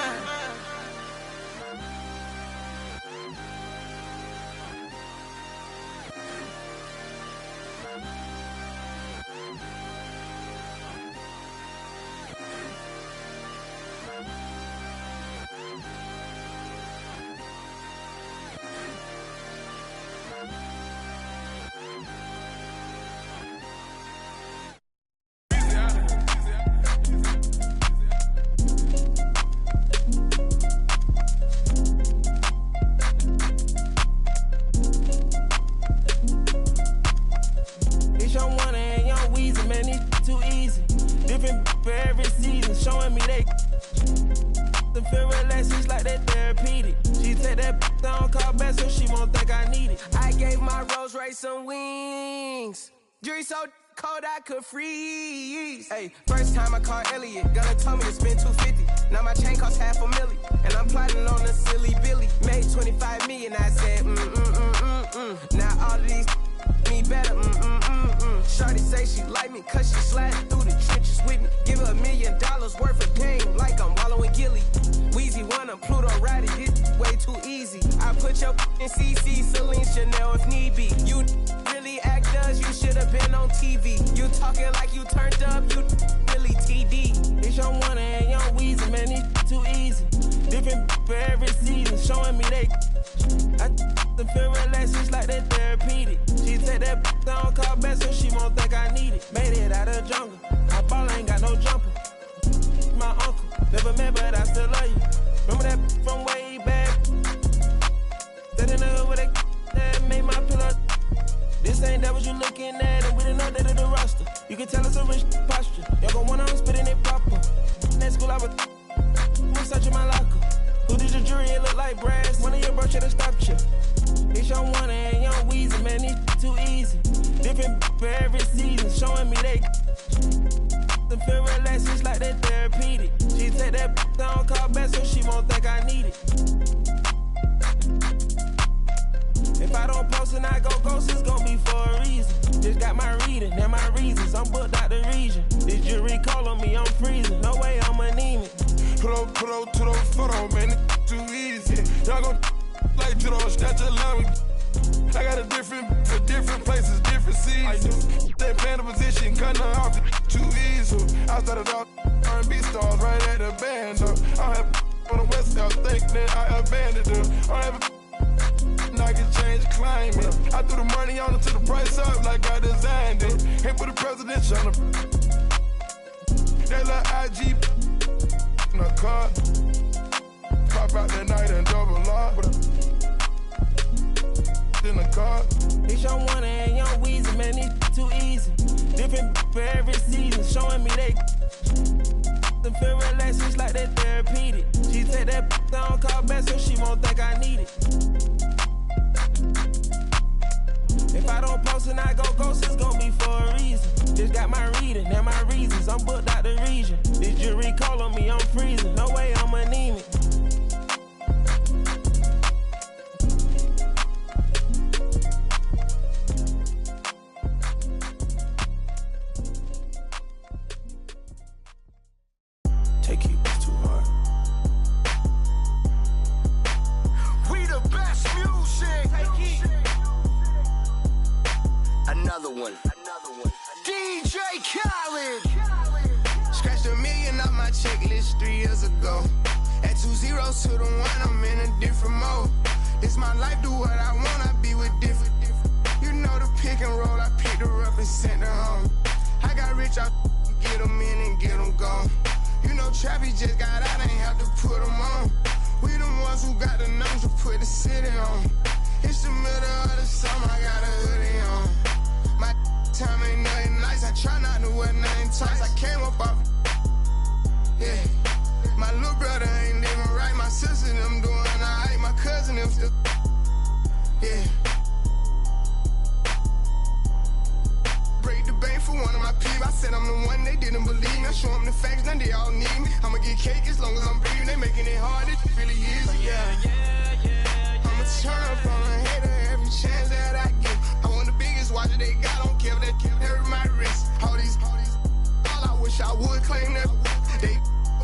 Speaker 14: It's your one and young Weezy, man, it's too easy. Different for every season, showing me they the feel relaxed, it's like that therapeutic. She take that down, call back so she won't think I need it.
Speaker 9: I gave my Rolls Royce some wings. Jury so cold I could freeze.
Speaker 14: Hey, first time I called Elliot, gonna told me to spend $250. Now my chain costs $500,000, and I'm plotting on a silly Billy. Made $25 million, I said Now all of these me better, Shorty say she like me, cause she sliding through the trenches with me. Give her $1 million worth of game, like I'm wallowing Gilly. Weezy one, I'm Pluto riding, it way too easy. I put your in CC, Celine, Chanel if need be. You really actors, you should've been on TV. You talking like you turned up, you really TD. It's your one and young Weezy, man, it's too easy. Different for every season, showing me they I feel relaxed, it's like that therapeutic. She take that down, call back so she won't think I need it. Made it out of the jungle, my ball ain't got no jumper. My uncle, never met but I still love you. Remember that from way back? That in the hood with that made my pillow. This ain't that what you looking at, and we didn't know that of the roster. You can tell it's a rich posture. Y'all gon' one on spitting it proper. At school I was searching my locker. Who did your jury? It look like brass. One of your bros should've stopped you. It's your one and young Weezy, man, it's too easy. Different for every season, showing me they the feel relaxed, it's like that therapeutic. She take that down, call back so she won't think I need it. If I don't post and I go ghost, it's gon' be for a reason. Just got my reading and my reasons. I'm booked out the region. This jury call on me, I'm freezing. No way I'm anemic.
Speaker 3: Put up to the photo, man, it's too easy. Y'all gon' like judo, snatch a line. I got a different, for different places, different seasons. They playing the position, cutting her off, too easy. I started off R&B stars right at the band. I have on the west coast, think that I abandoned her. I have I can change climate. I threw the money on it to the price up like I designed it. Ain't put the presidential on the that little IG in a car. Pop out that night and double lock. In the car.
Speaker 14: It's your one and young Weezy, man, it's too easy. Different for every season, showing me they the feel relaxed, it's like that therapeutic. She take that down, call back so she won't think I need it. If I don't post and I go ghost, it's gon' be for a reason. Just got my reading and my reasons. I'm booked out the region. This jury call on me, I'm freezing. No way I'm anemic.
Speaker 3: Take it too hard. We the best music.
Speaker 2: Another one.
Speaker 23: DJ Khaled. Scratched $1 million off my checklist 3 years ago. At 2 zeros to the 1, I'm in a different mode. It's my life, do what I want, I be with different. You know the pick and roll, I picked her up and sent her home. I got rich, I get them in and get them gone. You know Trappy just got out, ain't have to put them on. We the ones who got the numbers to put the city on. It's the middle of the summer, I got a hoodie on. My time ain't nothing nice, I try not to wear nothing tight. I came up off, yeah. My little brother ain't living right, my sister them doing alright, my cousin them still, yeah. Break the bank for one of my peeps. I said I'm the one, they didn't believe me. I show them the facts, now they all need me. I'ma get cake as long as I'm breathing. They making it hard, it really is, yeah. I'ma turn up on a hater every chance that I get. I want the biggest watch that they got, don't care if they hurt my wrist. All I wish I would claim that. They,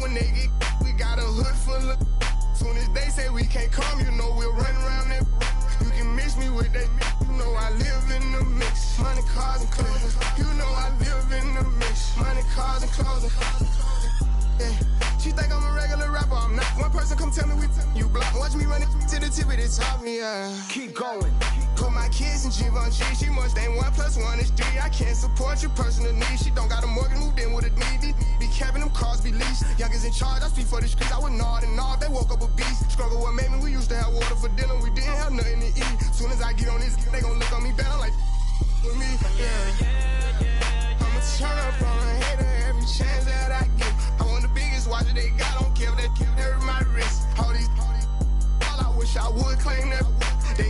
Speaker 23: when they get, we got a hood full of. Soon as they say we can't come, you know we'll run around that. You can mix me with that, you know I live in the mix. Money, cars, and clothes. You know I live in the mix. Money, cars, and clothes. Yeah. She think I'm a regular rapper, I'm not. One person come tell me you block. Watch me run it to the tip of the top, yeah. Keep going. Put my kids in Givenchy. She must ain't 1 + 1 is 3. I can't support your personal needs. She don't got a mortgage, moved in with a needy. Be capping them cars, be leased. Youngest in charge, I speak for the streets. I would nod and nod, they woke up a beast. Struggle what made me, we used to have water for dinner. We didn't have nothing to eat. Soon as I get on this, they gon' look on me better like with me, yeah. I'ma turn up on a hater every chance that I get. I want the biggest watch that they got, don't care if they hurt my wrist. All I wish I would claim that. They,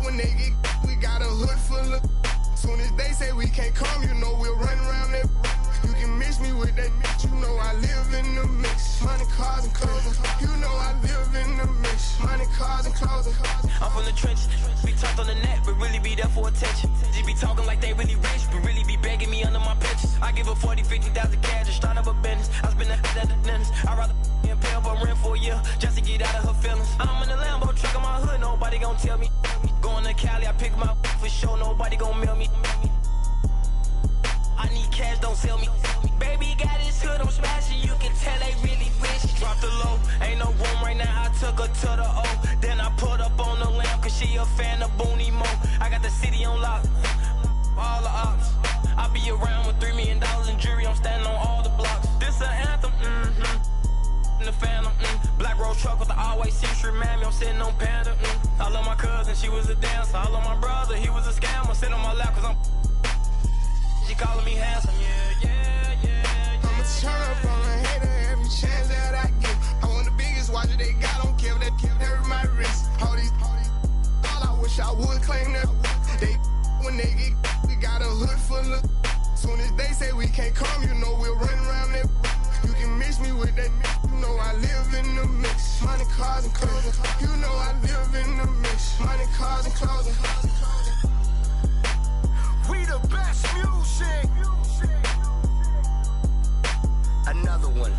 Speaker 23: when they get, we got a hood full of. Soon as they say we can't come, you know we'll run around that. You can mix me with that, you know I live in the mix. Money, cars, and clothes. You know I live in the mix. Money, cars, and clothes.
Speaker 10: I'm from the trenches. Be talked on the net, but really be there for attention. They be talking like they really rich, but really be begging me under my pictures. I give her 40, 50,000 cash to start up a business. I spend that at the dentist. I'd rather pay up on rent for a year just to get out of her feelings. I'm in the Lambo truck in my hood, nobody gon' tell me. Going to Cali, I pick my for sure, nobody gon' mail me. I need cash, don't sell me. Baby got his hood, I'm smashing, you can tell they really rich. Drop the low, ain't no room right now, I took her to the O. Then I put up on the lamp, cause she a fan of Booney Mo. I got the city on lock, all the ops. I be around with $3 million in jewelry, I'm standing on all the blocks. This an anthem, in the phantom, Black Rose truck with the always see-through mammy, I'm sitting on Panda, I love my cousin, she was a dancer. I love my brother, he was a scammer. Sit on my lap cause I'm she calling me handsome, yeah.
Speaker 23: I'ma turn up on a hater every chance that I get. I want the biggest watch that they got, don't care if they hurt my wrist. All I wish I would claim that. They, when they get, we got a hood full of. Soon as they say we can't come, you know we'll run around that. You can mix me with that, you know I live in the mix. Money, cars, and clothes. You know I live in the mix. Money, cars, and clothes. We the best music.
Speaker 2: Another one.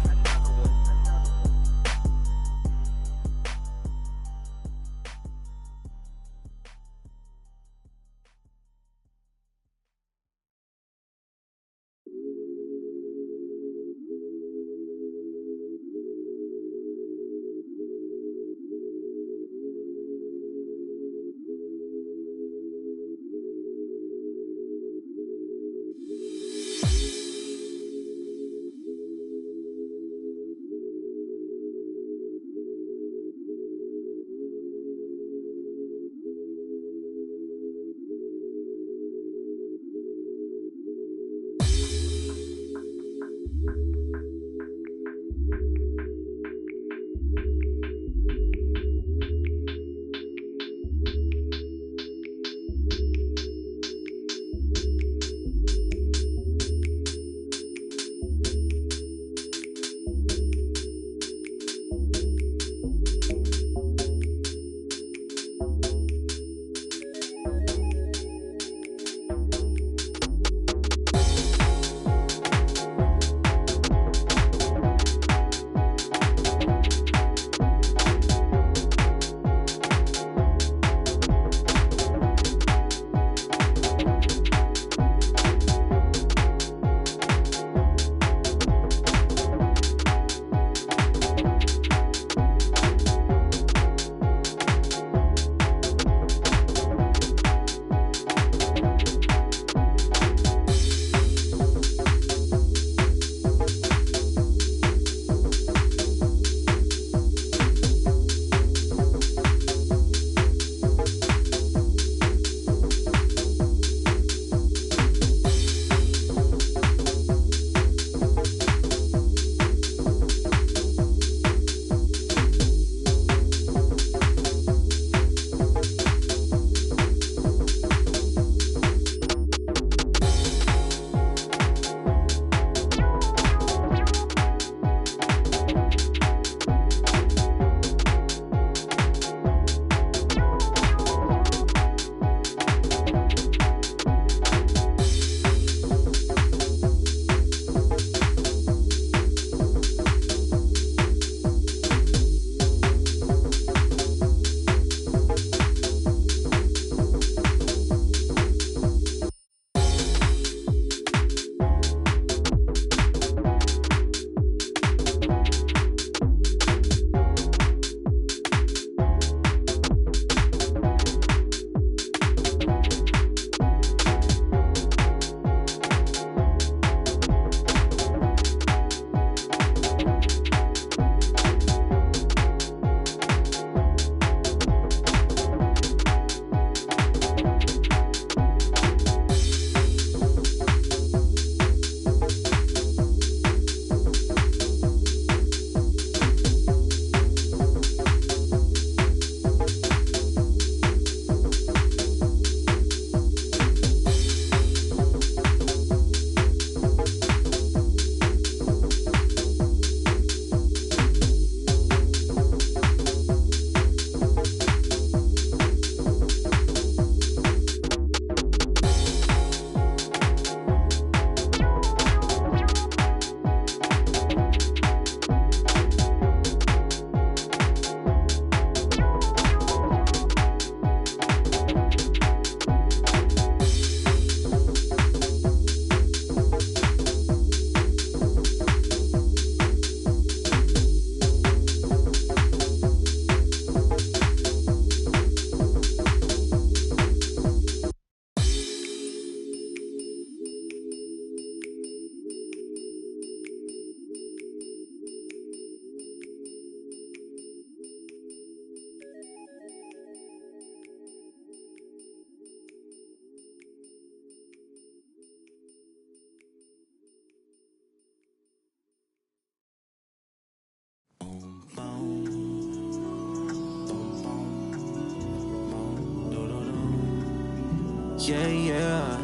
Speaker 4: Yeah, yeah.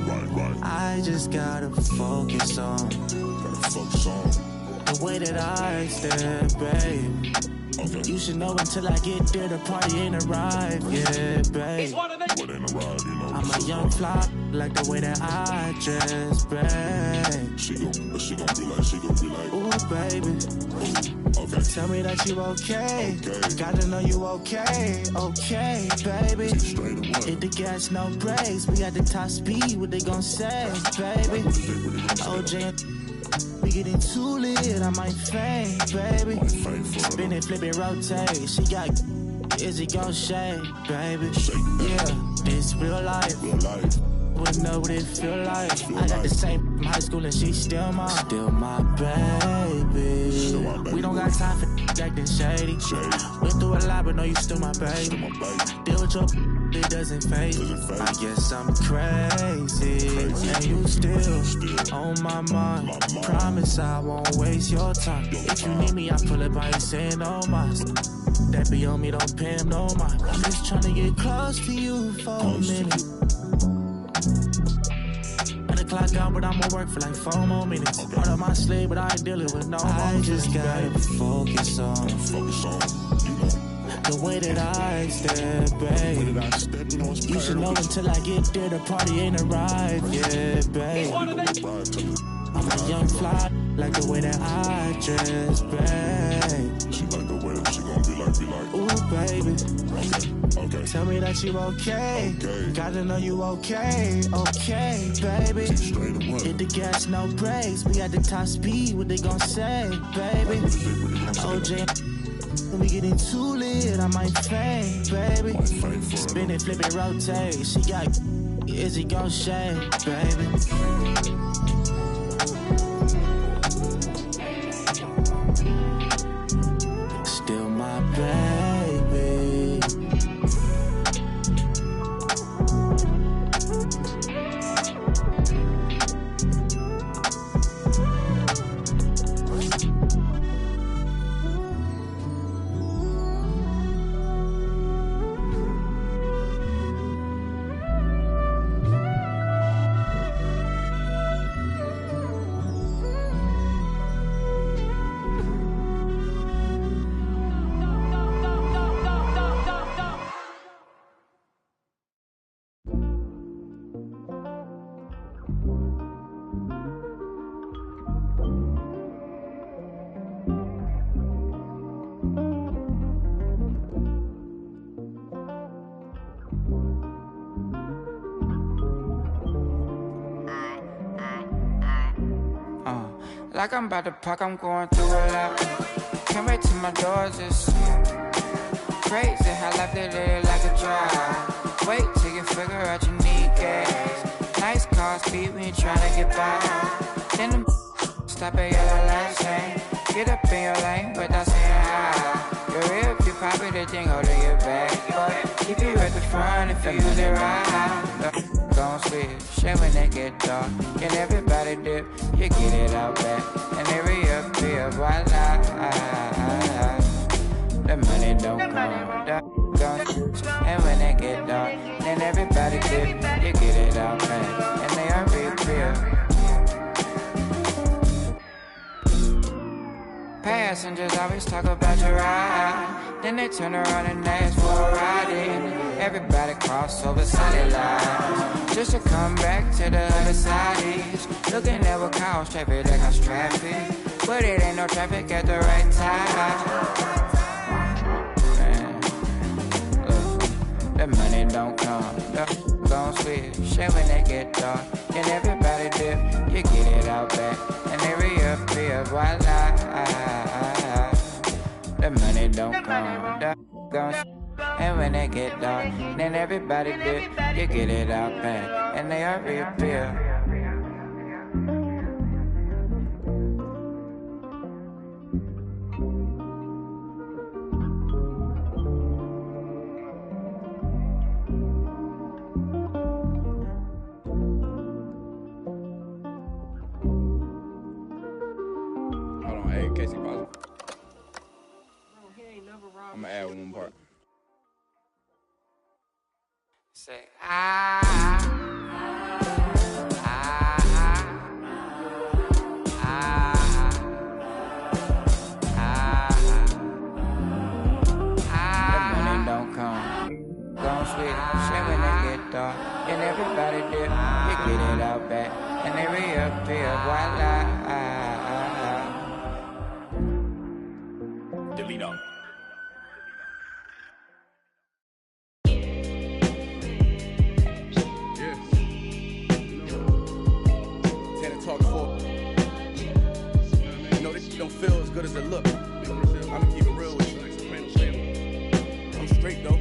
Speaker 24: Right.
Speaker 4: I just gotta focus on the way that I stand, babe. Okay. You should know until I get there, the party ain't arrived, yeah, babe.
Speaker 24: What ain't arrived, you know?
Speaker 4: I'm a young fly, like the way that I dress, babe.
Speaker 24: She gon' be like,
Speaker 4: ooh, baby.
Speaker 24: Okay.
Speaker 4: Tell me that you okay. Gotta know you okay, baby. Hit the gas, no brakes. We at the top speed, what they gon' say, baby? OJ, we getting too lit, I might faint, baby. Spin it, flip it, rotate. She got, is it gon' shake, baby? Yeah, this real life. Wouldn't know what it feel like. I got the same high school and she's still my baby. We don't got time for acting shady. Went through a lot, but no, you still my baby. Deal with your it doesn't fade. I guess I'm crazy. And you still on my mind. Promise I won't waste your time. If you need me, I pull up, I ain't saying no mas. That be on me, don't pay him no mind. I'm just trying to get close to you for a minute. Clock out, but I'ma work for like 4 more minutes. Part of my slave, but I ain't dealing with no I just gotta focus on the way that I step, babe. You should know until I get there, the party ain't arrived yet, babe. I'm a young fly, like the way that I dress, babe.
Speaker 24: She like the way that she gon' be like.
Speaker 4: Ooh, baby.
Speaker 24: Okay.
Speaker 4: Tell me that you okay. Gotta know you okay, baby. Hit the gas, no brakes. We at the top speed, what they gon' say, baby? OJ, when we getting too lit, I might faint, baby. Spin it, flip it, rotate. She got, is it gon' shake, baby? Still my baby.
Speaker 11: Like I'm about to park, I'm going through a lot. Came right to my doors, it's crazy how life they live like a drive. Wait till you figure out you need gas. Nice car speed when you tryna get by. Then them stop at your last lane. Get up in your lane without saying hi. You're real if you pop it, the thing holding your back. But keep you at the front if you use it right. Gon' switch, shit when they get dark. Can everybody dip? You get it out back. And every up here, voila. The money don't come, gon' switch. And when they get dark, then everybody dip. You get it out back. And they are real. Passengers always talk about your ride. Then they turn around and ask for a ride in. Everybody cross over solid lines just to come back to the other side. Looking at what cause traffic that cause traffic, but it ain't no traffic at the right time. Man, look, the money don't come, gon' switch. Shit when they get dark, then everybody dip. You get it out back, and they reappear, voila. The money don't come, gon' switch. And when they get dark, then everybody dip. You get it out back, and they are reappear.
Speaker 12: Hold on, hey, Casey, pause. I'm gonna add one part.
Speaker 11: Say, the dip, picking it up back, and they reappear, voila.
Speaker 12: Delete all. Talk for. You know, this shit don't feel as good as it look. I'ma keep it real with you. I'm straight though.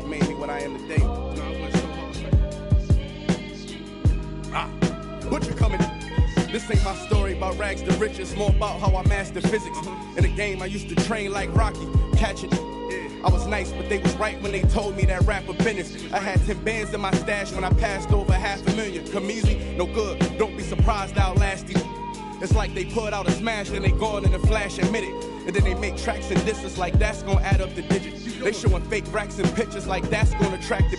Speaker 12: Made me what I am today. Butcher coming. This ain't my story about rags to riches, more about how I mastered physics. In the game, I used to train like Rocky, catch it. I was nice, but they was right when they told me that rapper business. I had 10 bands in my stash when I passed over $500,000. Come easy, no good. Don't be surprised I'll last you. It's like they put out a smash, then they gone in a flash and minute. And then they make tracks and disses like that's gonna add up the digits. They showing fake racks and pictures like that's gonna attract the.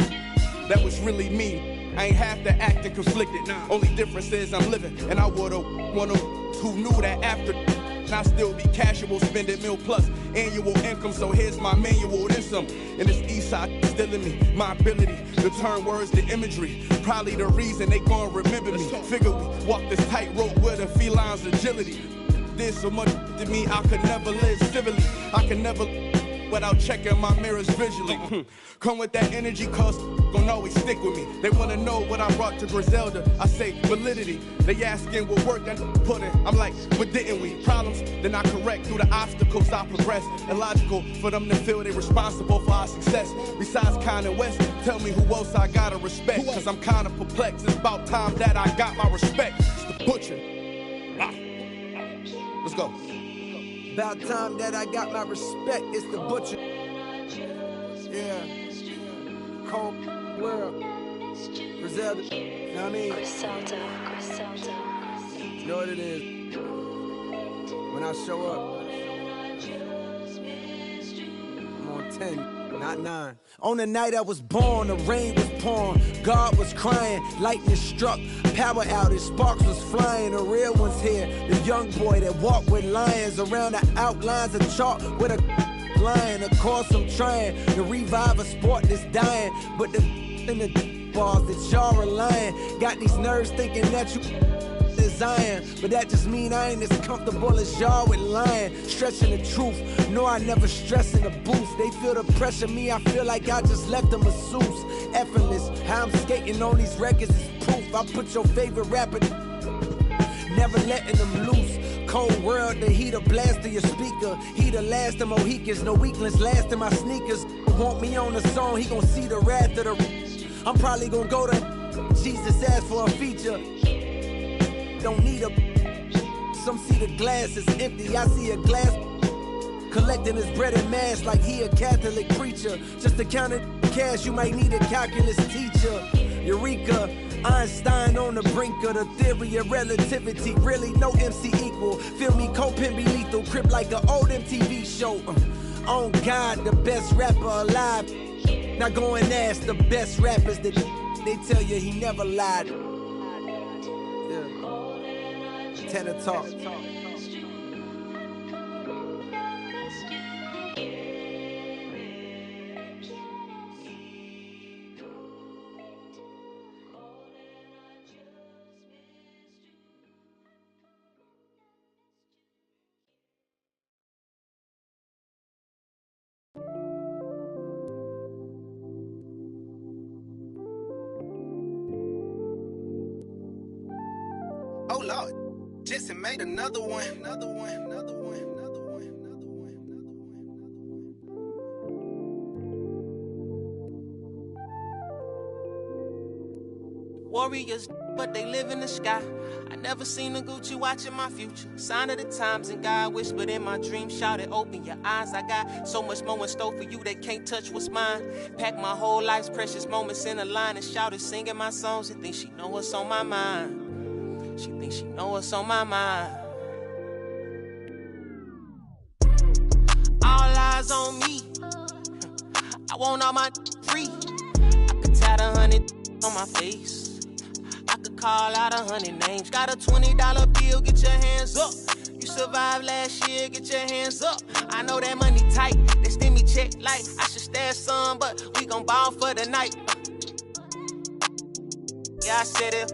Speaker 12: That was really me. I ain't have to act and conflicted. Only difference is I'm living, and I would've one of who knew that after. And I still be casual, spending $1 plus annual income. So here's my manual, then some. And this east side still in me, my ability to turn words to imagery. Probably the reason they gon' remember me. Figure we walk this tightrope with a feline's agility. There's so much to me, I could never live civilly. I can never without checking my mirrors visually. Come with that energy, cause gon' always stick with me. They wanna know what I brought to Griselda. I say validity. They asking what work I put in. I'm like, but didn't we? Problems, then I correct through the obstacles I progress. Illogical for them to feel they responsible for our success. Besides Kanye West, tell me who else I gotta respect. Cause I'm kinda perplexed. It's about time that I got my respect. It's the Butcher. Let's go.
Speaker 6: About time that I got my respect, it's the Butcher. Yeah. Cold world. Griselda. You know what I mean?
Speaker 25: Griselda.
Speaker 6: You know what it is? When I show up, I'm on 10, not 9. On the night I was born, the rain was pouring, God was crying, lightning struck, power outage, sparks was flying, the real one's here, the young boy that walked with lions around the outlines of chalk with a lion. Of course I'm trying to revive a sport that's dying, but the in the bars that y'all relying, got these nerves thinking that you Zion, but that just mean I ain't as comfortable as y'all with lying, stretching the truth. No, I never stress in the booth. They feel the pressure, me, I feel like I just left a masseuse. Effortless, how I'm skating on these records is proof. I put your favorite rapper, never letting them loose. Cold world, the heat a blast to your speaker. He the last of Mohicans, no weakness, last in my sneakers. Want me on the song, he gon' see the wrath of the. I'm probably gon' go to Jesus ask for a feature. Don't need a. Some see the glass is empty. I see a glass collecting his bread and mass like he a Catholic preacher. Just to count it cash, you might need a calculus teacher. Eureka, Einstein on the brink of the theory of relativity. Really, no MC equal. Feel me, co-pin be lethal. Crip like an old MTV show. On God, the best rapper alive. Now go and ask the best rappers that they tell you he never lied. Tenor talk.
Speaker 23: Oh Lord, Jesse made another one.
Speaker 13: Warriors, but they live in the sky. I never seen a Gucci watching my future. Sign of the times, and God whispered in my dream, shouted, open your eyes. I got so much more in store for you that can't touch what's mine. Pack my whole life's precious moments in a line and shouted, singing my songs. And think she know what's on my mind. She thinks she know what's on my mind. All eyes on me. I want all my free. I could tat 100 on my face. I could call out 100 names. Got a $20 bill, get your hands up. You survived last year, get your hands up. I know that money tight, they send me check like I should stash some, but we gon' ball for the night. Yeah, I said it.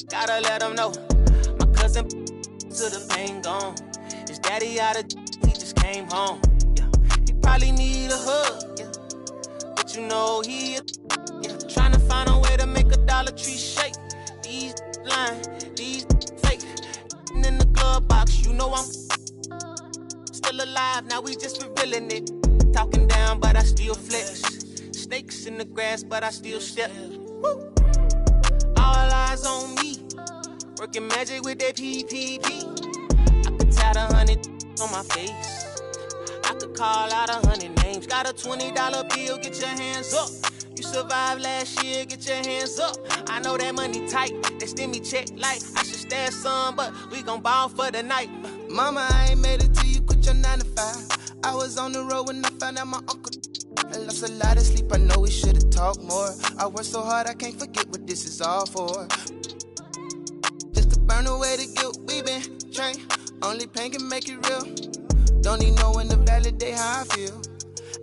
Speaker 13: Gotta let them know. My cousin to the pain gone. His daddy out of he just came home. Yeah, he probably need a hug. Yeah, but you know he trying to find a way to make a Dollar Tree shake. These lying, these fake. In the glove box, you know I'm still alive. Now we just revealing it. Talking down, but I still flex. Snakes in the grass, but I still step. Woo. All eyes on me. Working magic with that PPP. I could tat 100 on my face. I could call out 100 names. Got a $20 bill, get your hands up. You survived last year, get your hands up. I know that money tight, they send me check like I should stash some, but we gon' ball for the night.
Speaker 23: Mama, I ain't made it till you quit your 9 to 5. I was on the road when I found out my uncle. I lost a lot of sleep, I know we should've talked more. I worked so hard, I can't forget what this is all for. Just to burn away the guilt, we been trained. Only pain can make it real. Don't need no one to validate how I feel.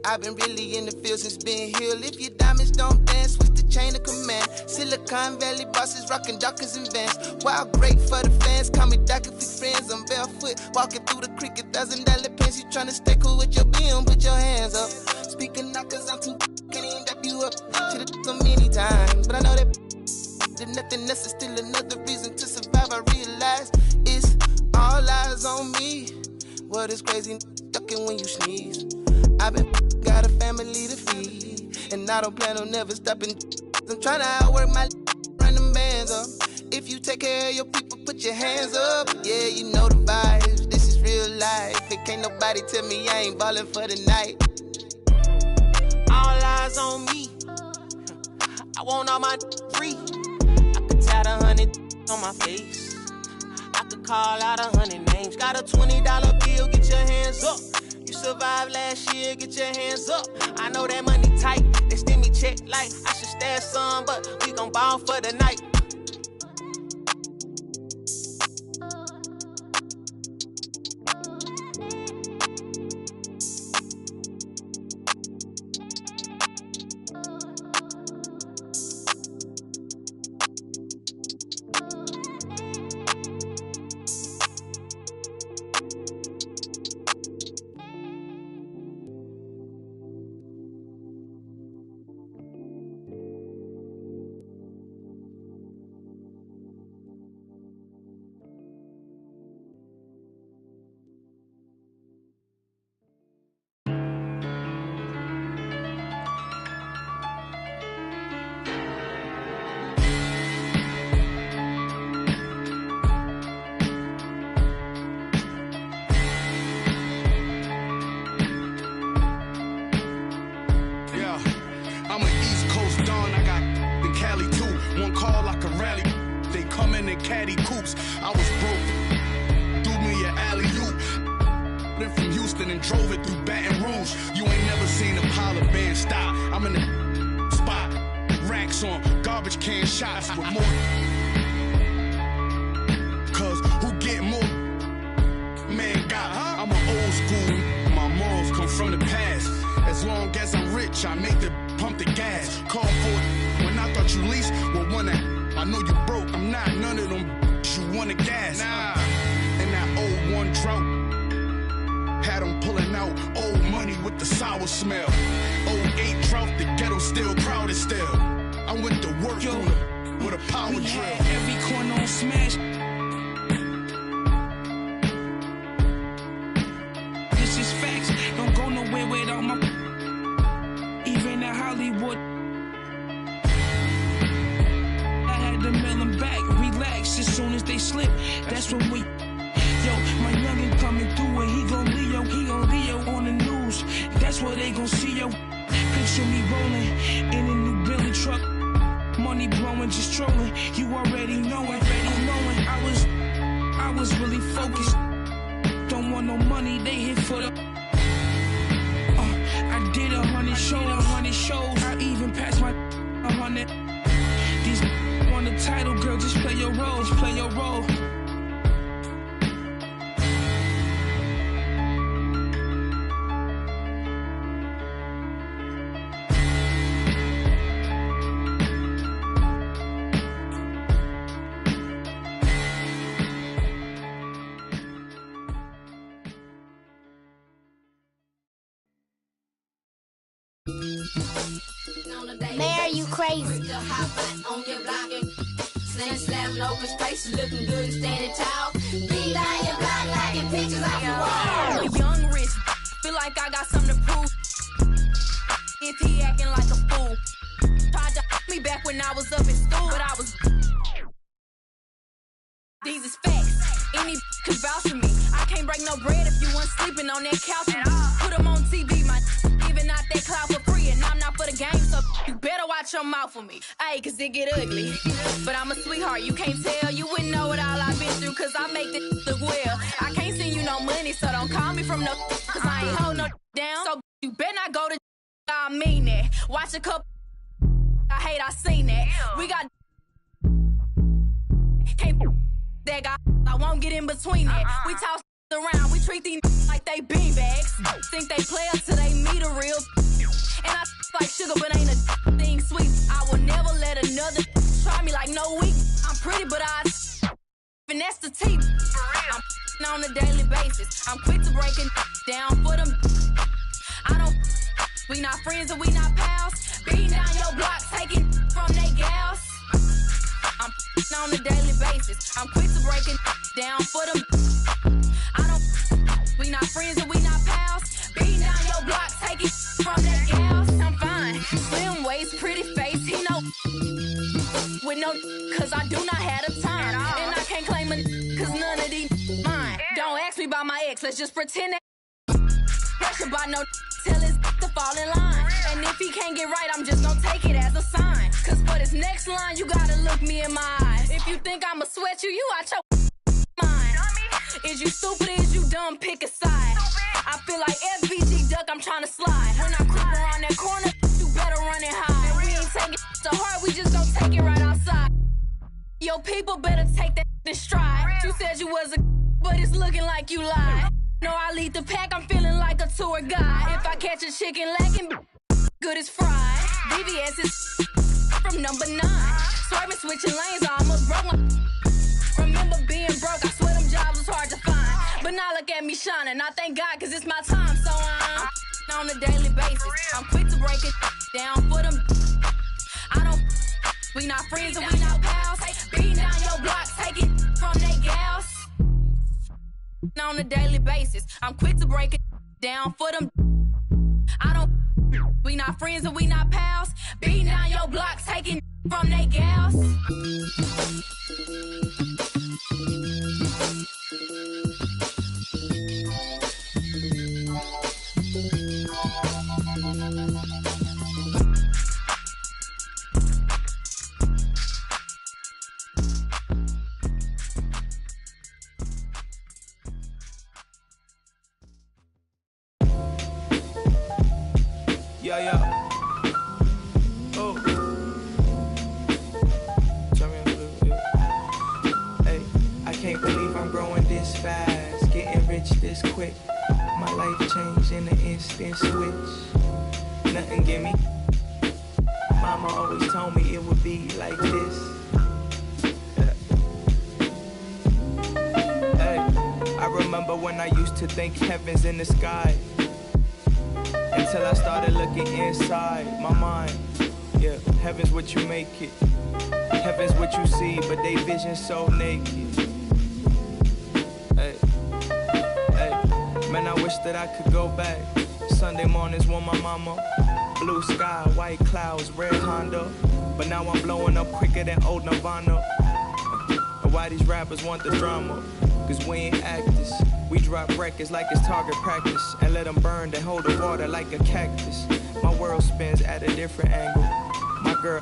Speaker 23: I've been really in the field since being healed. If your diamonds don't dance, what's the chain of command? Silicon Valley bosses rocking Dockers and Vans. Wild great for the fans, call me Docker for friends. I'm barefoot, walking through the creek, $1,000 pants. You tryna stay cool with your BM, put your hands up. Speaking out cause I'm too can't even dap you up. Should've so many times, but I know that nothing else is still another reason to survive. I realize it's all eyes on me. What is crazy, ducking when you sneeze. I've been got a family to feed, and I don't plan on never stopping. I'm trying to outwork my run them bands up. If you take care of your people, put your hands up. Yeah, you know the vibes. This is real life. It can't nobody tell me I ain't ballin' for the night.
Speaker 13: All eyes on me. I want all my free. I could tat 100 on my face. I could call out 100 names. Got a $20 bill, get your hands up. You survived last year, get your hands up. I know that money tight, they send me check like I should stash some, but we gon' ball for the night.
Speaker 12: Caddy coops. I was broke, threw me an alley-oop. Then from Houston and drove it through Baton Rouge. You ain't never seen a pile of bands stop. I'm in the spot, racks on garbage can shots with more. Cause who get more? Man got, I'm an old school. My morals come from the past. As long as I'm rich, I make the pump the gas. Call for it when I thought you leased. Well, one that I know you broke, I'm not none of them you wanna gas. Nah, and that 01 drought had them pulling out old money with the sour smell. 08 drought, the ghetto still crowded still. I went to work with a power drill.
Speaker 5: Every corner on smash. This is facts, don't go nowhere without my. Even in Hollywood. To mail them back, relax as soon as they slip. That's when we. Yo, my youngin' coming through and he gon' Leo on the news. That's what they gon' see, yo. Picture me rolling in a new Billy truck, money blowing, just trolling. You already know it, I was really focused. Don't want no money, they hit for the. I did 100 shows. I even passed my 100. These. The title, girl, just play your role.
Speaker 8: Mayor, you crazy.
Speaker 16: Slam, slam, open space, looking good and standing tall. Be down your block, liking pictures off the wall.
Speaker 15: Young rich, feel like I got something to prove. If he acting like a fool, tried to me back when I was up in school, but I was. These is facts. Any could vouch for me. I can't break no bread if you weren't sleeping on that couch with me. Put them on TV, my giving out that clout for free, and I'm not for the game, so you better watch your mouth for me. Ayy, cause it get ugly. But I'm a sweetheart, you can't tell. You wouldn't know what all I've been through, cause I make this look well. I can't send you no money, so don't call me from no cause I ain't hold no down. So you better not go to I mean that. Watch a couple I hate, I seen that. We got can't that guy, I won't get in between that. We toss around, we treat these like they beanbags. Think they play us till they meet a real. And I like sugar, but ain't a thing sweet. I will never let another try me like no weak. I'm pretty, but I finesse the teeth. I'm on a daily basis. I'm quick to break it down for them. I don't. We not friends and we not pals. Beating down your block, taking from they gals. I'm on a daily basis. I'm quick to break it down for them. I don't. We not friends and we not pals. Beating down your block, taking from they gals. I'm fine. Slim waist, pretty face. He know with no, cause I do not have the time. And I can't claim a cause none of these mine. Don't ask me about my ex. Let's just pretend that pressure by no. Tell his to fall in line. And if he can't get right, I'm just gonna take it as a sign. Cause for this next line, you gotta look me in my eyes. If you think I'ma sweat you, you out your mind. Is you stupid or is you dumb? Pick a side. I feel like FBG duck, I'm trying to slide. When I creep around that corner, you better run and hide. And we ain't taking it to heart, we just gonna take it right outside. Your people better take that in stride. You said you was a but it's looking like you lied. No, I lead the pack, I'm feeling like a tour guide. If I catch a chicken lacking, good as fried. VVS is from number 9. Swerving, switching lanes, I almost broke my. Remember being broke, I swear them jobs was hard to find. But now look at me shining, I thank God cause it's my time. So I'm on a daily basis. I'm quick to break it down for them. I don't. We not friends and we not pals. Beating down your block, taking from they gals. On a daily basis, I'm quick to break it down for them. I don't. We not friends and we not pals. Beating down your block, taking from they gals.
Speaker 17: Yeah. Oh. Tell me a little bit. Hey, I can't believe I'm growing this fast, getting rich this quick. My life changed in an instant switch. Nothing give me. Mama always told me it would be like this. Hey, I remember when I used to think heaven's in the sky. Until I started looking inside my mind. Yeah, heaven's what you make it. Heaven's what you see, but they vision so naked. Hey, man, I wish that I could go back. Sunday mornings with my mama. Blue sky, white clouds, red Honda. But now I'm blowing up quicker than old Nirvana. And why these rappers want the drama? Cause we ain't actors. We drop records like it's target practice and let them burn, then hold the water like a cactus. My world spins at a different angle. My girl,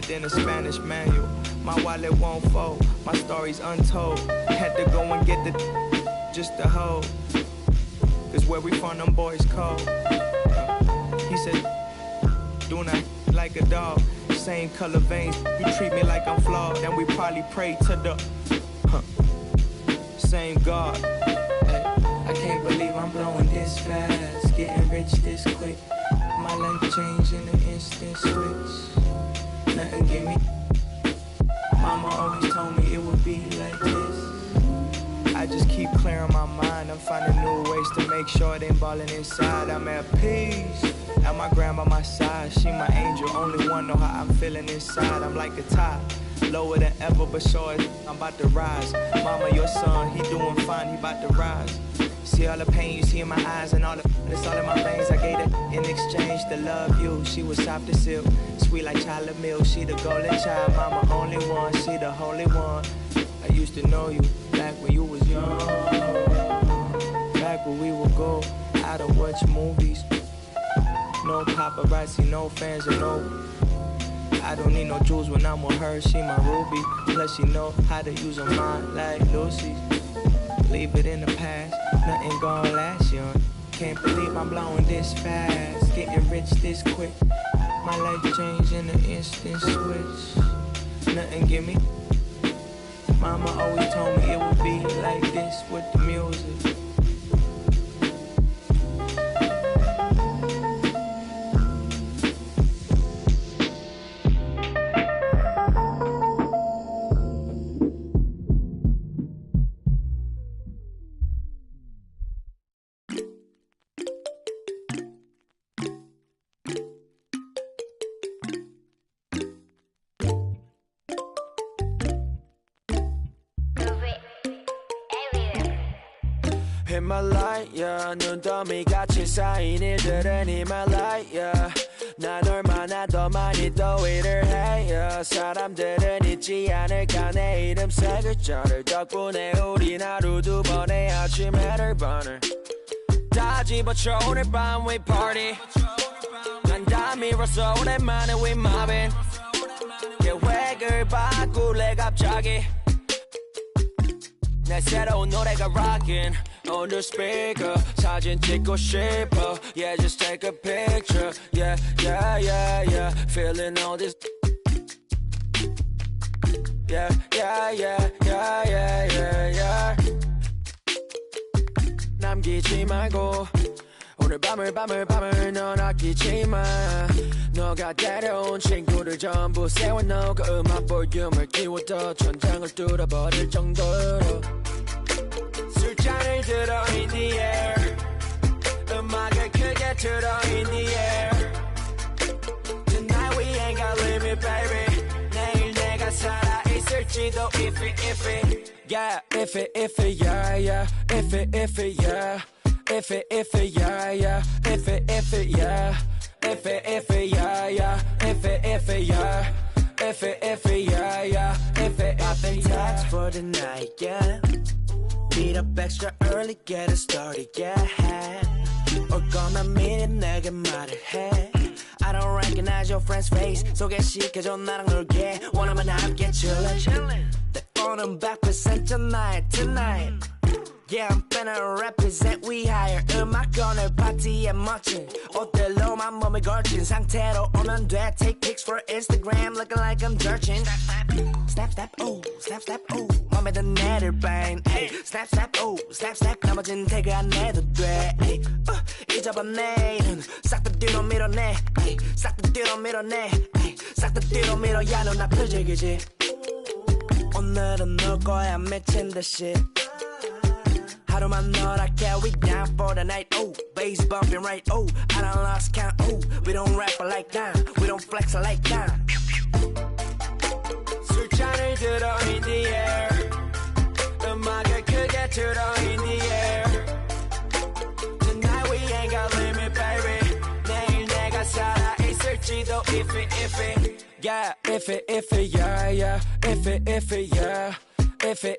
Speaker 17: then a Spanish manual. My wallet won't fold, my story's untold. Had to go and get the just to hold. Cause where we from, them boys cold. He said, do not like a dog. Same color veins, you treat me like I'm flawed. And we probably pray to the same God. I can't believe I'm blowing this fast, getting rich this quick. My life changed in an instant switch. Nothing give me. Mama always told me it would be like this. I just keep clearing my mind. I'm finding new ways to make sure it ain't balling inside. I'm at peace. At my grandma, my side, she my angel. Only one know how I'm feeling inside. I'm like a tide, lower than ever, but sure as I'm about to rise. Mama, your son, he doing fine, he about to rise. See all the pain you see in my eyes and all it's all in my veins. I gave it in exchange to love you. She was soft as silk, sweet like chocolate milk. She the golden child, mama only one. She the holy one. I used to know you back when you was young. Back when we would go out and watch movies. No paparazzi, no fans, and no. I don't need no jewels when I'm with her. She my ruby. Plus she know how to use her mind like Lucy. Leave it in the past, nothing gon' last young. Can't believe I'm blowing this fast, getting rich this quick. My life changed in an instant switch. Nothing give me. Mama always told me it would be like this with the music.
Speaker 18: Himalaya 눈더미 같이 쌓인 일들은 Himalaya 난 얼마나 더 많이 더위를 해요 사람들은 잊지 않을까 내 이름 세 글자를 덕분에 우린 하루 두 번의 아침 해를 번을 다 집어쳐 오늘 밤 we party 난 다 밀었어 오랜만에 we mobbing 계획을 바꿀래 갑자기 내 새로운 노래가 rockin' on the speaker 사진 찍고 싶어 yeah just take a picture yeah yeah yeah yeah feeling all this yeah yeah yeah yeah yeah yeah yeah 남기지 말고 오늘 밤을 넌 아끼지 마 너가 데려온 친구들 전부 세워놓고 음악 볼륨을 키워도 천장을 뚫어버릴 정도로 술잔을 들어 in the air 음악을 크게 틀어 in the air Tonight we ain't got limit baby 내일 내가 살아있을지도 if it yeah if it yeah yeah if it yeah if it yeah yeah if it yeah if it yeah yeah if it yeah if it yeah yeah if it poppin' tags for the night yeah meet up extra early get it started yeah 올 거면 미리 내게 말을 해 I don't recognize your friend's face 소개시켜줘 나랑 놀게 원하면 함께 chillin' 때로는 100% tonight Yeah, I'm finna represent we higher 음악 오늘 파티에 멋진 옷들로만 몸을 걸친 상태로 오면 돼 Take pics for Instagram looking like I'm searching Snap, snap, oh, snap, snap, oh 맘에 든 애를 bang Snap, snap, oh, snap, snap 나머진 태그 안 해도 돼 잊어봐 내일은 싹 다 뒤로 밀어내 싹 다 뒤로 밀어내 싹 다 뒤로 밀어 야 넌 앞을 즐기지 오늘은 놀 거야 미친 듯이 하루만 너랄게 we down for the night oh bass bumping right oh I done lost count oh we don't rap like that we don't flex like that 술잔을 들어 in the air 음악을 크게 틀어 in the air Tonight we ain't got limit baby 내일 내가 살아있을지도 if it yeah if it yeah yeah if it yeah if it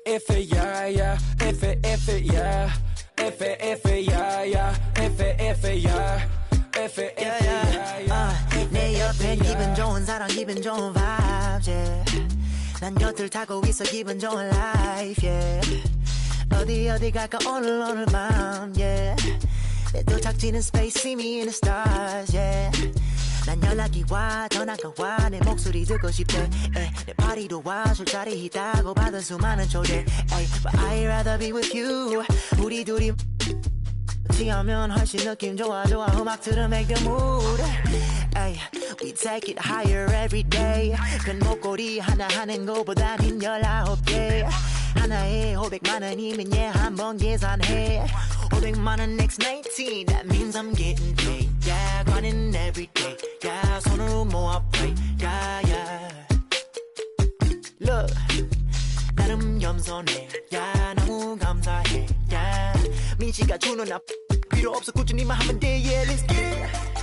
Speaker 18: yeah yeah if it yeah if it yeah yeah if it yeah if it yeah yeah
Speaker 19: 내 옆엔 기분 좋은 사람 기분 좋은 vibes yeah 난 곁을 타고 있어 기분 좋은 life yeah 어디 갈까 오늘 밤 yeah 내 도착지는 space see me in the stars yeah 난 연락이 와 전화가 와 내 목소리 듣고 싶대 내 파티도 와 술자리 있다고 받은 수많은 초대 But I'd rather be with you 우리 둘이 취하면 훨씬 느낌 좋아 음악 들으면 make the mood We take it higher every day 큰 목걸이 하나 하는 거보단 힘 19개 하나에 500만 원이면 한 번 계산해 500만 원 next 19, that means I'm getting paid. Yeah, grinding every day. Yeah, 손으로 모아 pray. Yeah, yeah. Look, 나름 겸손해. Yeah, 너무 감사해. Yeah, 민지가 주는 나 필요 없어 꾸준히만 하면 돼. Yeah, let's get it.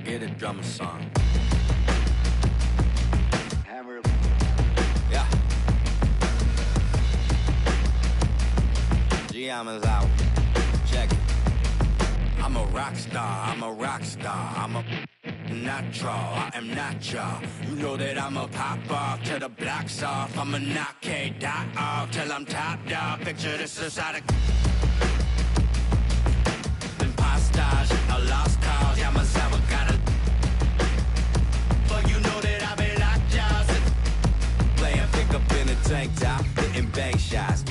Speaker 1: Get a drummer song.
Speaker 7: Hammer.
Speaker 1: Yeah. Giamma's out. Check it. I'm a rock star. I'm a rock star. I'm a natural. I am not y'all. You know that I'm a pop off till the block's off. I'm a knock K-Dot off till I'm top dog. Picture this inside a impostage, a lost cause. Yeah, myself got a. But you know that I been locked jaws. Playing pickup in a tank top, hitting bank shots.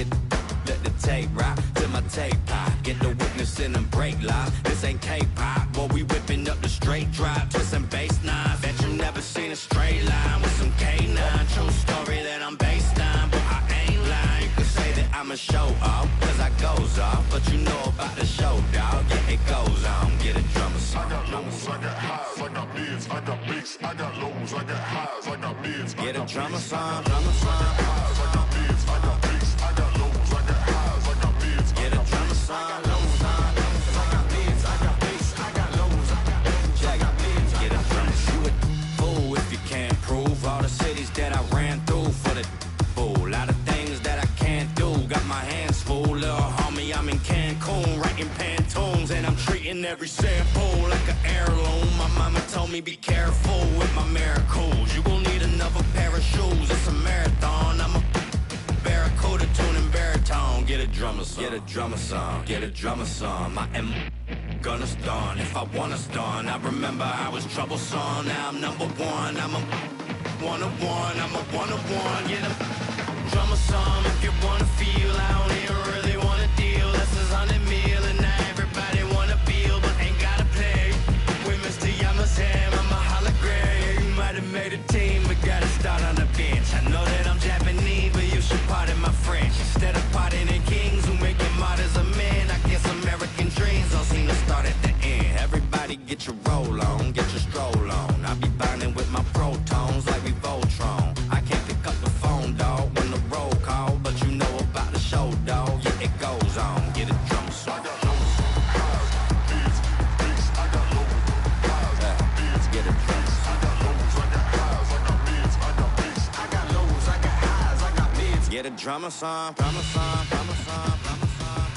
Speaker 1: Let the tape rock till my tape pop. Get the witness in them brake lines. This ain't K-pop, boy, we whipping up the straight drop. Twisting bass nines. Bet you never seen a straight line with some K9. True story that I'm based on, but I ain't lying. You could say that I'm a show off, cause I goes off. But you know about the show, dog. Yeah, it goes on. Get a drummer song.
Speaker 24: I got lows, I got highs, I got mids, I got bass, I got lows, I got highs, I got mids.
Speaker 1: Get a drummer song.
Speaker 24: Drummer song. I got highs, I got mids, I got bass, I got lows, I got highs, I got mids.
Speaker 1: Get a drummer song.
Speaker 24: I got lows, I got mids, I got bass, I got lows, I got lows, I got mids.
Speaker 1: Get a drummer. You a fool if you can't prove all the cities that I ran through for the fool. Lot of things that I can't do. Got my hands full, little homie. I'm in Cancun, writing Pantones, and I'm treating every sample like an heirloom. My mama told me be careful with my miracles. You gon' need another pair of shoes. It's a marathon. I'm a barracuda tuning baritone. Get a drummer song. Get a drummer song. Get a drummer song. I am gonna stun if I wanna stun. I remember I was troublesome. Now I'm number one. I'm a one-on-one, I'm a one-on-one. Get a drummer some if you wanna feel. I don't even really wanna deal. That's 100 mil and now everybody wanna feel, but ain't gotta play. With Mr. Yamazam, I'm a hologram. Yeah, you might have made a team, but gotta start on the bench. I know that I'm Japanese, but you should pardon my French. Instead of pardoning kings who make it martyrs of men, I guess American dreams don't seem to start at the end. Everybody get your roll on, get your stroll on. I be binding with my protons like we Voltron. I can't pick up the phone, dog, when the roll call, but you know about the show, dog. Yeah, it goes on. Get a drum song. Get a drum Get a drummer song, drummer song, drummer song, drummer song.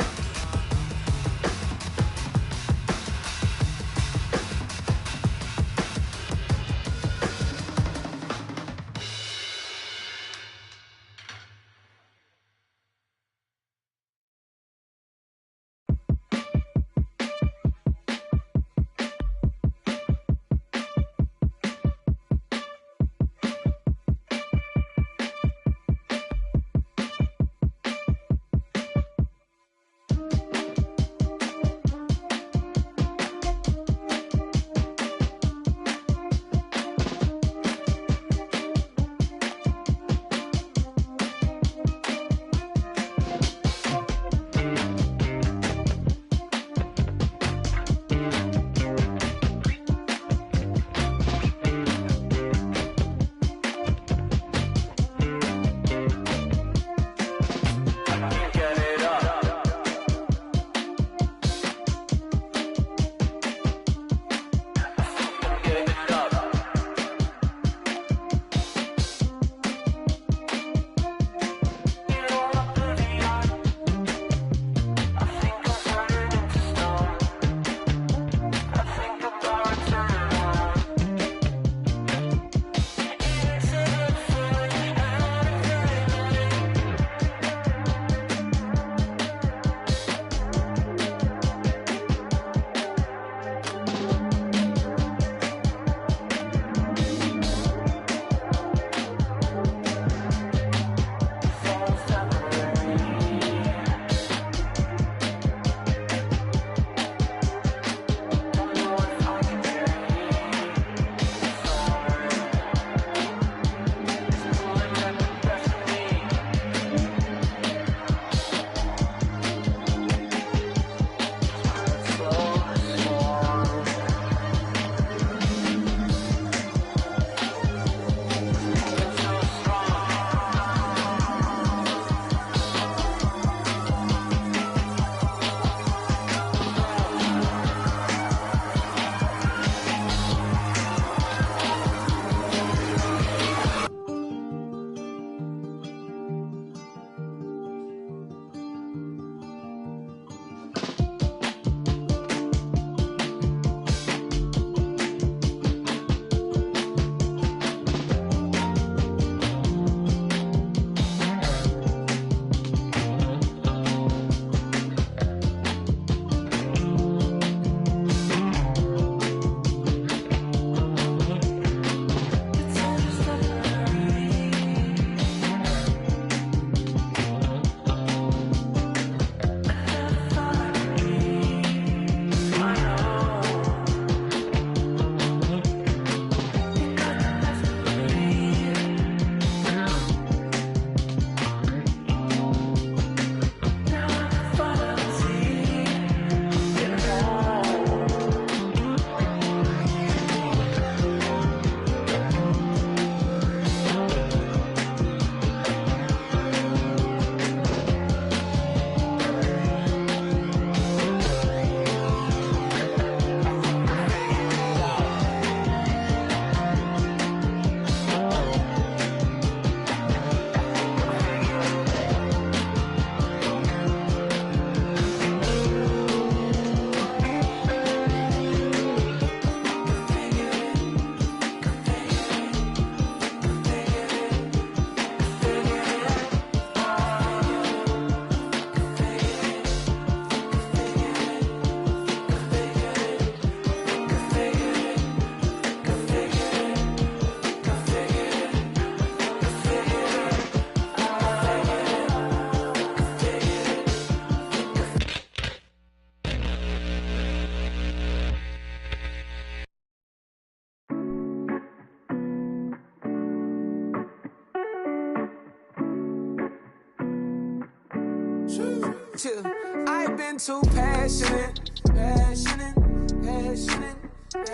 Speaker 18: Chill. I've been too passionate.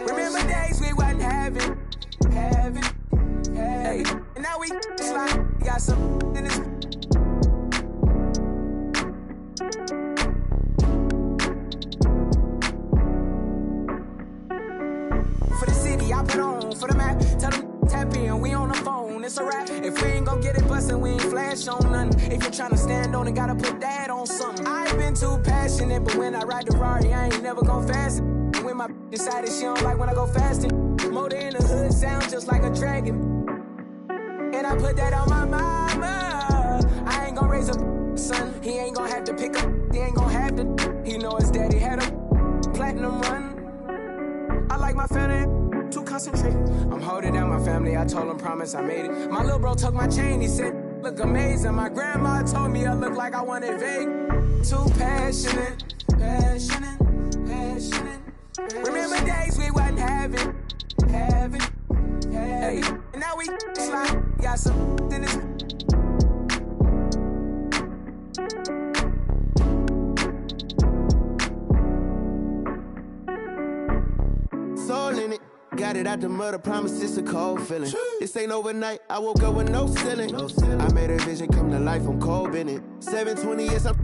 Speaker 18: Remember days we wasn't having. Hey, and now we slide. We got some in this. For the city, I put on. For the map, tell them tap in. We on the phone, it's a wrap. If we ain't gon' get it bustin', we ain't flash on nothing. If you're tryna stand on it, gotta put that on something. I've been too passionate, but when I ride the Rari, I ain't never gon' fast. When my decided she don't like when I go fasting. Motor in the hood sound just like a dragon. And I put that on my mama. I ain't gon' raise a son. He ain't gon' have to pick up. He ain't gon' have to. He know his daddy had a platinum run. I like my family to concentrate. I'm holding down my family. I told him promise I made it. My little bro took my chain. He said look amazing. My grandma told me I look like I wanted vague. Too passionate. Remember days we wasn't having. Hey, and now we slide. Got some in this.
Speaker 2: Soul in it. Got it out the mud, I promise it's a cold feeling. This ain't overnight, I woke up with no ceiling. I made a vision come to life, I'm cold in it. 720 years, I'm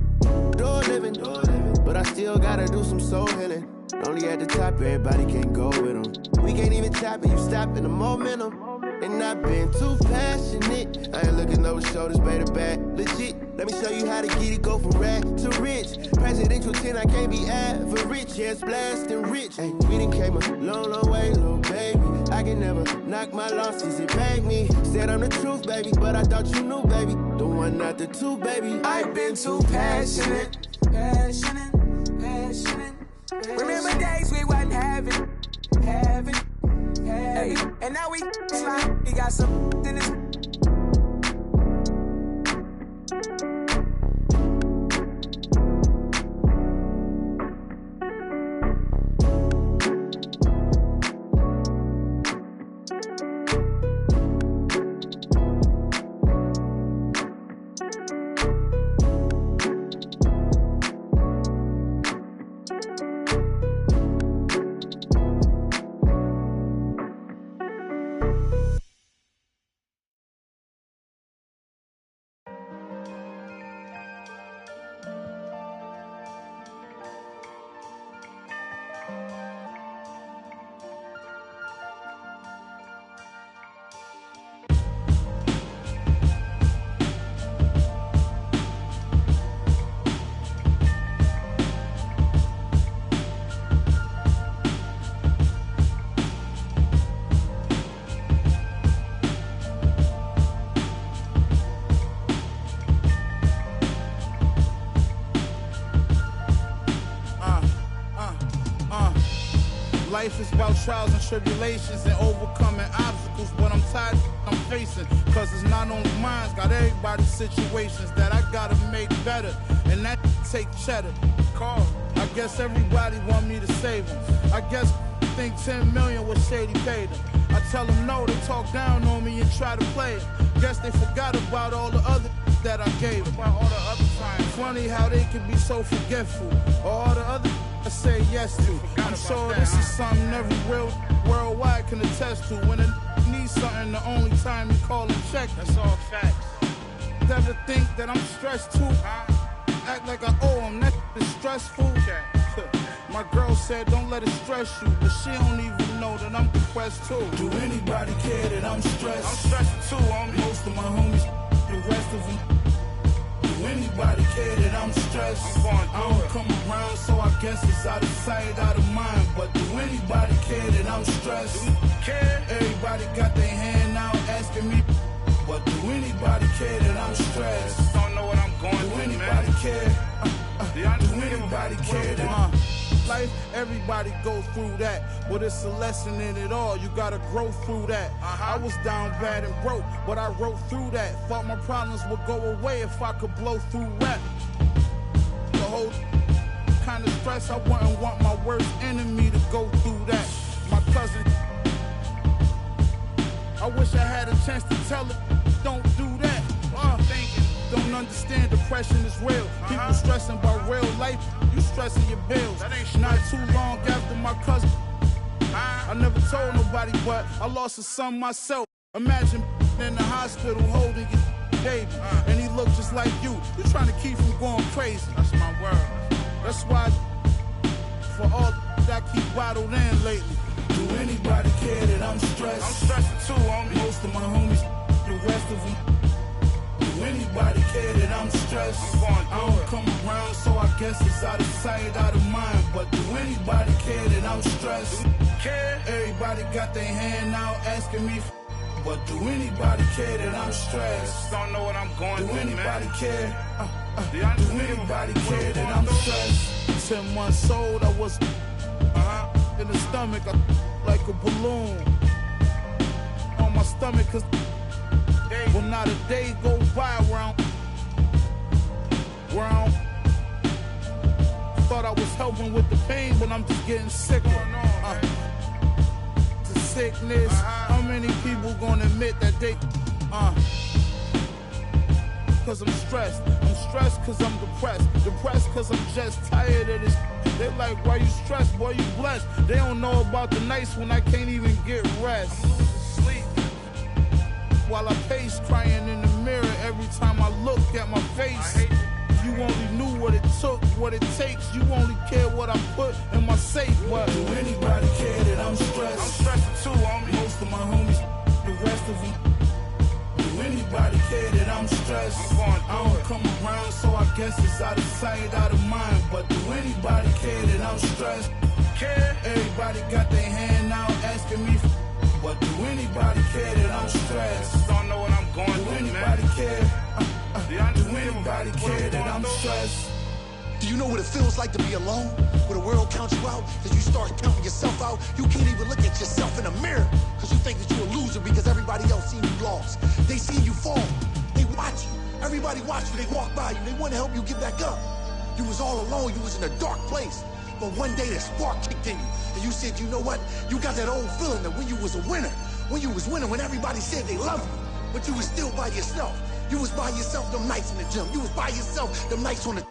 Speaker 2: door living. But I still gotta do some soul healing. Only at the top, everybody can't go with them. We can't even tap it, you stop in the momentum. And I've been too passionate. I ain't looking over shoulders, baby, back. Legit, let me show you how to get it, go from rag to rich. Presidential 10, I can't be average. Yeah, it's blasting rich. Hey, we done came a long, long way, little baby. I can never knock my losses, it bag me. Said I'm the truth, baby, but I thought you knew, baby. The one, not the two, baby.
Speaker 18: I've been too passionate. Remember days we wasn't having. Hey, and now we slide. We got some in this.
Speaker 7: Life is about trials and tribulations and overcoming obstacles, but I'm tired I'm facing, cause it's not only mine, got everybody's situations that I gotta make better, and that take cheddar. Carl, I guess everybody want me to save them. I guess think 10 million was shady paid them. I tell them no, they talk down on me and try to play them. Guess they forgot about all the other that I gave them. About all the other times. Funny how they can be so forgetful. All the other I say yes to. I'm sure this is something every worldwide can attest to. When a needs something, the only time you call and check. That's all facts. Never think that I'm stressed too. Act like I owe them, that is stressful. My girl said don't let it stress you, but she don't even know that I'm depressed too. Do anybody care that I'm stressed? I'm stressed too, homie. Most of my homies, the rest of them. Do anybody care that I'm stressed? I don't come around, so I guess it's out of sight, out of mind. But do anybody care that I'm stressed? Everybody got their hand out asking me, but do anybody care that I'm stressed? Don't know what I'm going through, man. Do anybody care? Do anybody care that life, everybody goes through that, but it's a lesson in it all. You gotta grow through that. I was down bad and broke, but I wrote through that. Thought my problems would go away if I could blow through rap. The whole kind of stress, I wouldn't want my worst enemy to go through that. My cousin, I wish I had a chance to tell it, don't do that. Thinking don't understand depression is real. People stressing about real life, you stressing your bills. Not too long after my cousin, I never told nobody, but I lost a son myself. Imagine in the hospital holding your baby, and he looked just like you. You trying to keep him going crazy. That's my word. That's why, for all that I keep bottled in lately. Do anybody care that I'm stressed? I'm stressed too, homie. Most of my homies, the rest of them. Do anybody care that I'm stressed? I don't come around, so I guess it's out of sight, out of mind. But do anybody care that I'm stressed? Everybody got their hand out asking me. But do anybody care that I'm stressed? Don't know what I'm going through, man. Do anybody care? Do anybody care that I'm stressed? 10 months old, I was in the stomach, like a balloon. On my stomach, cause well, not a day go by where I thought I was helping with the pain, but I'm just getting sicker. The sickness. How many people gonna admit that they cause I'm stressed. I'm stressed cause I'm depressed. Depressed cause I'm just tired of this. They like, why you stressed, boy, you blessed. They don't know about the nights when I can't even get rest. I'm losing sleep while I pace, crying in the mirror every time I look at my face. You only knew what it took, what it takes. You only care what I put in my safe. But do anybody care that I'm stressed? I'm stressed too, homie. Most of my homies, the rest of them. Do anybody care that I'm stressed? I don't come around, so I guess it's out of sight, out of mind. But do anybody care that I'm stressed? Everybody got their hand out asking me. But do anybody care that I'm stressed? Don't know what I'm going through, man. Do anybody care? Do anybody care that I'm stressed?
Speaker 9: Do you know what it feels like to be alone? Where the world counts you out, that you start counting yourself out. You can't even look at yourself in the mirror, because you think that you're a loser because everybody else seen you lost. They seen you fall. They watch you. Everybody watch you. They walk by you. They want to help you get back up. You was all alone. You was in a dark place. But one day that spark kicked in you, and you said, you know what? You got that old feeling that when you was a winner, when you was winning, when everybody said they love you, but you was still by yourself. You was by yourself them nights in the gym. You was by yourself them nights on the...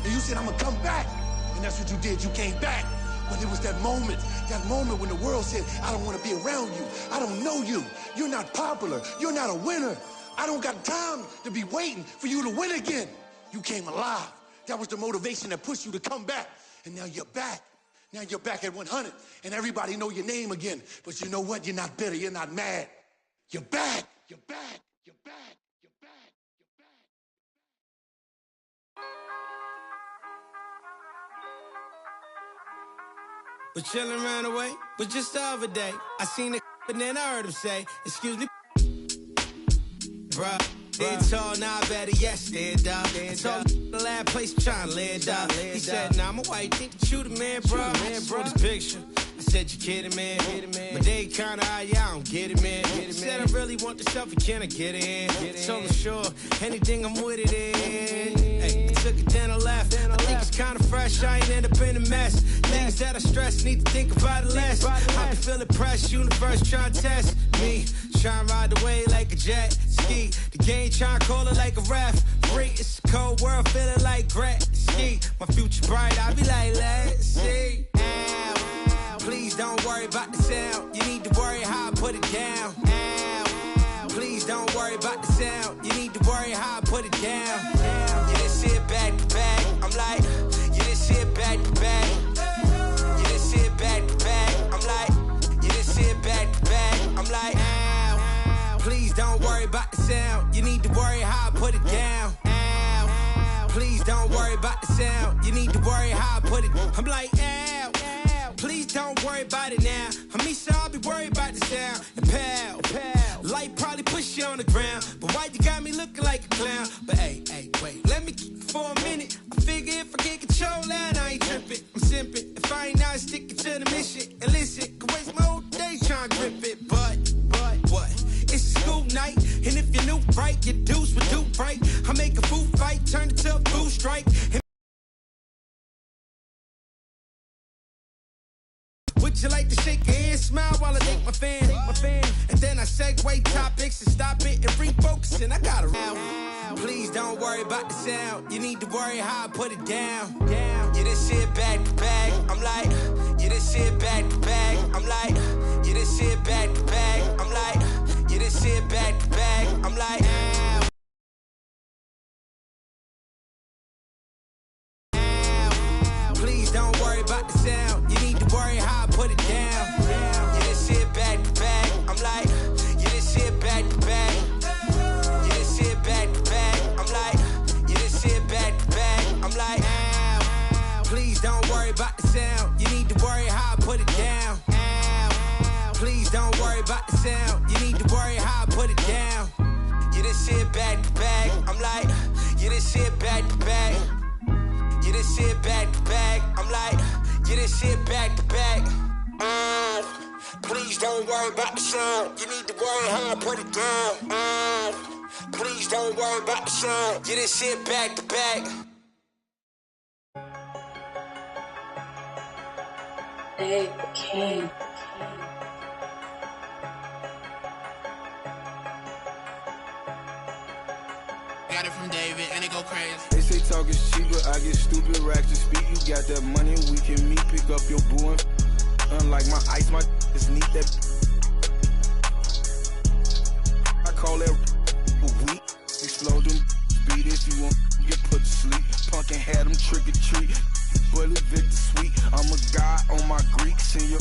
Speaker 9: And you said, I'm gonna come back. And that's what you did. You came back. But it was that moment when the world said, I don't want to be around you. I don't know you. You're not popular. You're not a winner. I don't got time to be waiting for you to win again. You came alive. That was the motivation that pushed you to come back. And now you're back. Now you're back at 100. And everybody know your name again. But you know what? You're not bitter. You're not mad. You're back. You're back. You're back.
Speaker 10: But chillin' around the way, but just the other day, I seen it, and then I heard him say, excuse me, bruh. It's all now better, yes, dead dog. I told him the last place I'm trying to live, dog. He said, nah, I'm a white, think that you the man, bro. I saw this picture. I said, you kidding, man? But they kinda high, yeah, I don't get it, man. He said, I really want the selfie, can I get it in? Told him, sure, anything I'm with it in. Hey, I took it, then I left. I think it's kinda fresh, I ain't end up in a mess. Things that I stress, need to think about it less. I can feel the press, universe trying to test me. Trying to ride the wave like a jet ski. The game trying to call it like a ref. Free, it's a cold world, feeling like Gretzky. My future bright, I be like, let's see. Ow. Please don't worry about the sound. You need to worry how I put it down. Ow. Please don't worry about the sound. You need to worry how I put it down. You didn't see it back to back. I'm like, you didn't see it back to back. You didn't see it back to back. I'm like, you didn't see it back to back. I'm like, ow. Please don't worry about the sound. You need to worry how I put it down. Ow. Please don't worry about the sound. You need to worry how I put it. I'm like, ow. Please don't worry about it now. I mean, so I'll be worried about the sound. And pal, light probably push you on the ground. But why you got me looking like a clown? But hey, wait, let me keep it for a minute. I figure if I get control that, I ain't tripping. I'm simping. If I ain't not sticking to the mission. And listen, can waste my whole day trying to grip it. But what? It's a school night. And if you're new, right, your dudes would do right. I make a food fight, turn it to a food strike. Would you like to shake your hand, smile while I take my fan? And then I segue topics and stop it and refocus. And I got a
Speaker 4: Please don't worry about the sound. You need to worry how I put it down. Yeah, this shit back to back. I'm like, yeah, this shit back to back. I'm like, yeah, this shit back to back. I'm like, yeah, this shit back to back. I'm like, please don't worry about the sound. You need to worry how I put it down. Yeah, this shit back to back. I'm like, yeah, this shit back to back. Yeah, this shit back to back. I'm like, yeah, this shit back to back. I'm like, please don't worry about the sound. You need to worry how I put it down. Please don't worry about the sound. You need to worry how I put it down. Yeah, this shit back to back. I'm like, yeah, this shit back to back. Yeah, this shit back to back. I'm like, yeah, this shit back to back. Please don't worry about the sound. You need to worry how I put it down. Please don't worry about the sound. Yeah, this shit back to back.
Speaker 25: They came.
Speaker 13: Got it from David, and it go crazy.
Speaker 3: They say talk is cheap, but I get stupid racks to speak. You got that money, we can meet, pick up your boo and unlike my ice, my is neat that. I call that weak. Explode them, beat if you want, get put to sleep. Punk and had them trick or treat. Bullet Victor sweet. I'm a god on my Greek senior.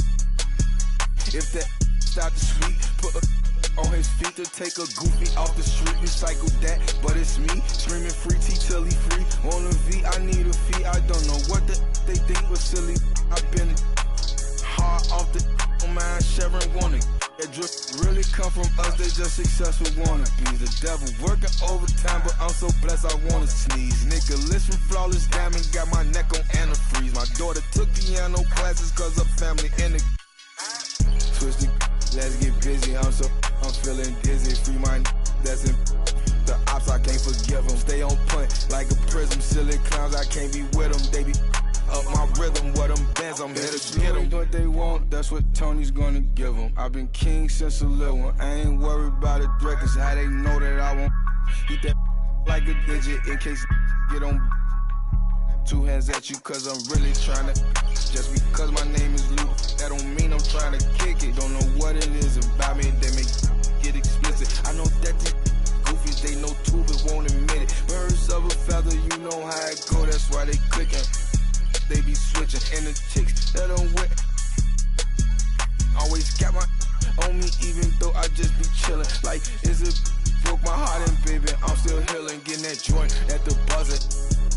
Speaker 3: If that stop the sweet, put a on his feet to take a goofy off the street, recycle that, but it's me, screaming free T till he free, on a V, I need a fee, I don't know what they think was silly, I've been hard off the mind, Sharon wanna, that drip really come from us, they just successful wannabes, the devil working overtime, but I'm so blessed I wanna sneeze, Nicholas from Flawless Diamond, got my neck on antifreeze, my daughter took piano classes cause her family in the twisted. Let's get busy, I'm feeling dizzy. Free my that's in the ops, I can't forgive them. Stay on point like a prism. Silly clowns, I can't be with them. They be up my rhythm, what them bands, I'm here to get them. What they want, that's what Tony's gonna give them. I've been king since a little one. I ain't worried about the threat, cause how they know that I won't eat that like a digit in case get on. Two hands at you cause I'm really trying to. Just because my name is Luke, that don't mean I'm trying to kick it. Don't know what it is about me, they make get explicit. I know that these goofies, they know too but won't admit it. Birds of a feather, you know how it go, that's why they clicking. They be switching, and the chicks that I'm with always got my on me even though I just be chilling. Like, is it broke my heart and baby, I'm still healing. Getting that joint at the buzzer.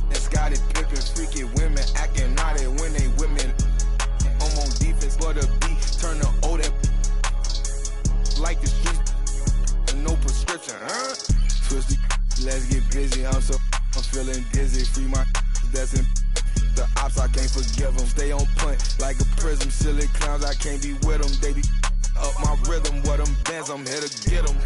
Speaker 3: And Scotty Pippen, freaky women acting naughty when they with me. I'm on defense, but a beat turn the old like the streets, no prescription, huh? Twisty, let's get busy. I'm feeling dizzy. Free my that's in the ops, I can't forgive them. Stay on point like a prism. Silly clowns, I can't be with them. They be up my rhythm. What them bands, I'm here to get them.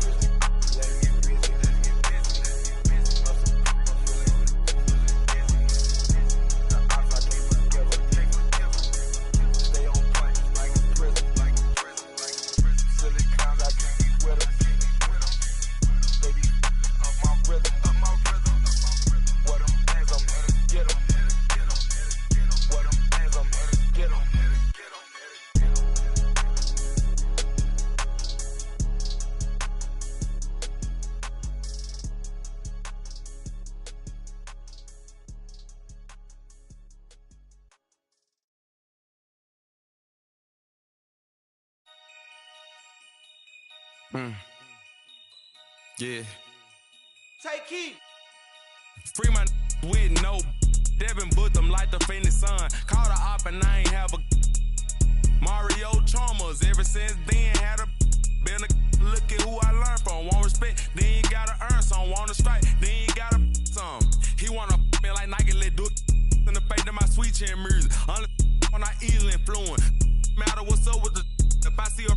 Speaker 14: Yeah.
Speaker 13: Take key.
Speaker 14: Free my with no Devin put them like the Phoenix Sun. Caught a op and I ain't have a Mario Chalmers. Ever since then had a been a look at who I learned from. Want respect, then you gotta earn some. Want to strike, then you gotta some. He wanna me like Nike, let do it in the face to my sweet chin music. Unless when I easily influence. Matter what's up with the if I see a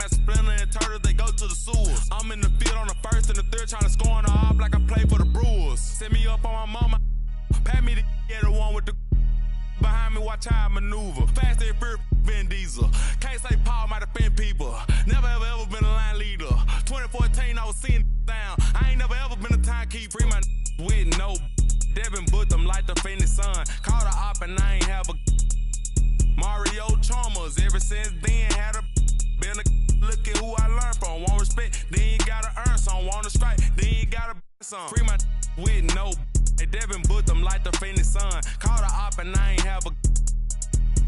Speaker 14: Splinter and Turtle, they go to the sewers. I'm in the field on the first and the third, trying to score on the op like I play for the Brewers. Set me up on my mama, pat me the one with the behind me, watch how I maneuver. Fast and fear, Vin Diesel. Can't say Paul might offend people. Never ever been a line leader. 2014, I was seeing down. I ain't never ever been a time, keep free my with no. Devin booked them like the fading sun. Called a op and I ain't have a Mario Chalmers. Ever since then, had a been a look at who I learned from. Want respect, then you gotta earn some. Want to strike, then you gotta some. Free my with no. Hey, Devin booked them like the fading sun. Called a op and I ain't have a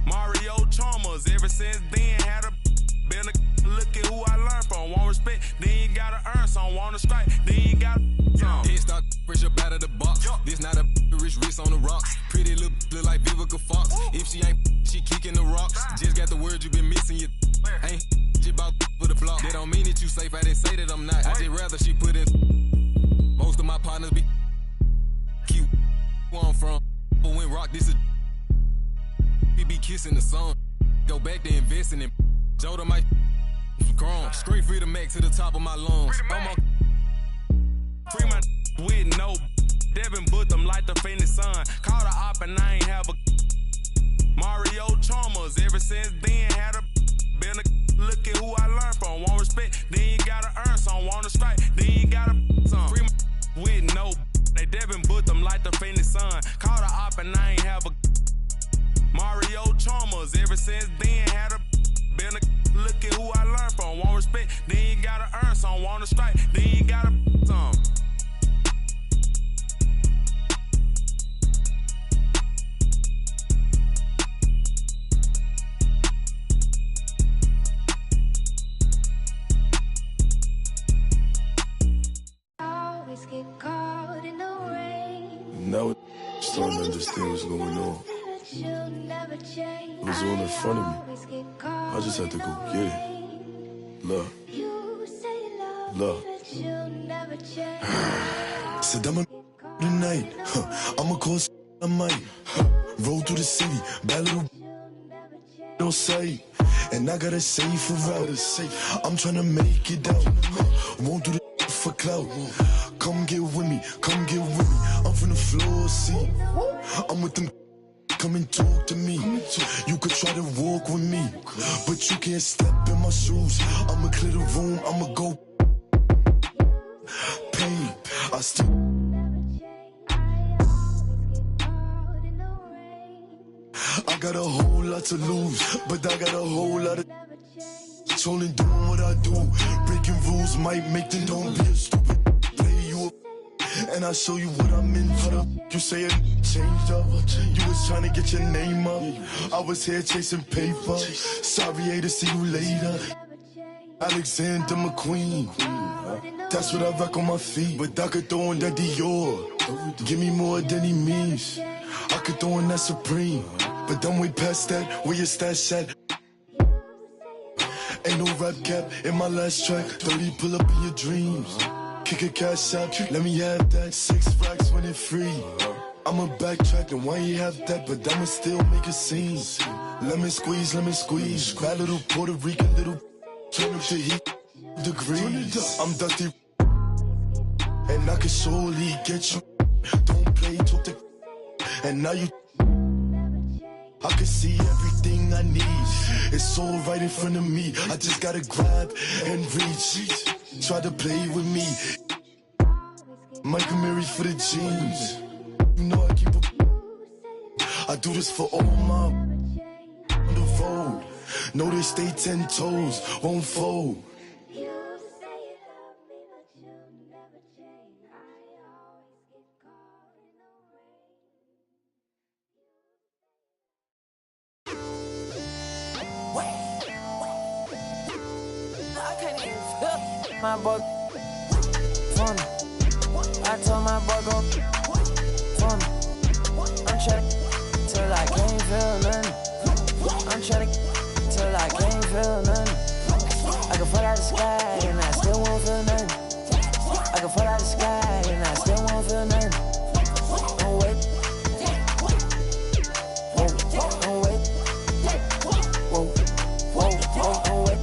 Speaker 14: Mario Chalmers. Ever since then, had a been a look at who I learned from. Want respect, then you gotta earn some. Want to strike, then you gotta some.
Speaker 6: Head start fresh up out of the box. This not a rich wrist on the rocks. Pretty little look like Vivica Fox. If she ain't, she kicking the rocks. Just got the words you been missing. You ain't just about for the block. That don't mean that you safe. I didn't say that I'm not. I just rather she put in. Most of my partners be cute. Where I'm from, but when rock this is. We be kissing the sun. Go back to investing in. Joda my grown. Straight free to Mac to the top of my lungs.
Speaker 14: Free my with no. Devin booked them like the fading sun. Called a op and I ain't have a Mario Chalmers. Ever since then, had a been a look at who I learned from. Want respect, then you gotta earn some. Want to strike, then you gotta some. Free my with no. They Devin booked them like the fading sun. Called a op and I ain't have a Mario Chalmers. Ever since then, had a been a look at who I learned from. Want respect, then you gotta earn some. Want to strike, then you gotta some.
Speaker 25: Always get caught in the rain.
Speaker 24: Now just don't understand what's going on. It was all in front of me. I just had to go get it. Love. Love. Said I'm a tonight. I'ma call I might. Roll through the city. Bad little on sight. And I gotta save for route. I'm tryna make it out. Won't do the for clout. Come get with me. Come get with me. I'm from the floor seat. I'm with them. Come and talk to me. You could try to walk with me, but you can't step in my shoes. I'ma clear the room, I'ma go. Pain, I still. I got a whole lot to lose, but I got a whole lot of. Trolling, doing what I do. Breaking rules might make them don't be a stupid. Play you up. And I'll show you what I'm in. How the you say it changed up? You was trying to get your name up. I was here chasing paper. Sorry, to see you later. Alexander McQueen. That's what I rock on my feet. But I could throw in that Dior. Give me more than he means. I could throw in that Supreme. But I'm way past that. Where your stash at? Ain't no rap cap in my last track. 30 pull up in your dreams. Kick a cash out, let me have that. 6 racks when it free. I'ma backtrack and why you have that, but I'ma still make a scene. Lemon squeeze, bad little Puerto Rican little. Turn up the heat degrees. I'm dusty, and I can surely get you. Don't play, talk to. And now you. I can see everything I need. It's all right in front of me. I just gotta grab and reach. Try to play with me. Michael Mary for the jeans. You know I keep I do this for all my on the road. Know they stay 10 toes, won't fold.
Speaker 18: My boy, fun. I told my boy go fun. I'm trying till I can't feel nothing. I'm trying till I can't feel nothing. I can fall out the sky and I still won't feel nothing. I can fall out the sky and I still won't feel nothing. Don't wait. Whoa, don't wait. Whoa, whoa, whoa, don't wait.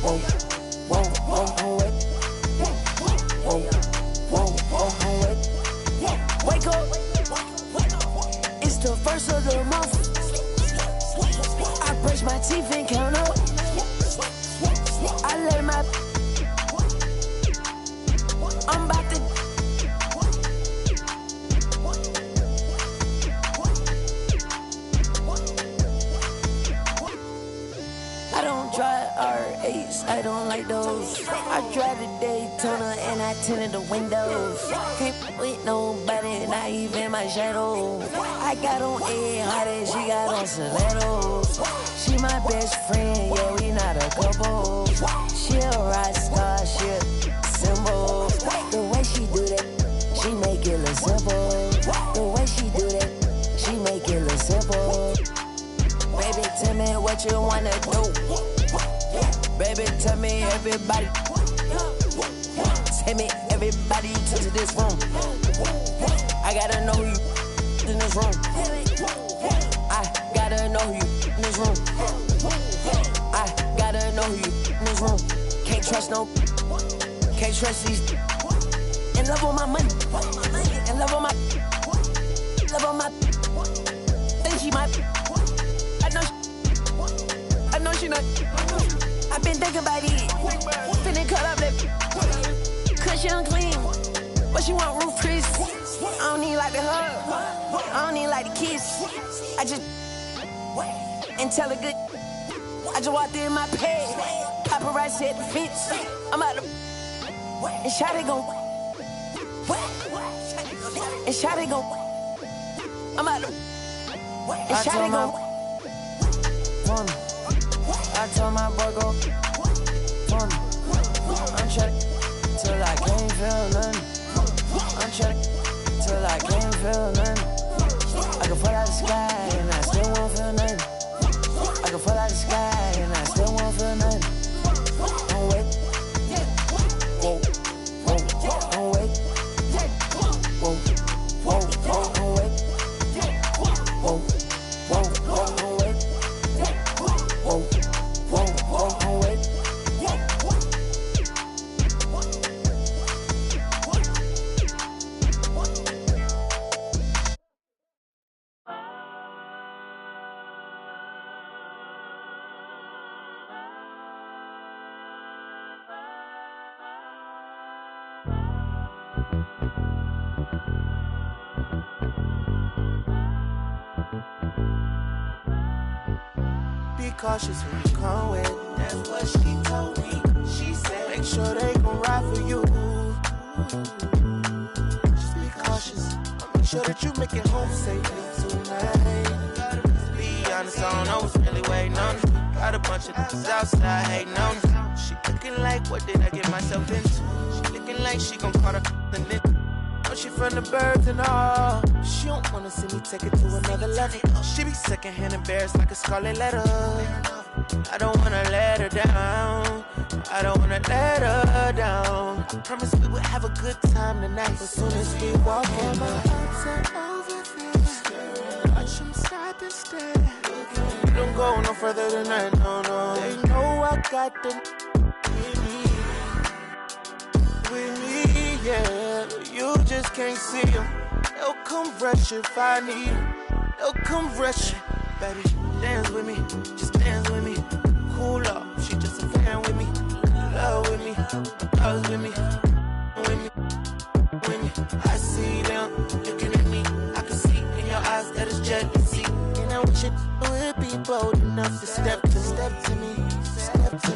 Speaker 18: Whoa. Whoa, whoa, whoa, wait. Whoa, whoa, whoa, whoa, wait. Wake up. It's the first of the month. I brush my teeth and count up. I let my I'm about to. I don't drive R8s, I don't like those. I drive the Daytona and I tinted the windows. Can't with nobody, not even my shadow. I got on A hot and she got on stilettos. She my best friend, yeah, we not a couple. She a rock star, she a symbol. The way she do that, she make it look simple. The way she do that, she make it look simple. Baby, tell me what you wanna do. Baby, tell me everybody. Tell me everybody to this room. I gotta know you in this room. I gotta know you in this room. I gotta know you in this room. Can't trust no. Can't trust these. In love with my money. In love with my. Love on my. Think she might. I know she not. I've been thinking about it. Finna cut up that. Cause she unclean. But she want roof Chris. I don't need like the hug. I don't need like the kiss. I just. And tell her good. I just walked in my page. Paparazzi at the fence. I'm out of. And Shawty gon'. And Shawty gon'. I'm out of. And Shawty gon'. I told my boy go I'm trying till I can't feel nothing. I'm trying till I can't feel nothing. I can fall out the sky and I still won't feel nothing. I can fall out the sky and I still won't feel nothing. Don't wait. Whoa, whoa, don't wait. Whoa, whoa, whoa, don't wait. Whoa, whoa, whoa, don't wait. Whoa.
Speaker 11: Be cautious who you come with. That's what she told me. She said, make sure they gon' ride for you. Just be cautious. Make sure that you make it home safely tonight. Be honest, I don't know what's really waiting on me. Got a bunch of niggas outside hating on me. She looking like, what did I get myself into? She looking like she gon' call her the nigga. Know she from the birds and all. She don't wanna see me take it to another level. She be secondhand embarrassed like a scarlet letter. I don't wanna let her down. I don't wanna let her down. Promise we would have a good time tonight. As soon as we walk in, my ups are over there. Watch them stop and stare. We don't go no further than that, no, no. They know I got them with me, yeah. You just can't see them. They'll come rush if I need them. They'll come rush. Baby, dance with me, just dance with me. Cool off, she just a fan with me. Love with me, loves with me. With me, with me. I see them looking at me. I can see in your eyes that it's jealousy. And I wish it would be bold enough to step to me. Step to me.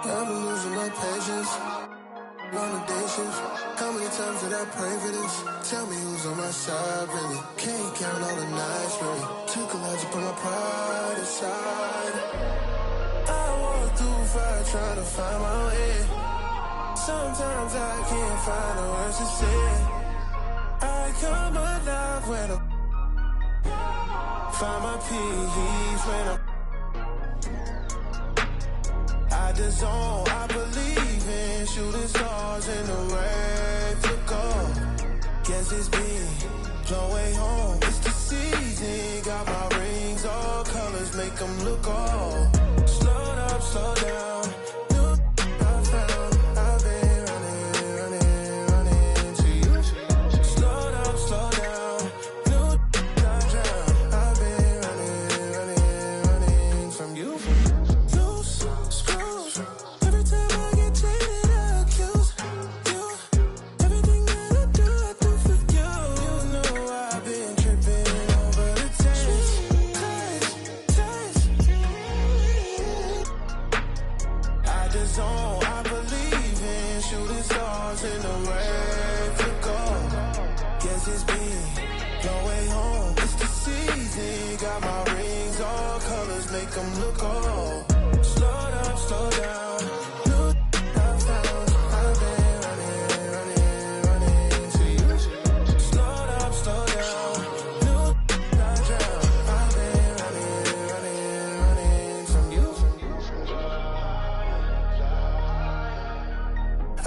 Speaker 20: I'm losing my patience, long days. How many times did I pray for this? Tell me who's on my side, really. Can't count all the nights, really. Took a lot to put my pride aside. I walk through fire trying to find my way. Sometimes I can't find the words to say. I come alive when I find my peace when I the zone, I believe in shooting stars in the way to go. Guess it's been long way home. It's the season, got my rings, all colors make them look all. Slow up, slow down.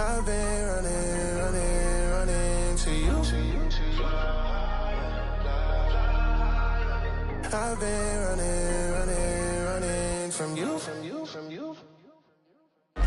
Speaker 20: I've been running to you. I've been running from you.